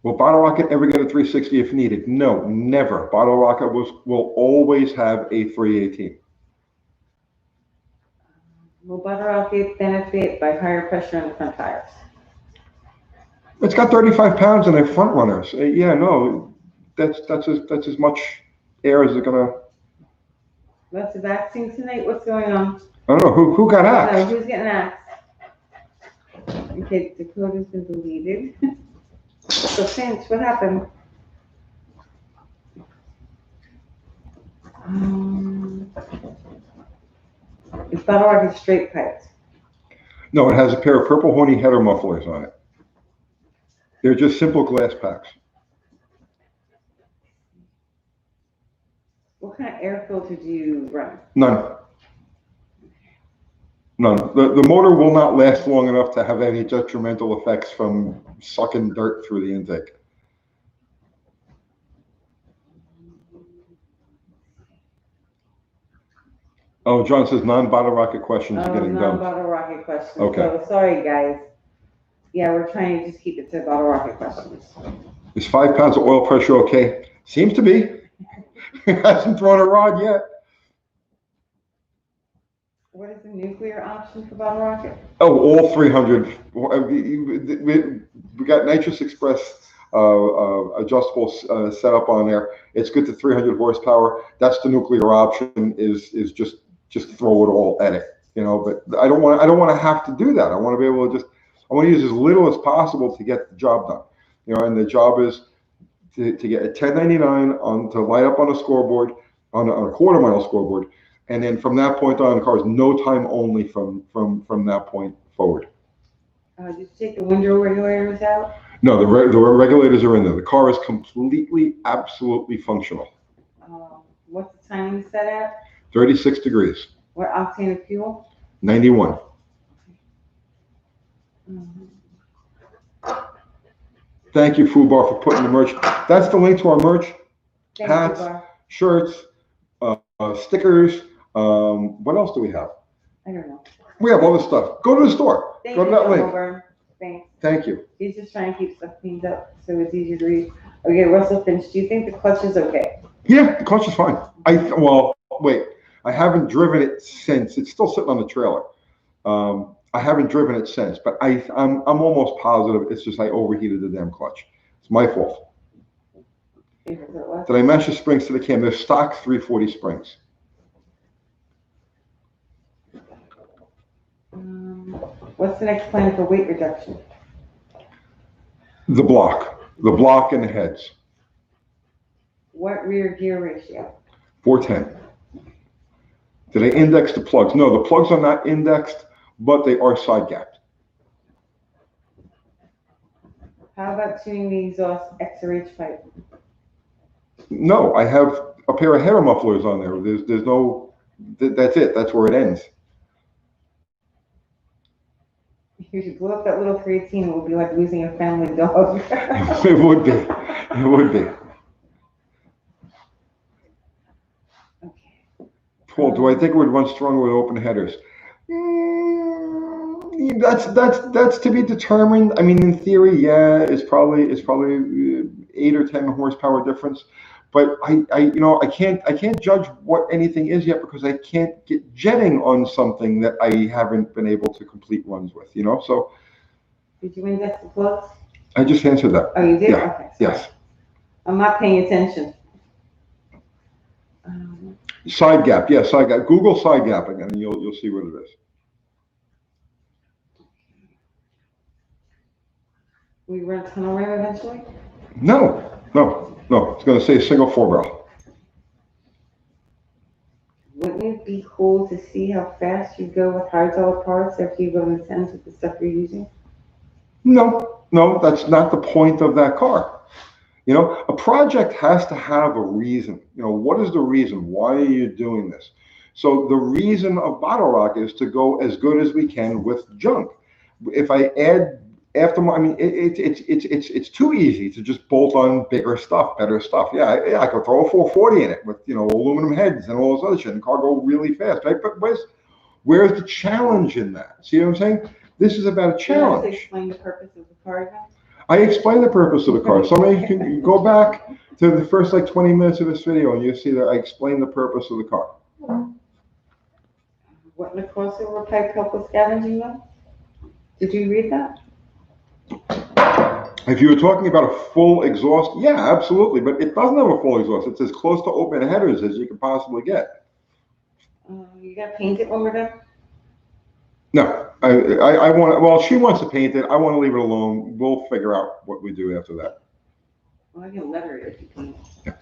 Will Bottle Rocket ever get a 360 if needed? No, never. Bottle Rocket will always have a 318. Will Bottle Rocket benefit by higher pressure on the front tires? It's got 35 pounds in their front runners. Yeah, no, that's as much air as it's gonna. Lots of axing tonight. What's going on? I don't know who got axed. No, who's getting axed? Okay, Dakota's been deleted. So Finch, what happened? It's Bottle Rocket straight pipes. No, it has a pair of purple horny header mufflers on it. They're just simple glass packs. What kind of air filter do you run? None. None. The motor will not last long enough to have any detrimental effects from sucking dirt through the intake. Oh, John says non-Bottle Rocket questions are getting dumped. Non-Bottle Rocket questions. Okay. So sorry, guys. Yeah, we're trying to just keep it to Bottle Rocket questions. Is 5 pounds of oil pressure okay? Seems to be. Hasn't thrown a rod yet. What is the nuclear option for Bottle Rocket? Oh, all 300. We got Nitrous Express adjustable setup on there. It's good to 300 horsepower. That's the nuclear option. Is just throw it all at it, you know. But I don't want to have to do that. I want to be able to I want to use as little as possible to get the job done, you know. And the job is to get a 1099 to light up on a scoreboard on a quarter mile scoreboard. And then from that point on, the car is no time only from that point forward. Did you take the window regulators out? No, the regulators are in there. The car is completely, absolutely functional. What's the timing set at? 36 degrees. What octane of fuel? 91. Thank you, Fubar, for putting the merch. That's the link to our merch. Thank hats, you, shirts, stickers. What else do we have? I don't know. We have all this stuff. Go to the store. Go to that link. Thanks. Thank you. He's just trying to keep stuff cleaned up so it's easy to read. Okay, Russell Finch, do you think the clutch is okay? Yeah, the clutch is fine. Wait. I haven't driven it since. It's still sitting on the trailer. I haven't driven it since, but I'm almost positive it's just I overheated the damn clutch. It's my fault. Did I match the springs to the cam? They're stock 340 springs. What's the next plan for weight reduction? The block and the heads. What rear gear ratio? 410. Did I index the plugs? No, the plugs are not indexed, but they are side gapped. How about tuning the exhaust XRH pipe? No, I have a pair of header mufflers on there. There's no, that's it. That's where it ends. You should blow up that little 318. It would be like losing a family dog. It would be. It would be. Okay. Paul, do I think it would run stronger with open headers? That's to be determined. I mean, in theory, yeah, it's probably 8 or 10 horsepower difference. But I can't judge what anything is yet because I can't get jetting on something that I haven't been able to complete runs with. So. Did you index the plugs? I just answered that. Oh, you did? Yeah. Okay. Yes. I'm not paying attention. Side gap, yeah, side gap. Google side gapping, and you'll see what it is. We run tunnel ram eventually? No. It's going to say single 4-barrel. Wouldn't it be cool to see how fast you go with hydraulic parts after you go in the tens with the stuff you're using? No, that's not the point of that car. A project has to have a reason. What is the reason? Why are you doing this? So the reason of Bottle Rock is to go as good as we can with junk. If I add it's too easy to just bolt on bigger stuff, better stuff. Yeah, I could throw a 440 in it with aluminum heads and all this other shit, and the car go really fast, right? But where's the challenge in that? See what I'm saying? This is about a challenge. Can you explain the purpose of the car again? I explained the purpose of the car. Somebody can go back to the first 20 minutes of this video and you'll see that I explained the purpose of the car. What the crossover pipe help with scavenging them? Did you read that? If you were talking about a full exhaust, yeah, absolutely. But it doesn't have a full exhaust. It's as close to open headers as you can possibly get. You got to paint it when we're done? No, I want. Well, she wants to paint it. I want to leave it alone. We'll figure out what we do after that. Well, I can letter it if you paint it. Yeah.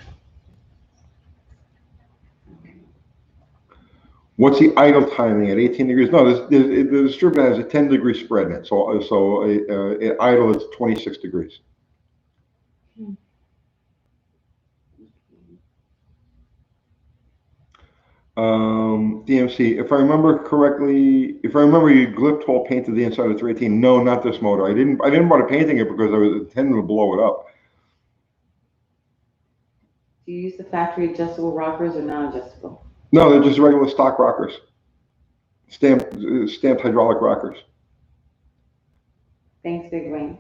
What's the idle timing at 18 degrees? No, the distributor has a 10-degree spread in it, so idle is 26 degrees. DMC, if I remember correctly, you Glip 12 painted the inside of 318. No, not this motor. I didn't bother painting it because I was intending to blow it up. Do you use the factory adjustable rockers or non-adjustable? No, they're just regular stock rockers. Stamped hydraulic rockers. Thanks, Big Wayne.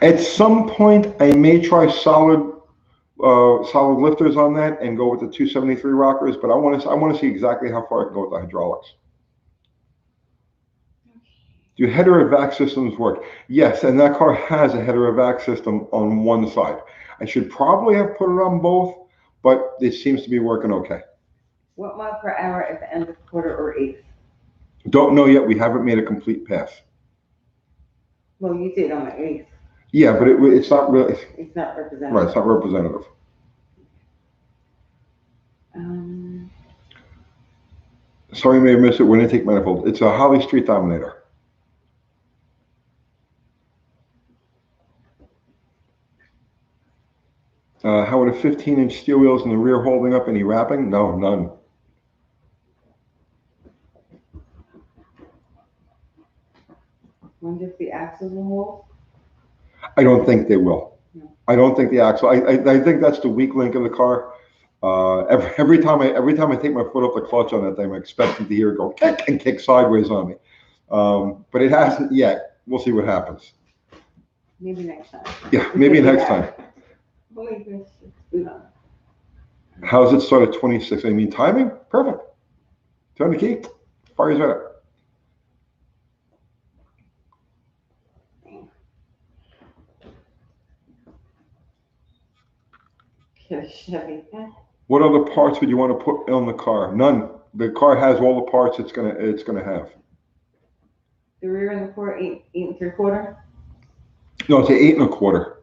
At some point, I may try solid lifters on that and go with the 273 rockers, but I want to see exactly how far I can go with the hydraulics. Do header and vac systems work? Yes, and that car has a header and vac system on one side. I should probably have put it on both, but it seems to be working okay. What mile per hour at the end of quarter or eighth? Don't know yet. We haven't made a complete pass. Well, you did on the eighth. Yeah, but it's not really. It's not representative. Right, it's not representative. Sorry, you may have missed it. When I take manifold, it's a Holly Street Dominator. How would a 15-inch steel wheels in the rear holding up? Any wrapping? No, none. Wonder if the axles will hold? I don't think they will. No. I don't think the axle. I think that's the weak link of the car. Every time I take my foot off the clutch on that thing, I'm expecting to hear it go kick and kick sideways on me. But it hasn't yet. We'll see what happens. Maybe next time. Yeah, maybe next time. How's it start at 26? I mean, timing? Perfect. Turn the key, fires right up. Get a Chevy. What other parts would you want to put on the car? None. The car has all the parts it's gonna have. The rear and the quarter, 8 3/4. No, it's an 8 1/4.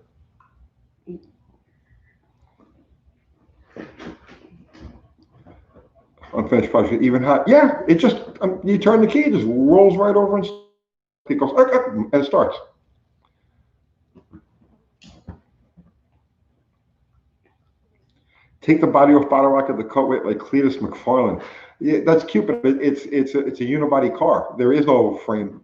Unfinished project, even hot. Yeah, it just you turn the key, it just rolls right over and it goes and it starts. Take the body off bottle rocket to cut weight like Cletus McFarlane. Yeah, that's cute, but it's a unibody car. There is no frame.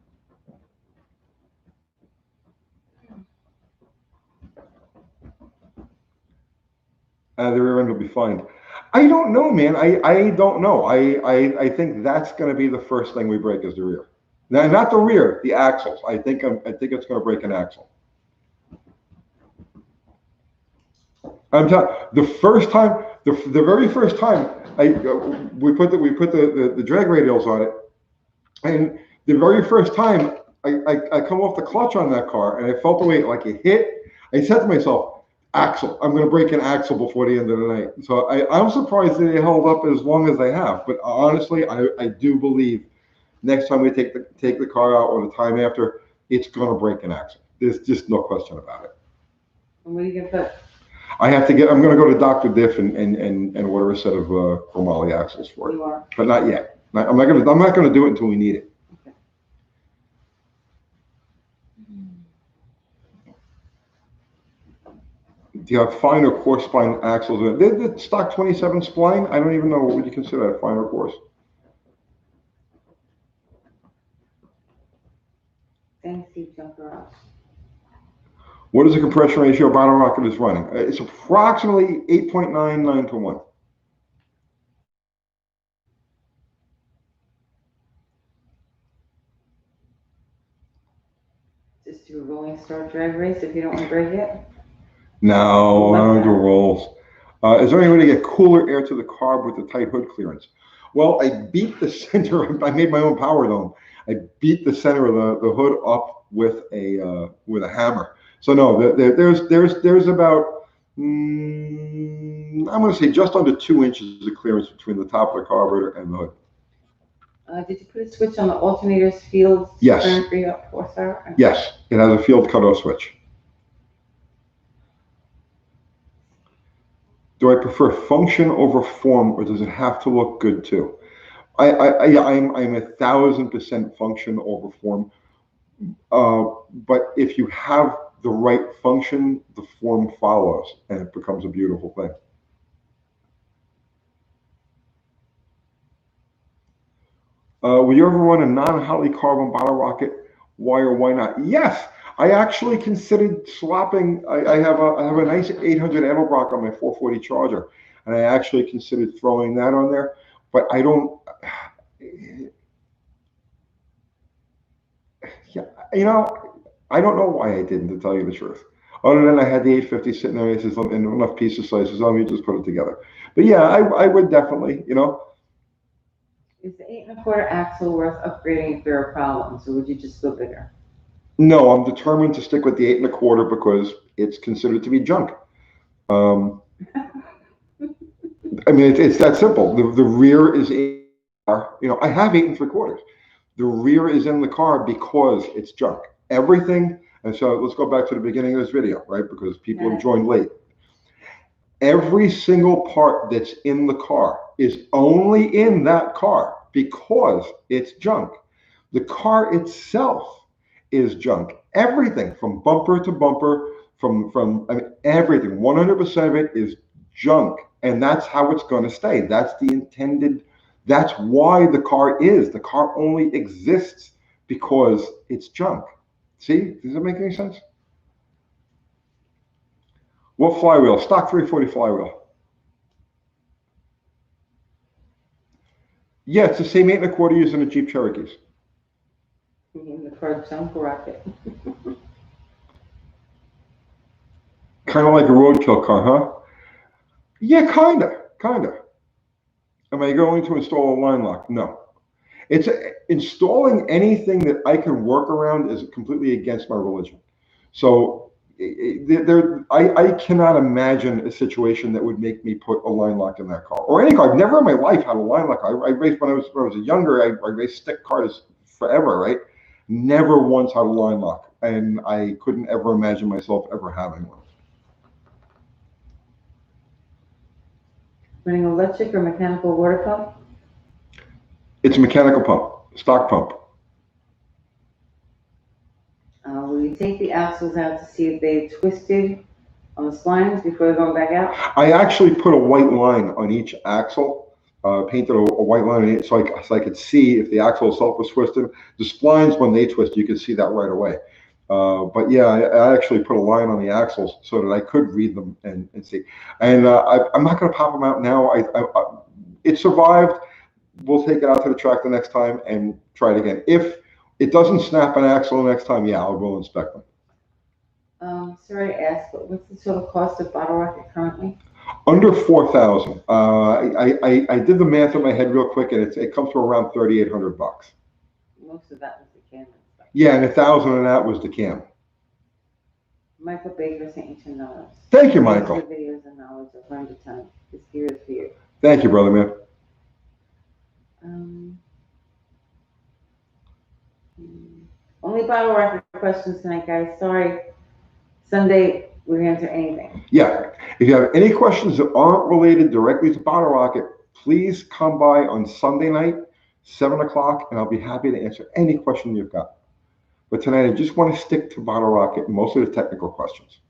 The rear end will be fine. I don't know, man. I don't know. I think that's going to be the first thing we break is the rear. Now, not the rear, the axles. I think it's going to break an axle. I'm telling the first time, the very first time we put the drag radials on it, and the very first time I come off the clutch on that car and I felt the way like it hit. I said to myself, axle, I'm going to break an axle before the end of the night. So I'm surprised that they held up as long as they have. But honestly, I do believe next time we take the car out or the time after, it's going to break an axle. There's just no question about it. And what are you going to put? I'm going to go to Dr. Diff and order a set of chromoly axles for it. You are. But not yet. I'm not going to do it until we need it. Okay. Do you have fine or coarse spline axles? The stock 27 spline, I don't even know what would you consider that, fine or coarse. Thanks, Steve Junker out. What is the compression ratio bottle rocket is running? It's approximately 8.99 to 1. Just do a rolling start drag race if you don't want to break it? No, I don't do rolls. Is there any way to get cooler air to the carb with the tight hood clearance? Well, I beat the center. I made my own power dome. I beat the center of the hood up with a hammer. So no, there's about I'm going to say just under 2 inches of clearance between the top of the carburetor and the hood. Did you put a switch on the alternator's field? Yes. Turn 3 up 4 star? Yes, it has a field cutoff switch. Do I prefer function over form, or does it have to look good too? I'm 1,000% function over form. But if you have the right function, the form follows, and it becomes a beautiful thing. Will you ever run a non-Holley carbon bottle rocket? Why or why not? Yes, I actually considered swapping. I have a nice 800 Edelbrock on my 440 Charger, and I actually considered throwing that on there, but I don't. Yeah, you know, I don't know why I didn't, to tell you the truth. Other than I had the 850 sitting there, and enough piece of sizes, let me just put it together. But yeah, I would definitely, you know. Is the 8 1/4 axle worth upgrading if there are problems, or would you just go bigger? No, I'm determined to stick with the 8 1/4 because it's considered to be junk. I mean, it's that simple. The rear is in the car. You know, I have 8 3/4. The rear is in the car because it's junk. Everything, and so let's go back to the beginning of this video, right? Because people have joined late. Every single part that's in the car is only in that car because it's junk. The car itself is junk. Everything from bumper to bumper, from I mean, everything, 100% of it is junk. And that's how it's going to stay. That's the intended, that's why the car is. The car only exists because it's junk. See, does that make any sense? What flywheel? Stock 340 flywheel. Yeah, it's the same 8 1/4 used in the Jeep Cherokees. In the Carb jump rocket. Kind of like a roadkill car, huh? Yeah, kinda. Am I going to install a line lock? No. Installing anything that I can work around is completely against my religion. So I cannot imagine a situation that would make me put a line lock in that car or any car. I've never in my life had a line lock. I raced when I was younger. I raced stick cars forever, right? Never once had a line lock, and I couldn't ever imagine myself ever having one. Running electric or mechanical water pump? It's a mechanical pump, stock pump. Will you take the axles out to see if they've twisted on the splines before they're going back out? I actually put a white line on each axle, painted a white line on it so I could see if the axle itself was twisted. The splines, when they twist, you can see that right away. But yeah, I actually put a line on the axles so that I could read them and see. And I'm not going to pop them out now. It survived. We'll take it out to the track the next time and try it again. If it doesn't snap an axle the next time, yeah, I will inspect them. Sorry to ask, but what's the total cost of Bottle Rocket currently? Under 4,000. I did the math in my head real quick, and it comes to around $3,800. Most of that was the cam. Yeah, and 1,000 of that was the cam. Michael Baker sent you $10. Thank you, Michael. Videos and knowledge of learned a ton. This gear is for you. Thank you, brother man. Only Bottle Rocket questions tonight, guys. Sorry. Sunday, we answer anything. Yeah. If you have any questions that aren't related directly to Bottle Rocket, please come by on Sunday night, 7 o'clock, and I'll be happy to answer any question you've got. But tonight, I just want to stick to Bottle Rocket and most of the technical questions.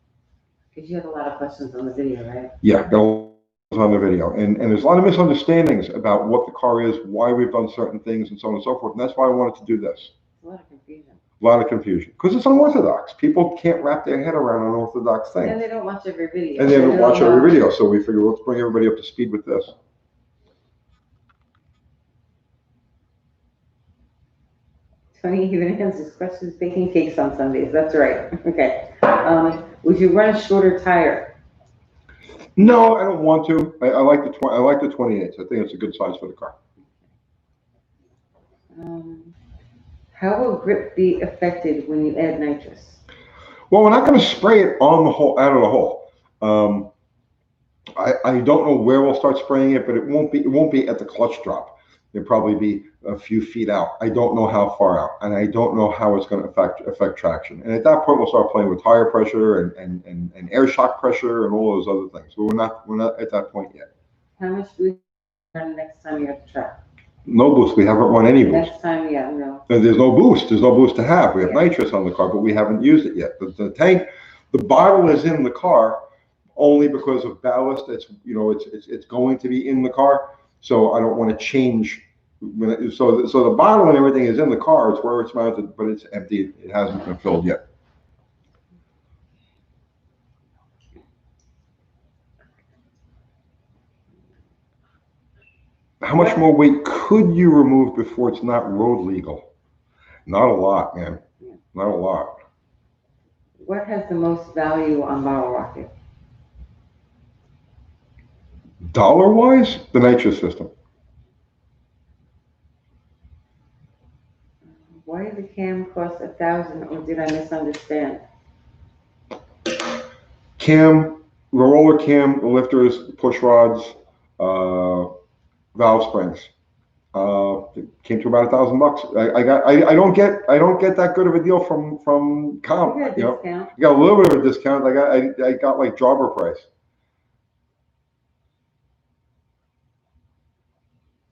Because you had a lot of questions on the video, right? Yeah, got a lot on the video. And there's a lot of misunderstandings about what the car is, why we've done certain things, and so on and so forth. And that's why I wanted to do this. A lot of confusion. A lot of confusion. Because it's unorthodox. People can't wrap their head around unorthodox things. And they don't watch every video. And they don't watch every video. So we figure let's bring everybody up to speed with this. Tony even answers questions baking cakes on Sundays. That's right. Okay. Would you run a shorter tire? No, I don't want to. I like the 28s. I think it's a good size for the car. How will grip be affected when you add nitrous? Well, we're not going to spray it on the hole, out of the hole. I don't know where we'll start spraying it, but it won't be at the clutch drop. It'll probably be a few feet out. I don't know how far out, and I don't know how it's going to affect traction. And at that point, we'll start playing with tire pressure and air shock pressure and all those other things. But we're not at that point yet. How much boost run next time you're at the track? No boost. We haven't run any boost. Next time, yeah, no. There's no boost. There's no boost to have. We have nitrous on the car, but we haven't used it yet. The tank, the bottle is in the car only because of ballast. It's going to be in the car. So I don't want to change. So the bottle and everything is in the car. It's where it's mounted, but it's empty. It hasn't been filled yet. How much more weight could you remove before it's not road legal? Not a lot, man. Not a lot. What has the most value on Bottle Rocket? Dollar-wise, the nitrous system. Why did the cam cost $1,000, or did I misunderstand? Cam, the roller cam, the lifters, push rods, valve springs. It came to about $1,000. I don't get that good of a deal from Carb. You got a discount. You got a little bit of a discount. I got like jobber price.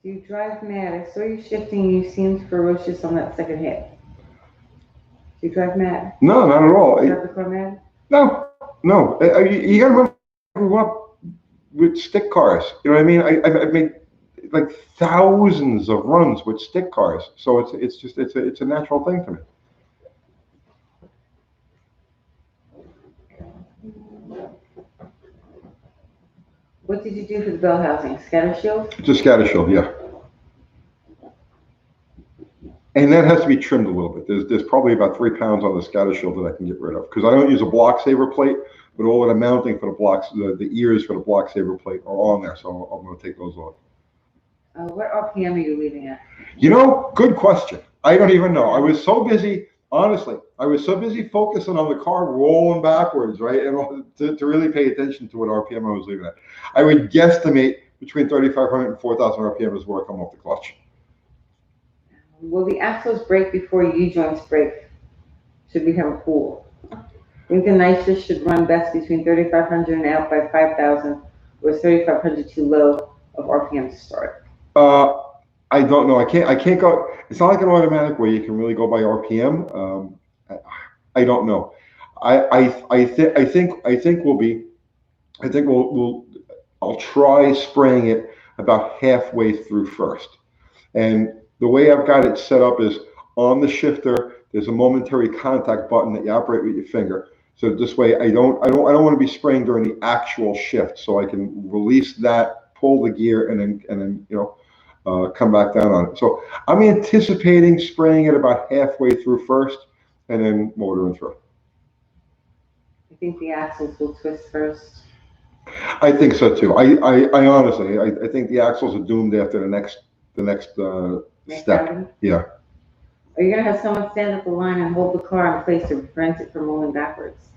You drive mad. I saw you shifting. You seemed ferocious on that second hit. Do you drive mad? No, not at all. You drive the car mad? No. You got to remember, I grew up with stick cars. You know what I mean? I've made like thousands of runs with stick cars, so it's a natural thing to me. What did you do for the bell housing? Scatter shield? It's a scatter shield, yeah. And that has to be trimmed a little bit. There's probably about 3 pounds on the scatter shield that I can get rid of because I don't use a block saver plate, but all of the mounting for the blocks, the ears for the block saver plate are on there, so I'm going to take those off. What RPM are you leaving at? You know, good question. I don't even know. I was so busy, honestly, I was so busy focusing on the car rolling backwards, right? And to really pay attention to what RPM I was leaving at. I would guesstimate between 3,500 and 4,000 RPM is where I come off the clutch. Will the axles break before U-joints break? Should we have a pool? I think the nitrous should run best between 3,500 and out by 5,000, or is 3,500 too low of RPM to start? I don't know. I can't go. It's not like an automatic where you can really go by RPM. I don't know. I think I'll try spraying it about halfway through first. And the way I've got it set up is on the shifter, there's a momentary contact button that you operate with your finger. So this way I don't want to be spraying during the actual shift. So I can release that, pull the gear, and then come back down on it. So I'm anticipating spraying it about halfway through first and then motoring through. I think the axles will twist first. I think so too. I honestly, I think the axles are doomed after the next step. Outing? Yeah. Are you gonna have someone stand at the line and hold the car in place to prevent it from rolling backwards?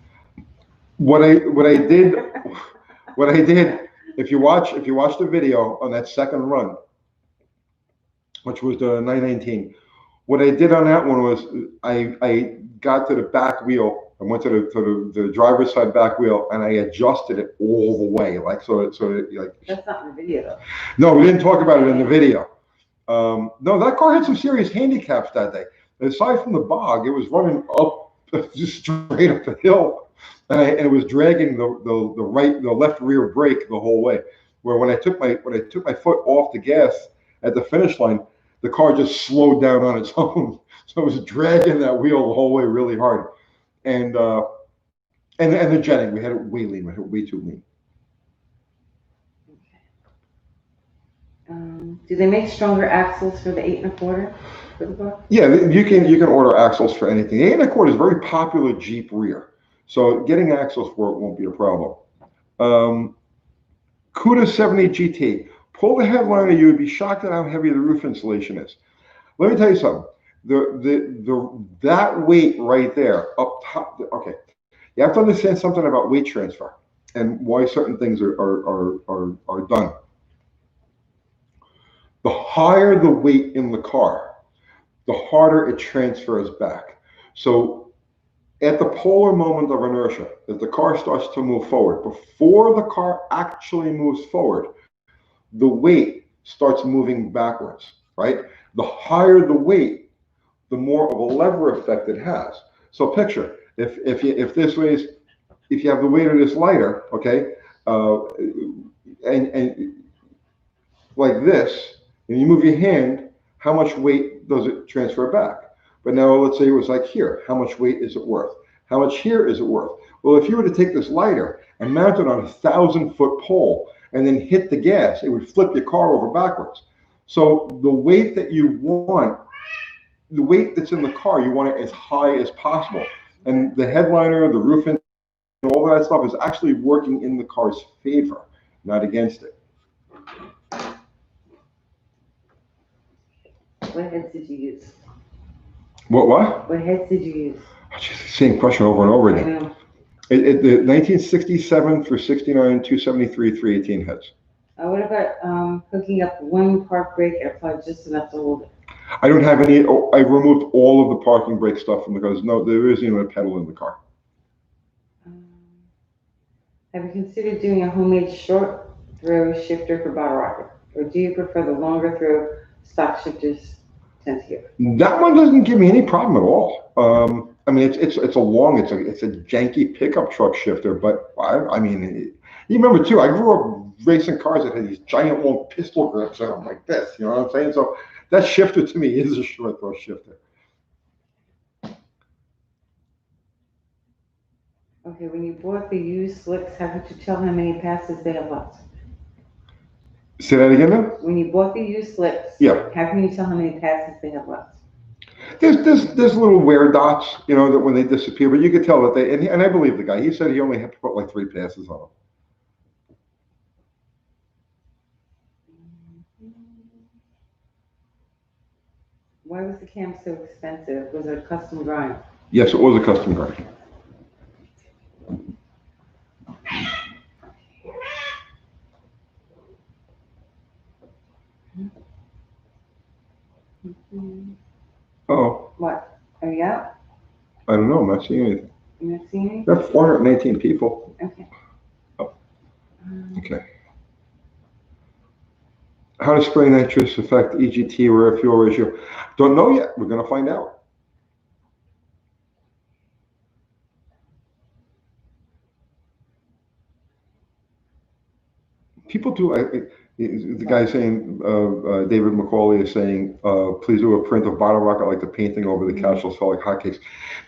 What I did, if you watch the video on that second run, which was the 919, what I did on that one was I got to the back wheel. I went to the driver's side back wheel and I adjusted it all the way, like so like. That's not in the video though. No, we didn't talk about it in the video. No, that car had some serious handicaps that day. Aside from the bog, it was running up just straight up the hill, and it was dragging the left rear brake the whole way. Where when I took my foot off the gas at the finish line, the car just slowed down on its own. So it was dragging that wheel the whole way really hard. And the jetting, we had it way lean, we had it way too lean. Do they make stronger axles for the 8 1/4 for the car? Yeah, you can order axles for anything. The 8 1/4 is a very popular Jeep rear, so getting axles for it won't be a problem. CUDA 70 GT. Pull the headliner, you would be shocked at how heavy the roof insulation is. Let me tell you something. That weight right there up top. Okay, you have to understand something about weight transfer and why certain things are done. The higher the weight in the car, the harder it transfers back. So at the polar moment of inertia, as the car starts to move forward, before the car actually moves forward, the weight starts moving backwards, right? The higher the weight, the more of a lever effect it has. So picture, if you have the weight of this lighter, okay, and like this, and you move your hand, how much weight does it transfer back? But now let's say it was like here, how much weight is it worth? How much here is it worth? Well, if you were to take this lighter and mount it on a 1,000-foot pole and then hit the gas, it would flip your car over backwards. So the weight that you want, the weight that's in the car, you want it as high as possible. And the headliner, the roof, and all that stuff is actually working in the car's favor, not against it. What heads did you use? What? What heads did you use? Same question over and over again. The 1967 through 69, 273, 318 heads. What about hooking up one park brake and apply just enough to hold it? I don't have any. I removed all of the parking brake stuff from the car. No, there isn't even a pedal in the car. Have you considered doing a homemade short throw shifter for bottle rocket, or do you prefer the longer throw stock shifters tend to give? That one doesn't give me any problem at all. I mean, it's a janky pickup truck shifter, but I mean, you remember too. I grew up racing cars that had these giant long pistol grips on them like this. You know what I'm saying? So that shifter to me is a short throw shifter. Okay, when you bought the used slicks, how could you tell how many passes they have left? Say that again now? When you bought the used slicks, yeah, how can you tell how many passes they have left? There's little wear dots, you know, that when they disappear, but you could tell that they, and I believe the guy, he said he only had to put like 3 passes on them. Why was the cam so expensive? Was it a custom grind? Yes, it was a custom grind. Oh. What? Are you out? I don't know. I'm not seeing anything. You're not seeing anything? There are 418 people. Okay. Oh. Okay. How does spray nitrous affect EGT or air fuel ratio? Don't know yet. We're going to find out. People do. The guy saying, David McCauley is saying, please do a print of Bottle Rocket like the painting over the couch will sell like hotcakes.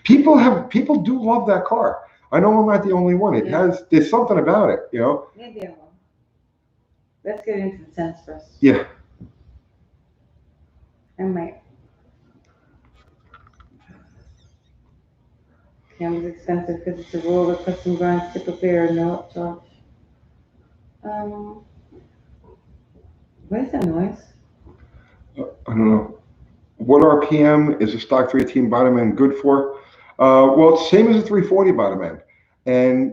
People do love that car. I know I'm not the only one. There's something about it, you know? Maybe I will. Let's get into the sense first. Yeah. I might. Cam's expensive because it's a roller custom grinds, typically are no charge. What is that noise? I don't know. What RPM is a stock 318 bottom end good for? Well, it's the same as a 340 bottom end.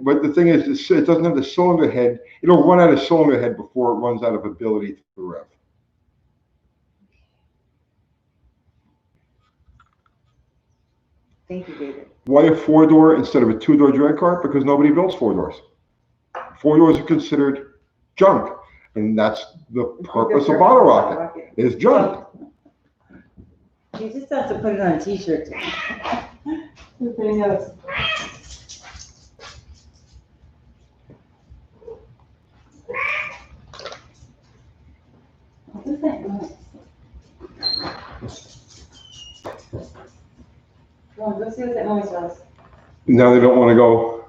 But the thing is, it doesn't have the cylinder head. It'll run out of cylinder head before it runs out of ability to rev. Thank you, David. Why a 4-door instead of a 2-door drag car? Because nobody builds 4 doors. 4 doors are considered junk, and that's the purpose of Bottle Rocket. Is junk. You just have to put it on a t-shirt. Everybody knows. What is that noise? Come on, go see what that noise was. Now they don't want to go.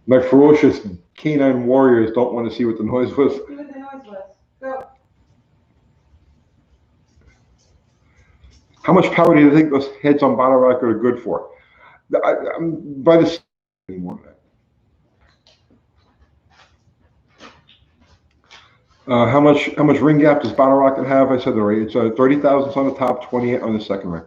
My ferocious canine warriors don't want to see what the noise was. See what the noise was. Go. How much power do you think those heads on Bottle Rocket are good for? By the more than that. How much ring gap does Bottle Rocket have? I said already. It's 30 thousandths on the top, 28 on the second ring.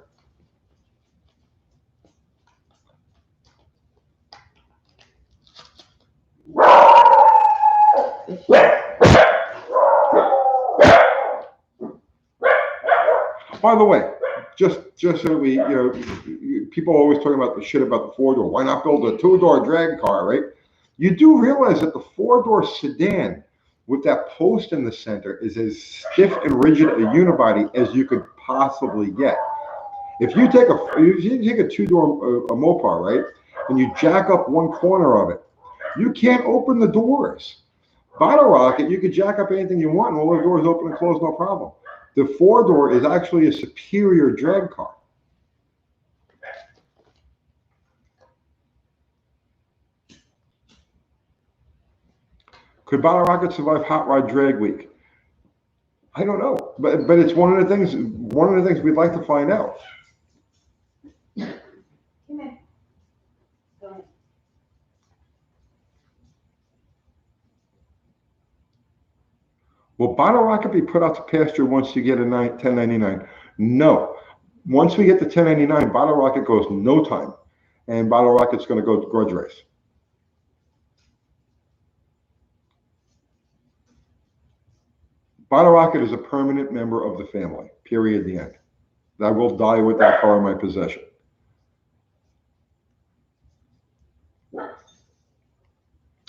By the way, just so we, people always talk about the shit about the 4-door. Why not build a 2-door drag car, right? You do realize that the 4-door sedan with that post in the center is as stiff and rigid a unibody as you could possibly get. If you take a 2-door a Mopar, right, and you jack up one corner of it, you can't open the doors. Bottle Rocket, you could jack up anything you want, and all the doors open and close, no problem. The 4-door is actually a superior drag car. Could Bottle Rocket survive Hot Rod Drag Week? I don't know, but it's one of the things we'd like to find out. Come in. Go ahead. Will Bottle Rocket be put out to pasture once you get a 1099? No. Once we get to 1099, Bottle Rocket goes no time, and Bottle Rocket's going to go grudge race. Bottle Rocket is a permanent member of the family, period, the end. I will die with that car in my possession.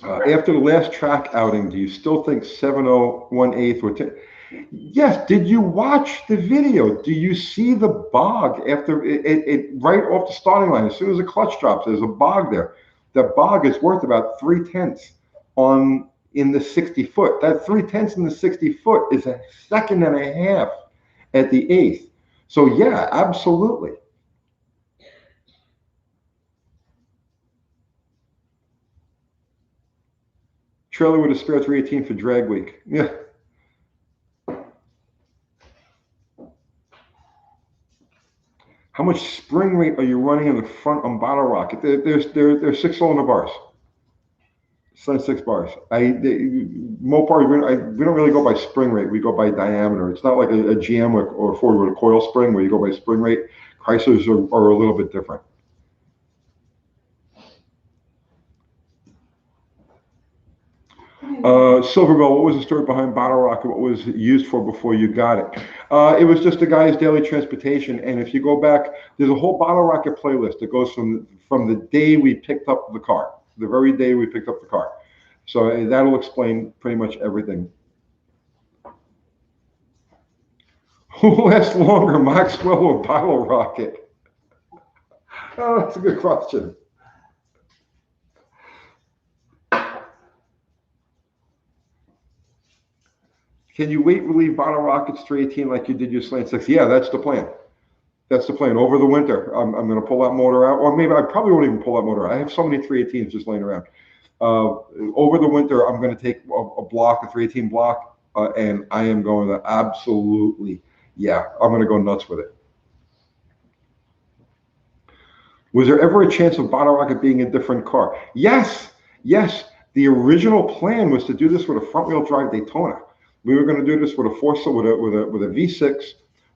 After the last track outing, do you still think 7.018 or 10? Yes. Did you watch the video? Do you see the bog after it right off the starting line? As soon as the clutch drops, there's a bog there. The bog is worth about 3/10 in the 60 foot. That 3/10 in the 60 foot is a second and a half at the 8th. So yeah, absolutely. Trailer with a spare 318 for drag week. Yeah. How much spring rate are you running in the front on Bottle Rocket? They're 6-cylinder bars. Slant 6 bars. Mopar, we don't really go by spring rate. We go by diameter. It's not like a GM or Ford with a coil spring where you go by spring rate. Chryslers are a little bit different. Silverbill, what was the story behind Bottle Rocket? What was it used for before you got it? It was just a guy's daily transportation. And if you go back, there's a whole Bottle Rocket playlist that goes from the day we picked up the car, the very day we picked up the car. So that'll explain pretty much everything. Who lasts longer, Maxwell or Bottle Rocket? Oh, that's a good question. Can you weight relieve Bottle Rockets 318 like you did your Slant 6? Yeah, that's the plan. That's the plan. Over the winter, I'm going to pull that motor out. Or maybe I probably won't even pull that motor out. I have so many 318s just laying around. Over the winter, I'm going to take a block, a 318 block, and I am going to absolutely, yeah, I'm going to go nuts with it. Was there ever a chance of Bottle Rocket being a different car? Yes, yes. The original plan was to do this with a front-wheel drive Daytona. We were going to do this with a with a V6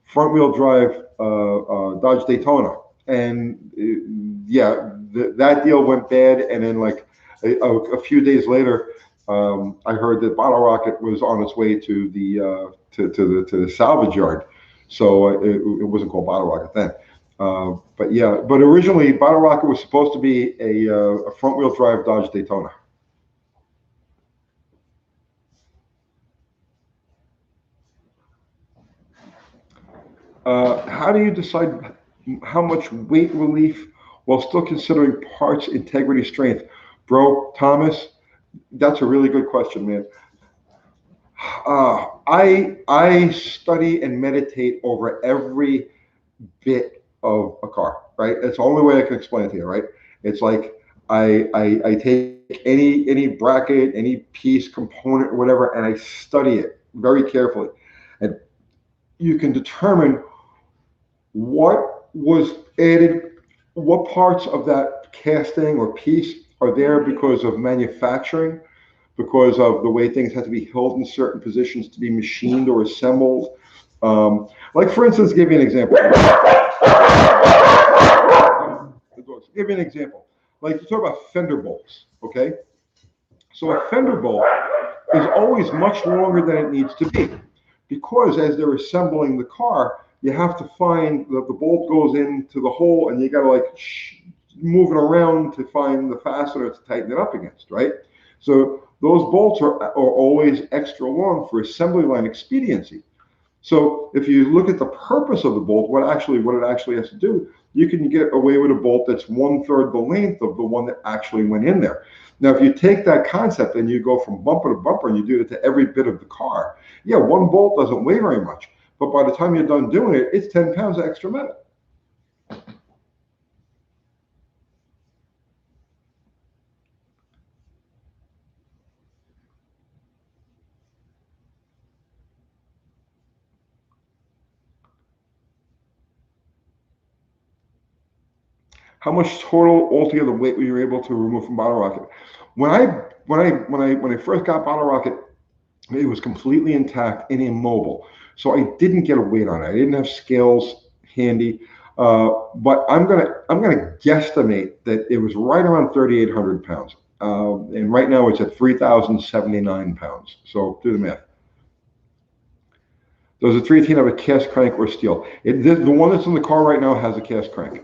front-wheel drive Dodge Daytona, and yeah, that deal went bad. And then like a few days later, I heard that Bottle Rocket was on its way to the to the salvage yard, so it wasn't called Bottle Rocket then. But yeah, but originally Bottle Rocket was supposed to be a front-wheel drive Dodge Daytona. How do you decide how much weight relief while still considering parts integrity strength? Bro, Thomas, that's a really good question, man. I study and meditate over every bit of a car, right? That's the only way I can explain it to you, right? It's like I take any bracket, any piece, component, or whatever, and I study it very carefully. And you can determine what was added, what parts of that casting or piece are there because of manufacturing, because of the way things have to be held in certain positions to be machined or assembled. Like for instance, give you an example. Give you an example. Like you talk about fender bolts, okay? So a fender bolt is always much longer than it needs to be because as they're assembling the car, you have to find that the bolt goes into the hole and you got to like move it around to find the fastener to tighten it up against, right? So those bolts are always extra long for assembly line expediency. So if you look at the purpose of the bolt, what it actually has to do, you can get away with a bolt that's 1/3 the length of the one that actually went in there. Now, if you take that concept and you go from bumper to bumper and you do it to every bit of the car, yeah, one bolt doesn't weigh very much. But by the time you're done doing it, it's 10 pounds of extra metal. How much total altogether weight were you able to remove from Bottle Rocket? When I first got Bottle Rocket, it was completely intact and immobile, so I didn't get a weight on it. I didn't have scales handy, but I'm gonna guesstimate that it was right around 3,800 pounds, and right now it's at 3,079 pounds. So do the math. Does a 318 have a cast crank or steel? The one that's in the car right now has a cast crank.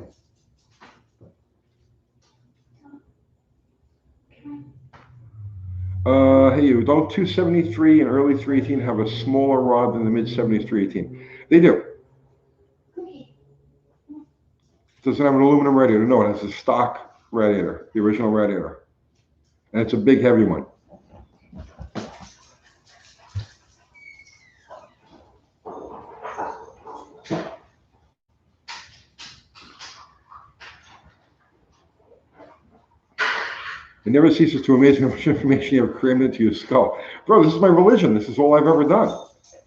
Hey, don't 273 and early 318 have a smaller rod than the mid 70s 318? They do. Does it have an aluminum radiator? No, it has a stock radiator, the original radiator. And it's a big, heavy one. It never ceases to amaze me how much information you have crammed into your skull. Bro, this is my religion. This is all I've ever done.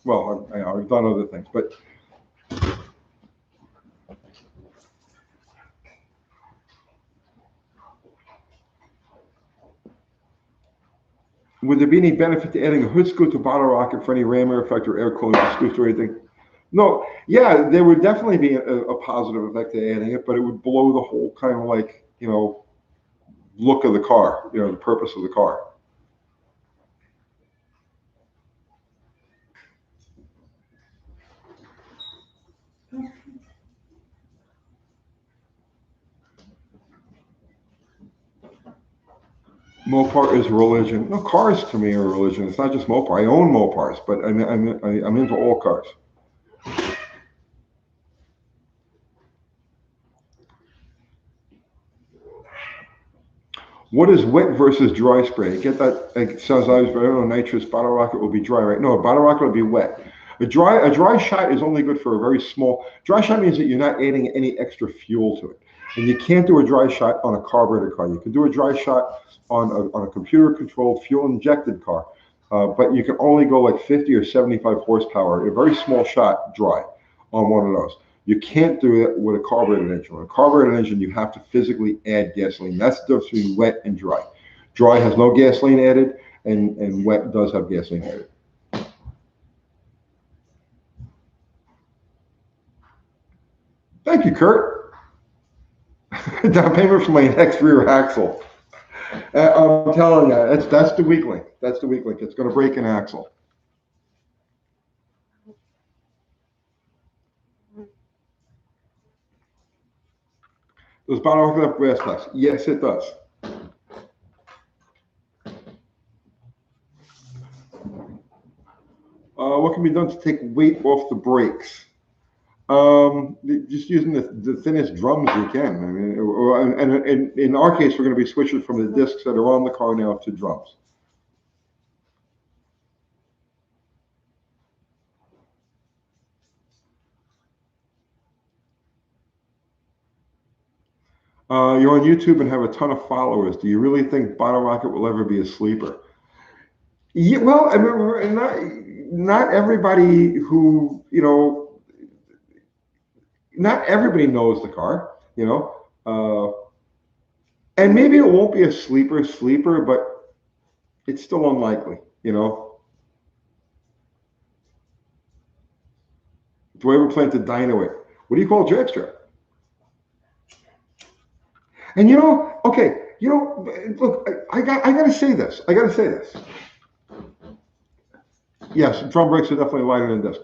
Well, I've done other things, but Would there be any benefit to adding a hood scoop to bottle rocket for any ram air effect or air cooling scoops or anything? No, yeah, there would definitely be a positive effect to adding it, but it would blow the whole kind of like, look of the car, the purpose of the car. Mopar is religion. No, cars to me are religion. It's not just Mopar. I own Mopars, but I'm into all cars. What is wet versus dry spray? Get that? It sounds obvious, but I don't know. Nitrous bottle rocket will be dry, right? No, a bottle rocket will be wet. A dry shot is only good for a very small. Dry shot means that you're not adding any extra fuel to it, and you can't do a dry shot on a carbureted car. You can do a dry shot on a computer-controlled, fuel-injected car, but you can only go like 50 or 75 horsepower, a very small shot dry on one of those. You can't do it with a carbureted engine. With a carbureted engine, you have to physically add gasoline. That's the difference between wet and dry. Dry has no gasoline added, and wet does have gasoline added. Thank you, Kurt. Down payment for my next rear axle. I'm telling you, that's the weak link. That's the weak link. It's going to break an axle. Does bottle rocket have brass tacks? Yes, it does. What can be done to take weight off the brakes? Just using the thinnest drums you can. I mean, and in our case, we're going to be switching from the discs that are on the car now to drums. You're on YouTube and have a ton of followers. Do you really think Bottle Rocket will ever be a sleeper? Yeah, well, I mean, not everybody who, not everybody knows the car, and maybe it won't be a sleeper, but it's still unlikely. Do I ever plan to dyno it? What do you call dragstrap? And okay, look, I got to say this. I got to say this. Yes, drum brakes are definitely lighter than disc.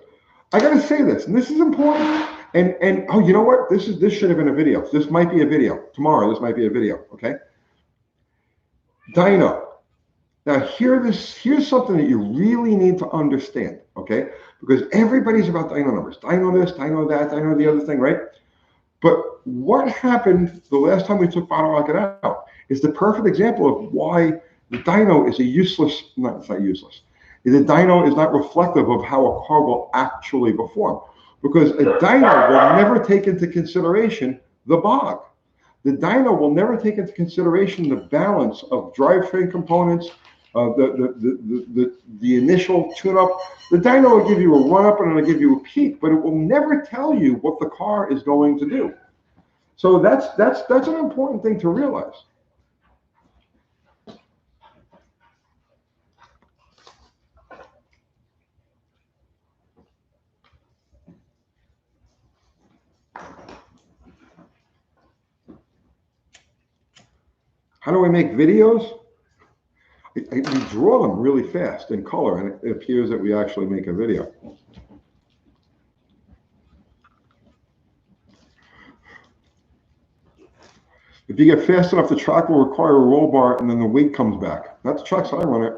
I got to say this, and this is important. And oh, you know what? This should have been a video. This might be a video tomorrow. This might be a video. Okay. Dyno. Now, here's something that you really need to understand. Okay, because everybody's about dyno numbers. Dyno this, dyno that, dyno the other thing, right? But what happened the last time we took Bottle Rocket out is the perfect example of why the dyno is it's not useless. The dyno is not reflective of how a car will actually perform, because a dyno will never take into consideration the bog. The dyno will never take into consideration the balance of drivetrain components, the initial tune-up. The dyno will give you a run-up and it'll give you a peak, but it will never tell you what the car is going to do. So that's an important thing to realize. How do I make videos? We draw them really fast in color, and it appears that we actually make a video. If you get fast enough, the track will require a roll bar, and then the weight comes back. That's the trucks I run it.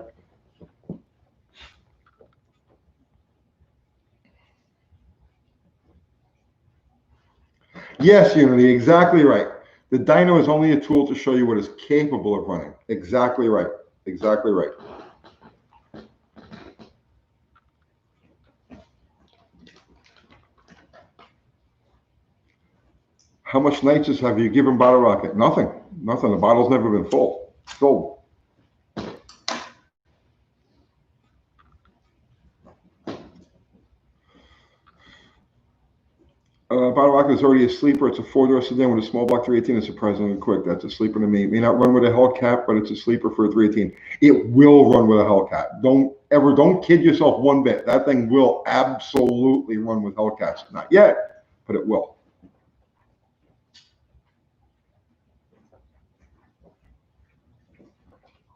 Yes, Unity, exactly right. The dyno is only a tool to show you what is capable of running. Exactly right. Exactly right. How much nitrous have you given Bottle Rocket? Nothing. Nothing. The bottle's never been filled. Bottle Rocket is already a sleeper. It's a four-door sedan with a small block 318. It's surprisingly quick. That's a sleeper to me. It may not run with a Hellcat, but it's a sleeper for a 318. It will run with a Hellcat. Don't kid yourself one bit. That thing will absolutely run with Hellcats. Not yet, but it will.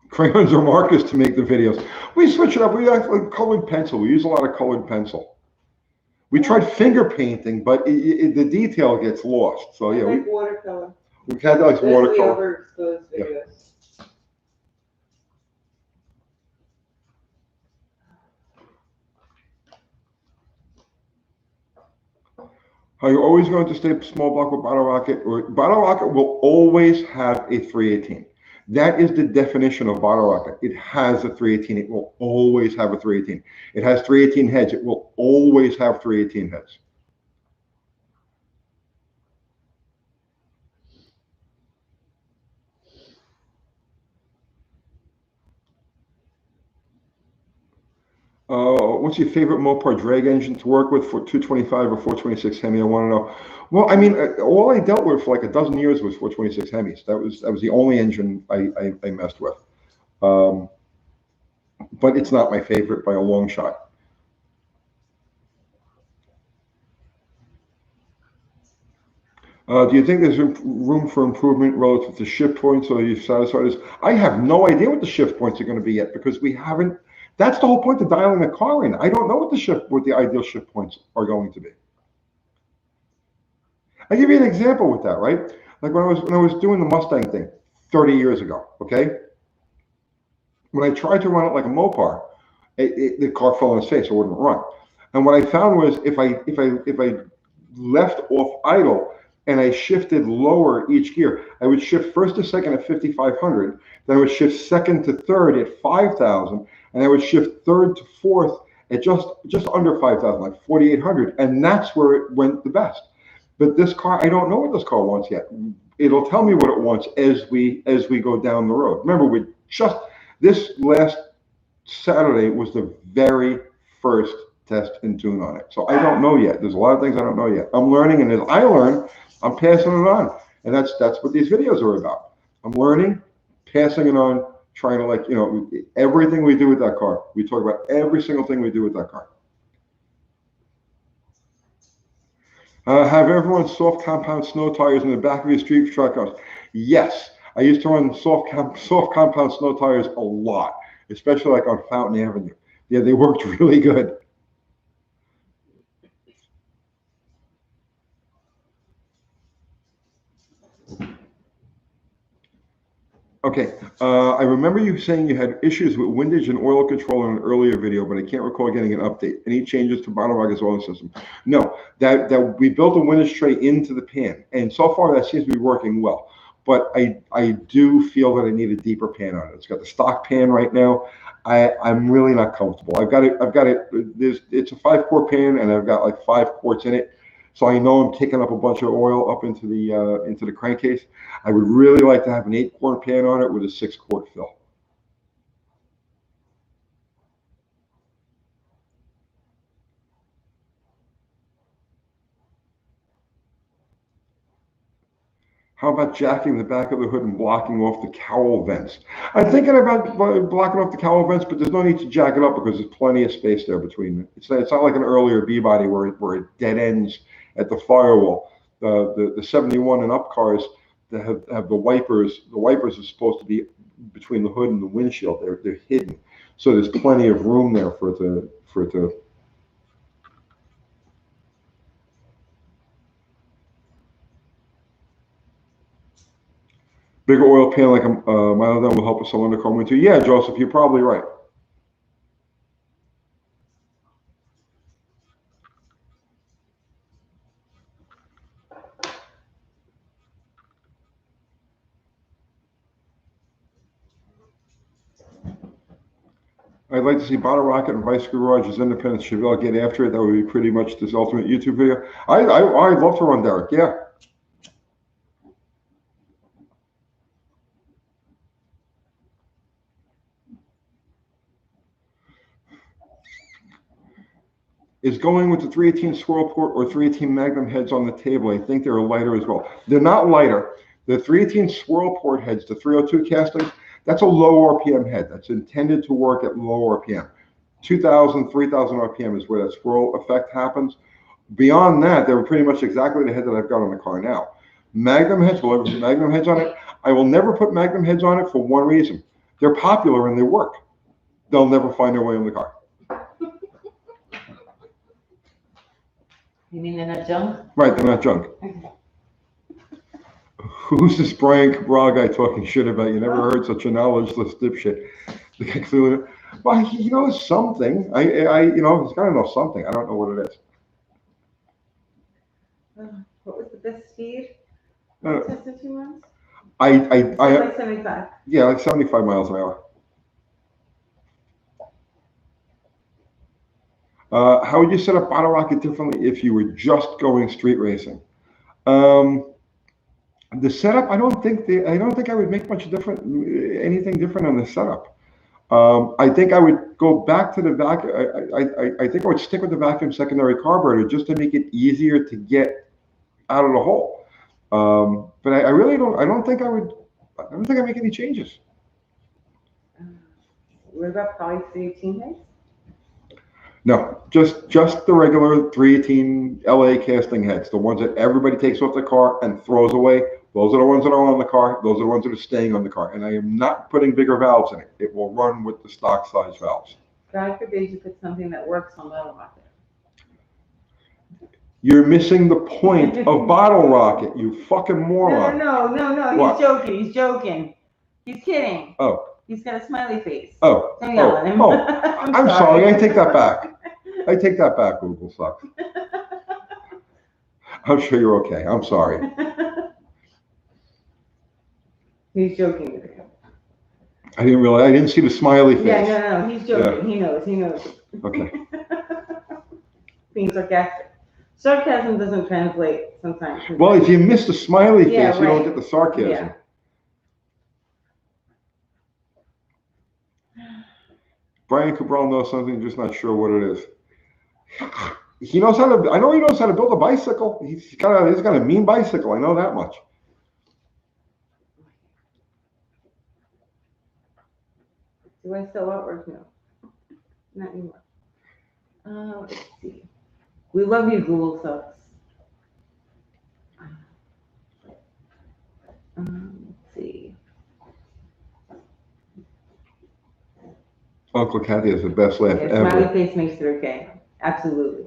Crayons or markers to make the videos. We switch it up. We actually colored pencil. We use a lot of colored pencil. We tried finger painting, but the detail gets lost. So yeah, like watercolor. We had like watercolor. Overexposed videos. Are you always going to stay small block with Bottle Rocket? Or Bottle Rocket will always have a 318. That is the definition of Bottle Rocket. It has a 318. It will always have a 318. It has 318 heads. It will always have 318 heads. What's your favorite Mopar drag engine to work with for 225 or 426 Hemi? I want to know. Well, I mean, all I dealt with for like a dozen years was 426 Hemis. That was the only engine I messed with. But it's not my favorite by a long shot. Do you think there's room for improvement relative to shift points, or are you satisfied? I have no idea what the shift points are going to be yet because we haven't. That's the whole point of dialing a car in. I don't know what the ideal shift points are going to be. I'll give you an example with that, right? Like when I was doing the Mustang thing 30 years ago, okay? When I tried to run it like a Mopar, the car fell on its face, it wouldn't run. And what I found was if I left off idle and I shifted lower each gear, I would shift first to second at 5,500, then I would shift second to third at 5,000, and I would shift third to fourth at just under 5,000, like 4,800, and that's where it went the best. But this car, I don't know what this car wants yet. It'll tell me what it wants as we go down the road. Remember, this last Saturday was the very first test and tune on it. So I don't know yet. There's a lot of things I don't know yet. I'm learning, and as I learn, I'm passing it on. And that's what these videos are about. I'm learning, passing it on, trying to everything we do with that car. We talk about every single thing we do with that car. Have everyone soft compound snow tires in the back of your street truck cars? Yes. I used to run soft compound snow tires a lot, especially like on Fountain Avenue. Yeah, they worked really good. Okay, I remember you saying you had issues with windage and oil control in an earlier video, but I can't recall getting an update. Any changes to Bottle Rocket's oil system? No, that we built a windage tray into the pan, and so far that seems to be working well. But I do feel that I need a deeper pan on it. It's got the stock pan right now. I'm really not comfortable. I've got it. It's a 5-quart pan, and I've got like 5 quarts in it. So I know I'm taking up a bunch of oil up into the crankcase. I would really like to have an 8-quart pan on it with a 6-quart fill. How about jacking the back of the hood and blocking off the cowl vents? I'm thinking about blocking off the cowl vents, but there's no need to jack it up because there's plenty of space there between them. It's not like an earlier B-body where it dead ends at the firewall. The 71 and up cars that have the wipers. The wipers are supposed to be between the hood and the windshield. They're hidden, so there's plenty of room there for it to. Bigger oil pan like a mile down will help with some undercar too. Yeah, Joseph, you're probably right. I'd like to see Bottle Rocket and Vice Garage as independent. Chevelle get after it. That would be pretty much this ultimate YouTube video. I'd love to run Derek. Yeah. is going with the 318 swirl port or 318 Magnum heads on the table. I think they're lighter as well. They're not lighter. The 318 swirl port heads, the 302 castings, that's a low RPM head. That's intended to work at low RPM. 2,000, 3,000 RPM is where that swirl effect happens. Beyond that, they're pretty much exactly the head that I've got on the car now. Magnum heads, will ever put Magnum heads on it? I will never put Magnum heads on it for one reason. They're popular and they work. They'll never find their way in the car. You mean they're not junk? Right, they're not junk. Who's this Brian Cabral guy talking shit about? You never heard such a knowledgeless dipshit. The guy clearly, well, he knows something. He's got to know something. I don't know what it is. What was the best speed? Tested 2 months? Like 75. Yeah, like 75 miles an hour. How would you set up Bottle Rocket differently if you were just going street racing? The setup, I don't think I would make anything different on the setup. I think I would go back to the vacuum. I think I would stick with the vacuum secondary carburetor just to make it easier to get out of the hole. But I really don't. I don't think I'd make any changes. What about poly 318 heads? No, just the regular 318 LA casting heads, the ones that everybody takes off the car and throws away. Those are the ones that are on the car. Those are the ones that are staying on the car. And I am not putting bigger valves in it. It will run with the stock size valves. God forbid you put something that works on Bottle Rocket. You're missing the point of Bottle Rocket, you fucking moron. No. What? He's joking. He's kidding. Oh. He's got a smiley face. Oh. Don't yell at him. I'm sorry. I take that back. Google sucks. I'm sure you're okay. I'm sorry. He's joking with you. I didn't see the smiley face. Yeah, no, he's joking. Yeah. He knows. Okay. Being sarcastic. Sarcasm doesn't translate sometimes. Well, if you miss the smiley face, you don't get the sarcasm. Yeah. Brian Cabral knows something, just not sure what it is. He knows how to. I know he knows how to build a bicycle. He's got a mean bicycle. I know that much. Do I sell artwork? No, not anymore. Let's see. We love you, Google sucks. Let's see. Uncle Kathy has the best laugh ever. Smiley face makes it okay. Absolutely.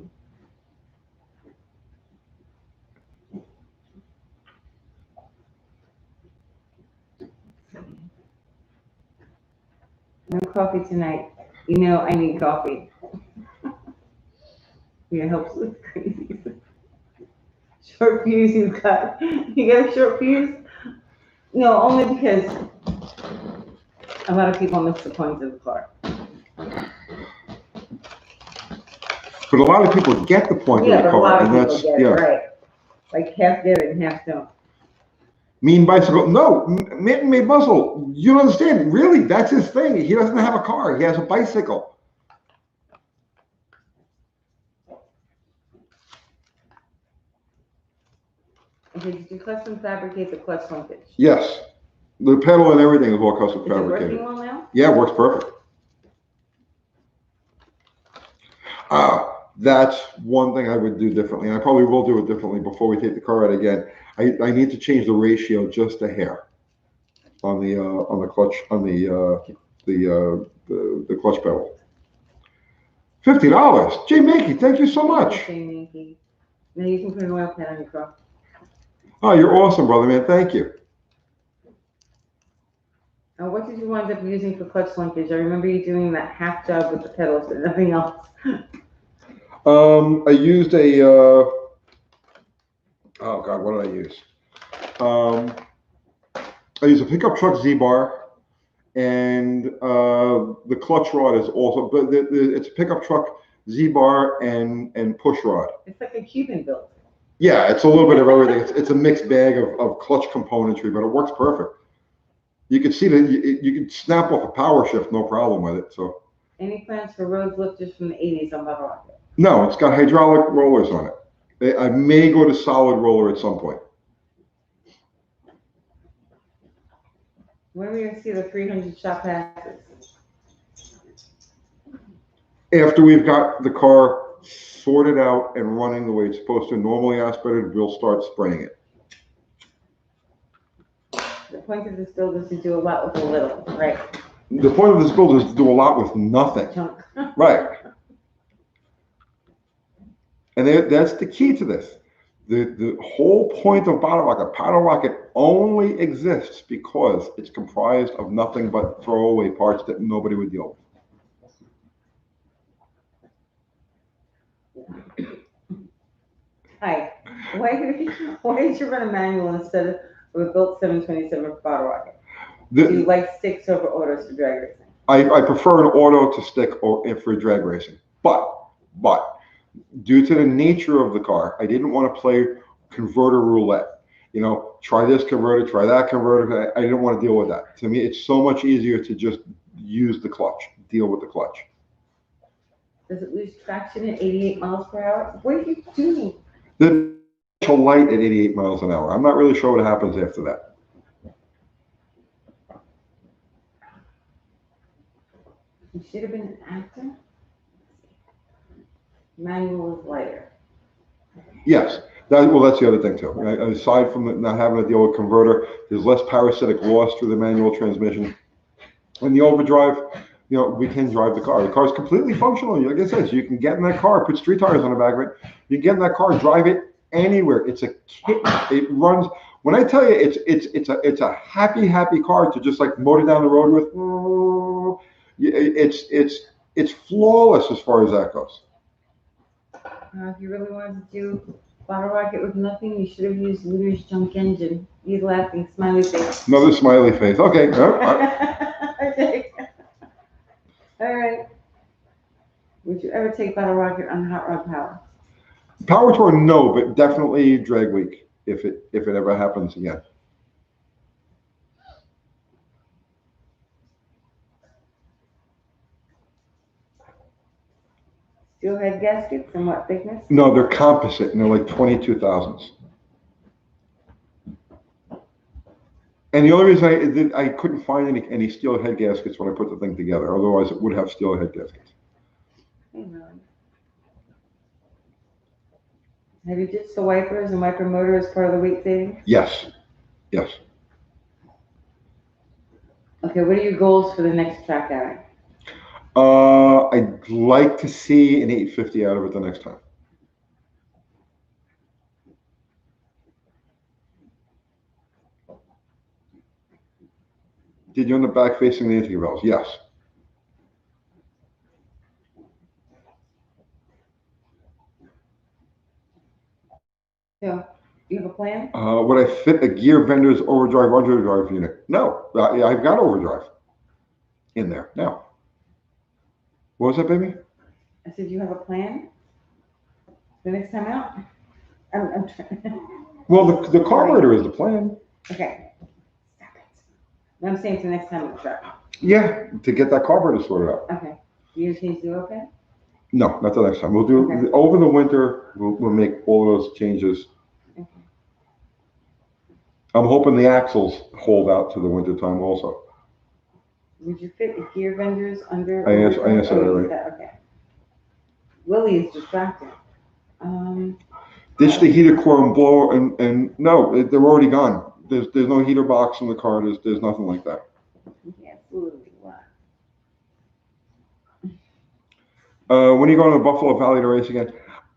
No coffee tonight. You know I need coffee. Yeah, helps with crazy. Short fuse you got. You got a short fuse? No, only because a lot of people miss the point of the car. But a lot of people get the point of the car, and that's right. Like half get it and half don't. Mean bicycle? No, Mitten made muscle. You don't understand. Really, that's his thing. He doesn't have a car. He has a bicycle. Okay, did you custom fabricate the clutch linkage? Yes. The pedal and everything is all custom fabricated. Is it working well now? Yeah, it works perfect. That's one thing I would do differently. And I probably will do it differently before we take the car out again. I need to change the ratio just a hair on the clutch on the clutch pedal. $50. Jay Mankey, thank you so much. Jay Mankey. Now you can put an oil pan on your car. Oh, you're awesome, brother, man. Thank you. What did you wind up using for clutch linkage? I remember you doing that half job with the pedals, but nothing else. I used a, oh God, what did I use? I used a pickup truck Z-bar, and the clutch rod is also, but it's a pickup truck Z-bar and push rod. It's like a Cuban build. Yeah, it's a little bit of everything. It's a mixed bag of clutch componentry, but it works perfect. You can see that you can snap off a power shift, no problem with it. So. Any plans for road lifters from the 80s on Bottle Rocket? No, it's got hydraulic rollers on it. I may go to solid roller at some point. When are we gonna see the 300 shop passes? After we've got the car sorted out and running the way it's supposed to, normally aspirated, we'll start spraying it. The point of this build is to do a lot with a little, right? The point of this build is to do a lot with nothing. Junk. Right. And that's the key to this. The whole point of bottle rocket only exists because it's comprised of nothing but throwaway parts that nobody would deal with. Hi. Why did you run a manual instead of a built 727 bottle rocket? Do you like sticks over autos for drag racing? I prefer an auto to stick or for drag racing, but due to the nature of the car, I didn't want to play converter roulette. You know, try this converter, try that converter. I didn't want to deal with that. To me, it's so much easier to just use the clutch, deal with the clutch. Does it lose traction at 88 miles per hour? What are you doing? The light at 88 miles an hour. I'm not really sure what happens after that. You should have been an actor. Manual is lighter. Yes. That's the other thing too. Aside from not having to deal with converter, there's less parasitic loss through the manual transmission. And the overdrive, you know, we can drive the car. The car is completely functional. Like I said, so you can get in that car, put street tires on the back of it. You can get in that car, drive it anywhere. It's a kit. It runs. When I tell you, it's a happy car to just like motor down the road with. It's flawless as far as that goes. If you really wanted to do bottle rocket with nothing, you should have used Luna's junk engine. He's laughing, smiley face. Another smiley face. Okay. Okay. All right. Would you ever take bottle rocket on hot rod power? Power tour, no, but definitely drag week if it ever happens again. Steel head gaskets and what thickness? No, they're composite and they're like 22 thousandths. And the only reason I couldn't find any steel head gaskets when I put the thing together. Otherwise, it would have steel head gaskets. Hey, man. Have you ditched the wipers and wiper motor as part of the weight saving? Yes. Yes. Okay, what are your goals for the next track outing? I'd like to see an 850 out of it the next time. Did you end up back facing the intake valves? Yes. So, you have a plan? Would I fit a gear vendor's overdrive underdrive unit? No. I've got overdrive in there now. What was that, baby? I said, you have a plan? The next time out? I'm trying. Well, the carburetor is the plan. Okay. Stop it. I'm saying for the next time on the track. Yeah, to get that carburetor sorted out. Okay. You gonna change the oil pan? No, not the next time. We'll do Okay. over the winter. We'll make all those changes. Okay. I'm hoping the axles hold out to the winter time also. Would you fit the gear vendors under? I answered that already. Okay. Willie is distracted. Ditch the heater core and blower, and no, they're already gone. There's no heater box in the car. There's nothing like that. Yeah, absolutely. What? When are you going to Buffalo Valley to race again?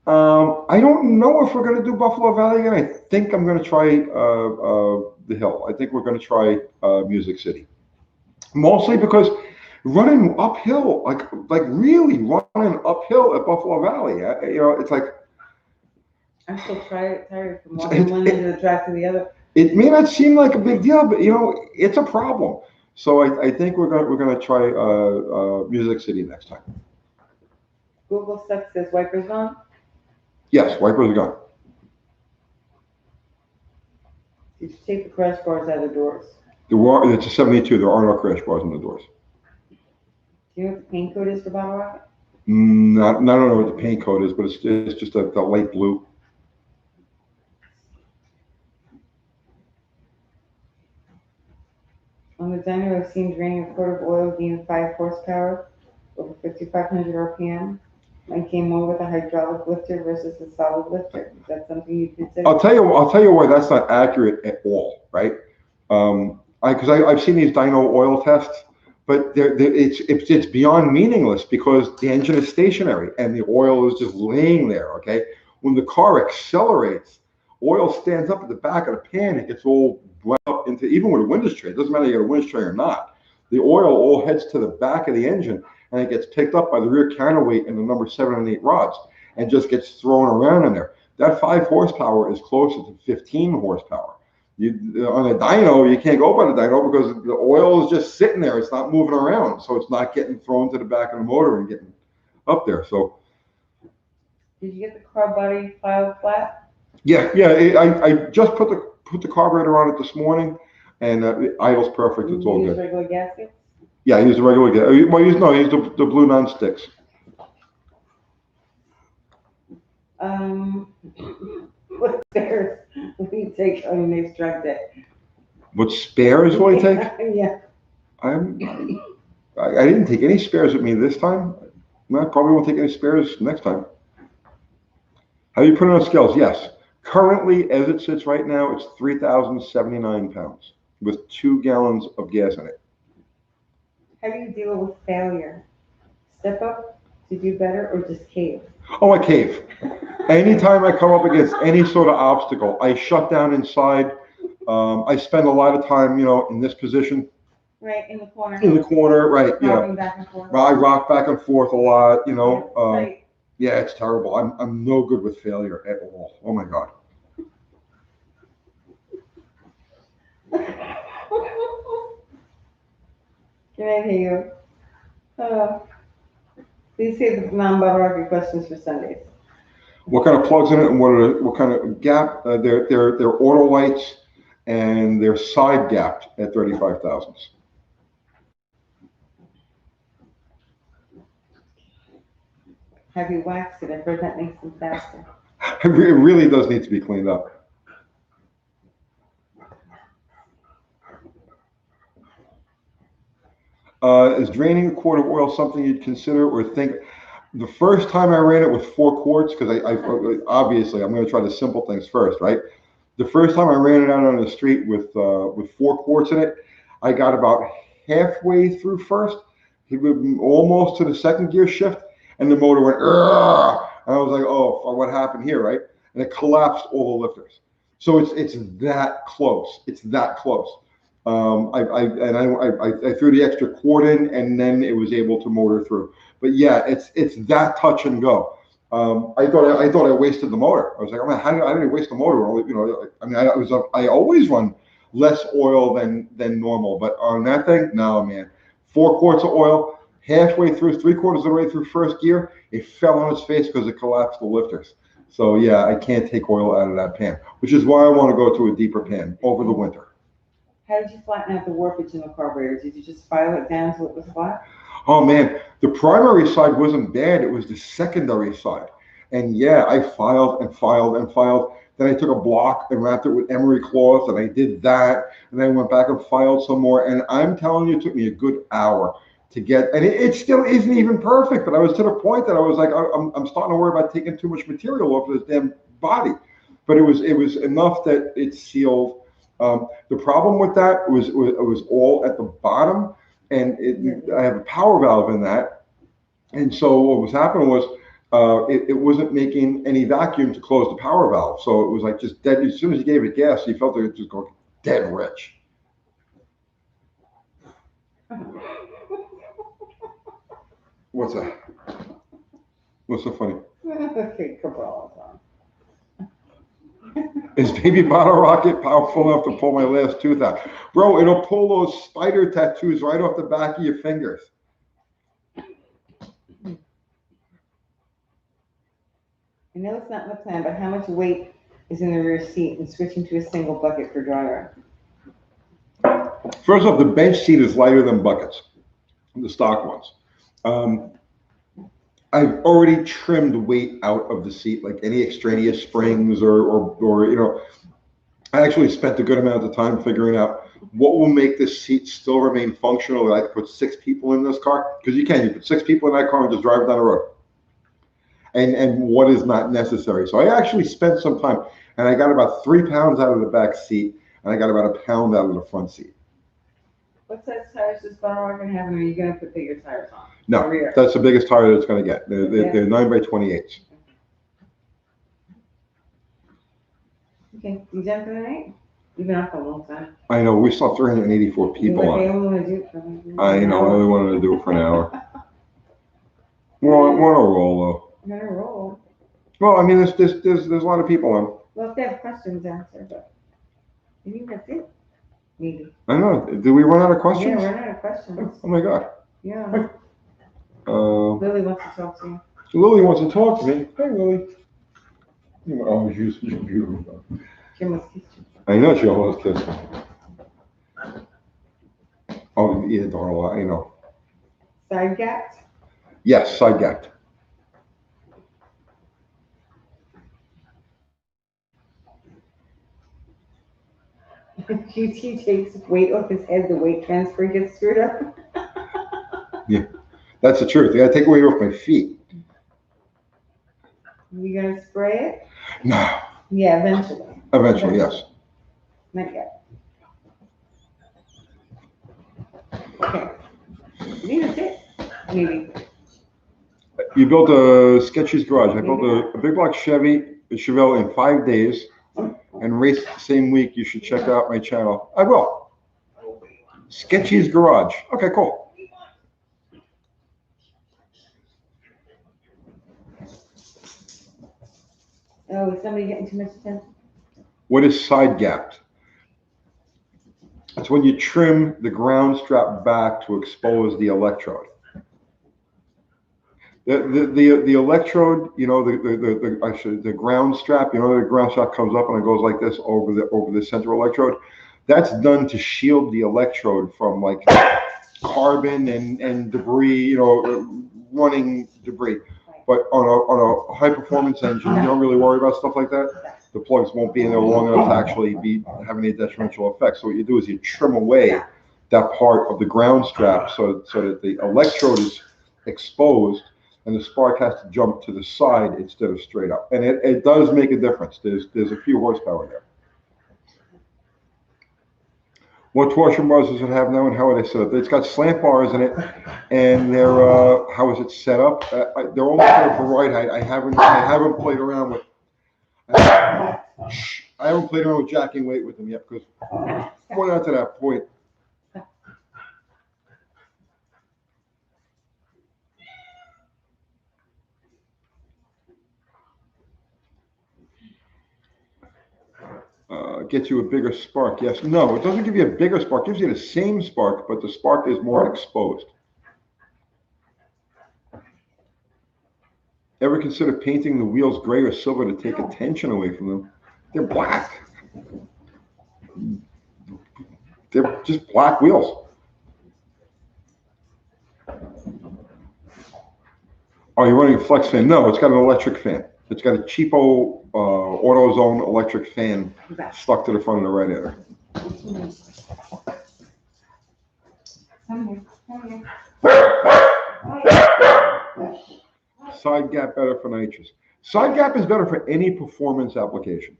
I don't know if we're going to do Buffalo Valley again. I think I'm going to try the Hill. I think we're going to try Music City. Mostly because running uphill, like really running uphill at Buffalo Valley, it's like. I'm still tired from walking one end of the track to the other. It may not seem like a big deal, but it's a problem. So I think we're gonna try Music City next time. Google Stuck says wipers on. Yes, wipers are gone. You should take the crash bars out of the doors. It's a 72. There are no crash bars in the doors. Do you know what the paint code is for bottle rocket? I don't know what the paint code is, but it's just a light blue. On the dyno, I've seen draining a quart of oil gain 5 horsepower over 5,500 RPM. Mine came more with a hydraulic lifter versus a solid lifter. Is that something you consider? I'll tell you why that's not accurate at all, right? Because I've seen these dyno oil tests, but it's beyond meaningless because the engine is stationary and the oil is just laying there. Okay, when the car accelerates, oil stands up at the back of the pan. It gets all blown up into, even with a window tray. It doesn't matter if you got a window tray or not. The oil all heads to the back of the engine and it gets picked up by the rear counterweight and the number 7 and 8 rods and just gets thrown around in there. That 5 horsepower is closer to 15 horsepower. On a dyno, you can't go by the dyno because the oil is just sitting there. It's not moving around, so it's not getting thrown to the back of the motor and getting up there. So, did you get the car body filed flat? Yeah. I just put the carburetor on it this morning, and it idles perfect. It's all good. Regular gaskets? Yeah, I use the regular gasket. Well, I use the blue non-sticks. What spares will you take on your next drive day? What spares will I take? Yeah. I didn't take any spares with me this time. I probably won't take any spares next time. Have you put it on scales? Yes. Currently, as it sits right now, it's 3,079 pounds with 2 gallons of gas in it. How do you deal with failure? Step up to do better or just cave? Oh, I cave. Anytime I come up against any sort of obstacle, I shut down inside. I spend a lot of time, in this position. Right, in the corner. In the corner, right, Rocking back and forth. I rock back and forth a lot, Right. Yeah, it's terrible. I'm no good with failure at all. Oh my God. Can I hear you? Please save the non-bottle questions for Sundays. What kind of plugs in it, and what kind of gap? They're auto lights, and they're side gapped at 35 thousandths. Have you waxed it? I've heard that makes them faster. It really does need to be cleaned up. Is draining a quart of oil something you'd consider or think? The first time I ran it with 4 quarts, because I obviously I'm going to try the simple things first, right? The first time I ran it out on the street with 4 quarts in it, I got about halfway through first, almost to the second gear shift, and the motor went, "Argh!" And I was like, "Oh, what happened here?" Right? And it collapsed all the lifters. So it's that close. It's that close. I threw the extra quart in, and then it was able to motor through. But yeah, it's that touch and go. I thought I wasted the motor. I was like, how did I waste the motor? I always run less oil than normal, but on that thing, no, man. 4 quarts of oil, halfway through, 3/4 of the way through first gear, it fell on its face because it collapsed the lifters. So yeah, I can't take oil out of that pan, which is why I want to go to a deeper pan over the winter. How did you flatten out the warpage in the carburetor? Did you just file it down until it was flat? Oh man, the primary side wasn't bad. It was the secondary side. And yeah, I filed and filed and filed. Then I took a block and wrapped it with emery cloth, and I did that. And then I went back and filed some more. And I'm telling you, it took me a good hour to get, and it still isn't even perfect. But I was to the point that I was like, I'm starting to worry about taking too much material off this damn body. But it was enough that it sealed. The problem with that was it was all at the bottom, and I have a power valve in that, and so what was happening was it wasn't making any vacuum to close the power valve, so it was like just dead. As soon as you gave it gas, you felt it just going dead rich. What's that? What's so funny? Okay, Cabral. Is baby bottle rocket powerful enough to pull my last tooth out? Bro, it'll pull those spider tattoos right off the back of your fingers. I know it's not in the plan, but how much weight is in the rear seat and switching to a single bucket for driver? First off, the bench seat is lighter than buckets, the stock ones. I've already trimmed weight out of the seat, like any extraneous springs or you know, I actually spent a good amount of time figuring out what will make this seat still remain functional. That I could put 6 people in this car, because you put 6 people in that car and just drive down the road. And what is not necessary. So I actually spent some time, and I got about 3 pounds out of the back seat, and I got about a pound out of the front seat. What size tires does Borrower gonna have, and are you gonna put bigger tires on? No, Rear? that's the biggest tire that it's going to get. They're 9x28s. Okay, you done for the night? You've been up a long time. I know, we saw 384 people on. I only want to do it for an hour. I know, I only wanted to do it for an hour. We're on a roll, though. You're on a roll. Well, I mean, there's a lot of people on. Well, if they have questions, answer, but I think that's it. Maybe. I know. Did we run out of questions? Yeah, we're out of questions. Oh my God. Yeah. Lily wants to talk to you. Lily wants to talk to me. Hey, Lily. You always use your beautiful. She almost kissed you. I know she almost kissed me. Oh, yeah, Darla, I know. Side gaps? Yes, side gap. QT takes weight off his head, the weight transfer gets screwed up. Yeah, that's the truth. You gotta take weight off my feet. You gonna spray it? No. Yeah, eventually. Eventually, yes. Not yet. Okay. I think that's it. Maybe. You built a Sketchy's garage. I built a big block Chevelle in 5 days and raced the same week. You should check out my channel. I will. Sketchy's garage. Okay, cool. Oh, is somebody getting too much attention? What is side gapped? It's when you trim the ground strap back to expose the electrode. The electrode, you know, the ground strap, you know, the ground strap comes up and it goes like this over the center electrode. That's done to shield the electrode from like carbon and debris, you know, running debris. But on a high performance engine, you don't really worry about stuff like that. The plugs won't be in there long enough to actually be having a detrimental effect. So what you do is you trim away that part of the ground strap so that the electrode is exposed and the spark has to jump to the side instead of straight up. And it does make a difference. There's a few horsepower there. What torsion bars does it have now, and how are they set up? It's got slant bars in it, and they're how is it set up? They're almost set up for ride height. I haven't played around with. I haven't played around with jacking weight with them yet because we're not to that point. Gets you a bigger spark. Yes. No, it doesn't give you a bigger spark. It gives you the same spark, but the spark is more exposed. Ever consider painting the wheels gray or silver to take attention away from them? They're black. They're just black wheels. Oh, you're running a flex fan? No, it's got an electric fan. It's got a cheapo AutoZone electric fan stuck to the front of the radiator. Side gap better for nitrous. Side gap is better for any performance application.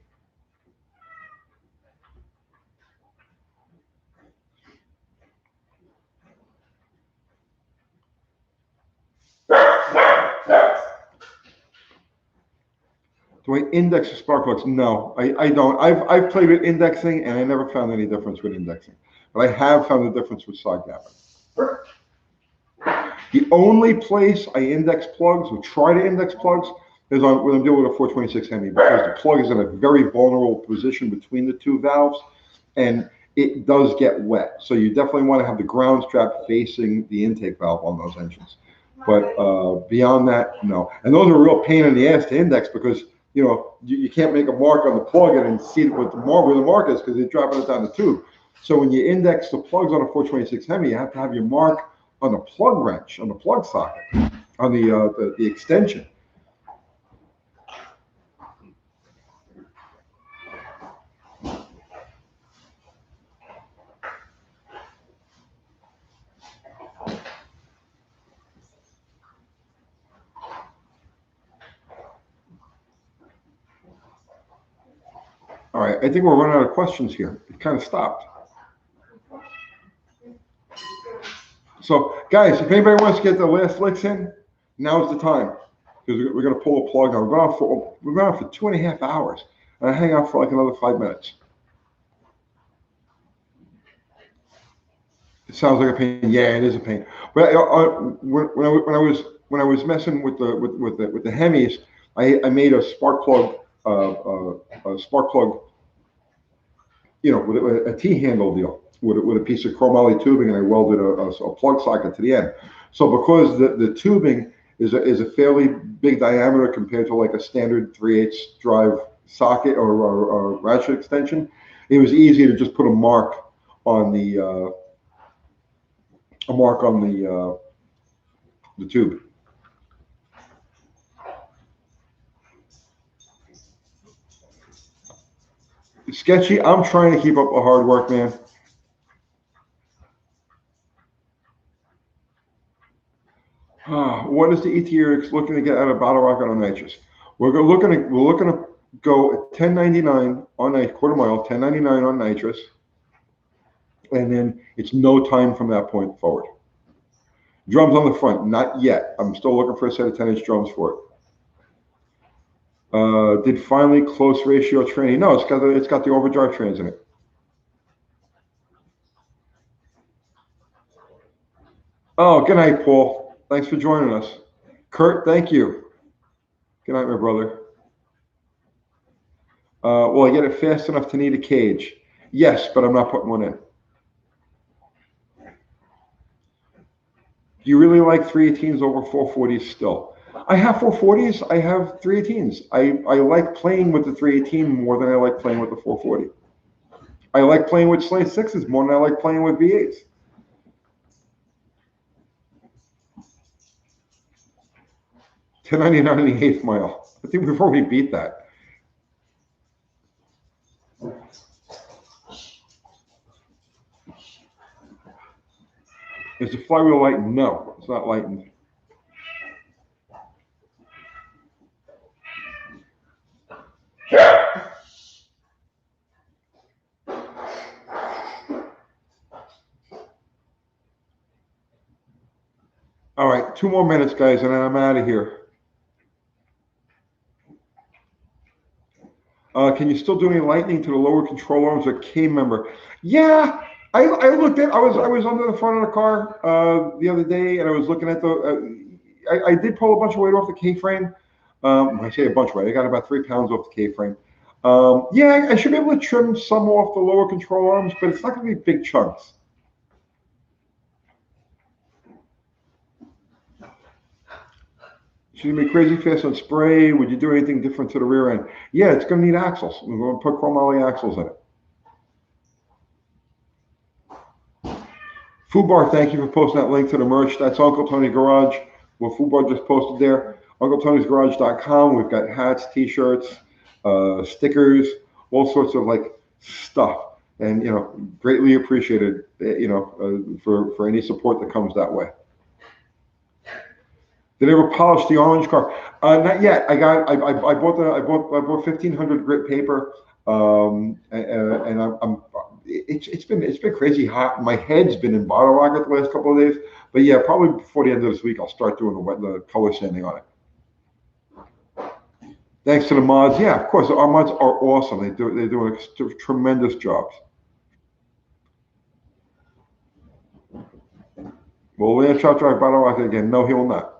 Do I index the spark plugs? No, I don't. I've played with indexing and I never found any difference with indexing. But I have found the difference with side gapping. The only place I index plugs, or try to index plugs, is when I'm dealing with a 426 Hemi, because the plug is in a very vulnerable position between the two valves, and it does get wet. So you definitely want to have the ground strap facing the intake valve on those engines. But beyond that, no. And those are a real pain in the ass to index because you know you can't make a mark on the plug and see what where the mark is because they're dropping it down the tube. So when you index the plugs on a 426 Hemi, you have to have your mark on the plug wrench, on the plug socket, on the extension. All right, I think we're running out of questions here. It kind of stopped. So, guys, if anybody wants to get the last licks in, now's the time, because we're going to pull a plug. We're going for 2.5 hours, and I hang out for like another 5 minutes. It sounds like a pain. Yeah, it is a pain. But when I was messing with the Hemis, I made a spark plug, with a T-handle deal with a piece of chromoly tubing, and I welded a plug socket to the end. So because the tubing is a fairly big diameter compared to like a standard 3/8 drive socket or ratchet extension, it was easy to just put a mark on the tube. Sketchy. I'm trying to keep up the hard work, man. What is the ETRX looking to get out of Battle Rocket on Nitrous? We're looking to go at 1099 on a quarter mile, 1099 on Nitrous, and then it's no time from that point forward. Drums on the front, not yet. I'm still looking for a set of 10-inch drums for it. Did finally close ratio training? No, it's got the overdrive trans in it. Oh, good night, Paul. Thanks for joining us. Kurt, thank you. Good night, my brother. Will I get it fast enough to need a cage? Yes, but I'm not putting one in. Do you really like 318s over 440s still? I have 440s. I have 318s. I like playing with the 318 more than I like playing with the 440. I like playing with Slate 6s more than I like playing with V8s. $10.99 on the 8th mile. I think we've already beat that. Is the flywheel lightened? No, it's not lightened. All right, 2 more minutes, guys, and then I'm out of here. Can you still do any lightning to the lower control arms or K member? Yeah, I looked at. I was under the front of the car the other day, and I was looking at the. I did pull a bunch of weight off the K frame. I say a bunch of weight. I got about 3 pounds off the K frame. Yeah, I should be able to trim some off the lower control arms, but it's not going to be big chunks. Should you be crazy fast on spray? Would you do anything different to the rear end? Yeah, it's going to need axles. We're going to put chromoly axles in it. Foobar, thank you for posting that link to the merch. That's Uncle Tony's Garage. What Foobar just posted there. UncleTony'sGarage.com. We've got hats, T-shirts, stickers, all sorts of like stuff, and greatly appreciated. For any support that comes that way. Did I ever polish the orange car? Not yet. I bought 1500 grit paper, and it's been crazy hot. My head's been in bottle rocket the last couple of days, but yeah, probably before the end of this week I'll start doing the color sanding on it. Thanks to the mods. Yeah, of course, our mods are awesome. They do tremendous jobs. Will Leon Chop drive bottle rocket again? No, he will not.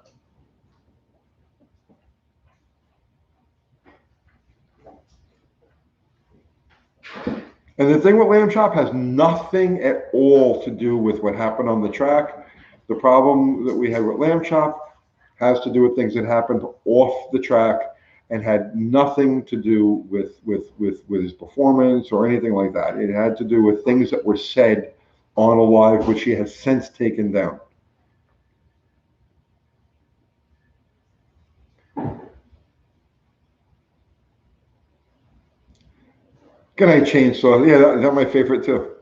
And the thing with Lamb Chop has nothing at all to do with what happened on the track. The problem that we had with Lamb Chop has to do with things that happened off the track and had nothing to do with his performance or anything like that. It had to do with things that were said on a live, which he has since taken down. Good night, Chainsaw. Yeah, that's my favorite too.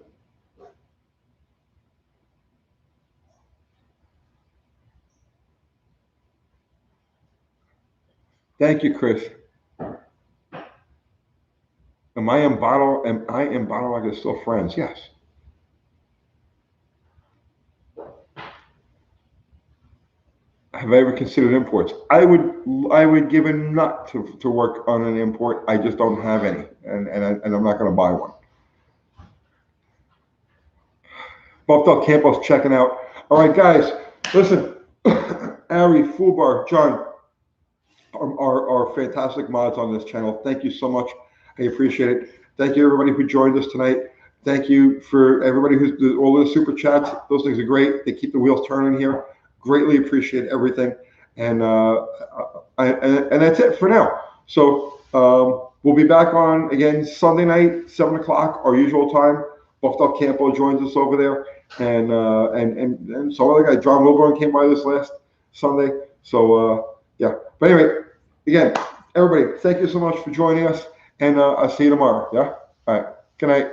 Thank you, Chris. Am I in bottle? Am I in bottle? I guess still friends. Yes. Have I ever considered imports? I would give a nut to work on an import. I just don't have any, and I'm not going to buy one. Buffalo Campos checking out. All right, guys, listen. Ari, Fubar, John are fantastic mods on this channel. Thank you so much. I appreciate it. Thank you, everybody who joined us tonight. Thank you for everybody who's all the super chats. Those things are great. They keep the wheels turning here. Greatly appreciate everything. And and that's it for now. So we'll be back on again Sunday night, 7 o'clock, our usual time. Buffalo Campo joins us over there, and some other guy, John Wilburn, came by this last Sunday. So yeah. But anyway, again, everybody, thank you so much for joining us, and I'll see you tomorrow. Yeah. All right. Good night.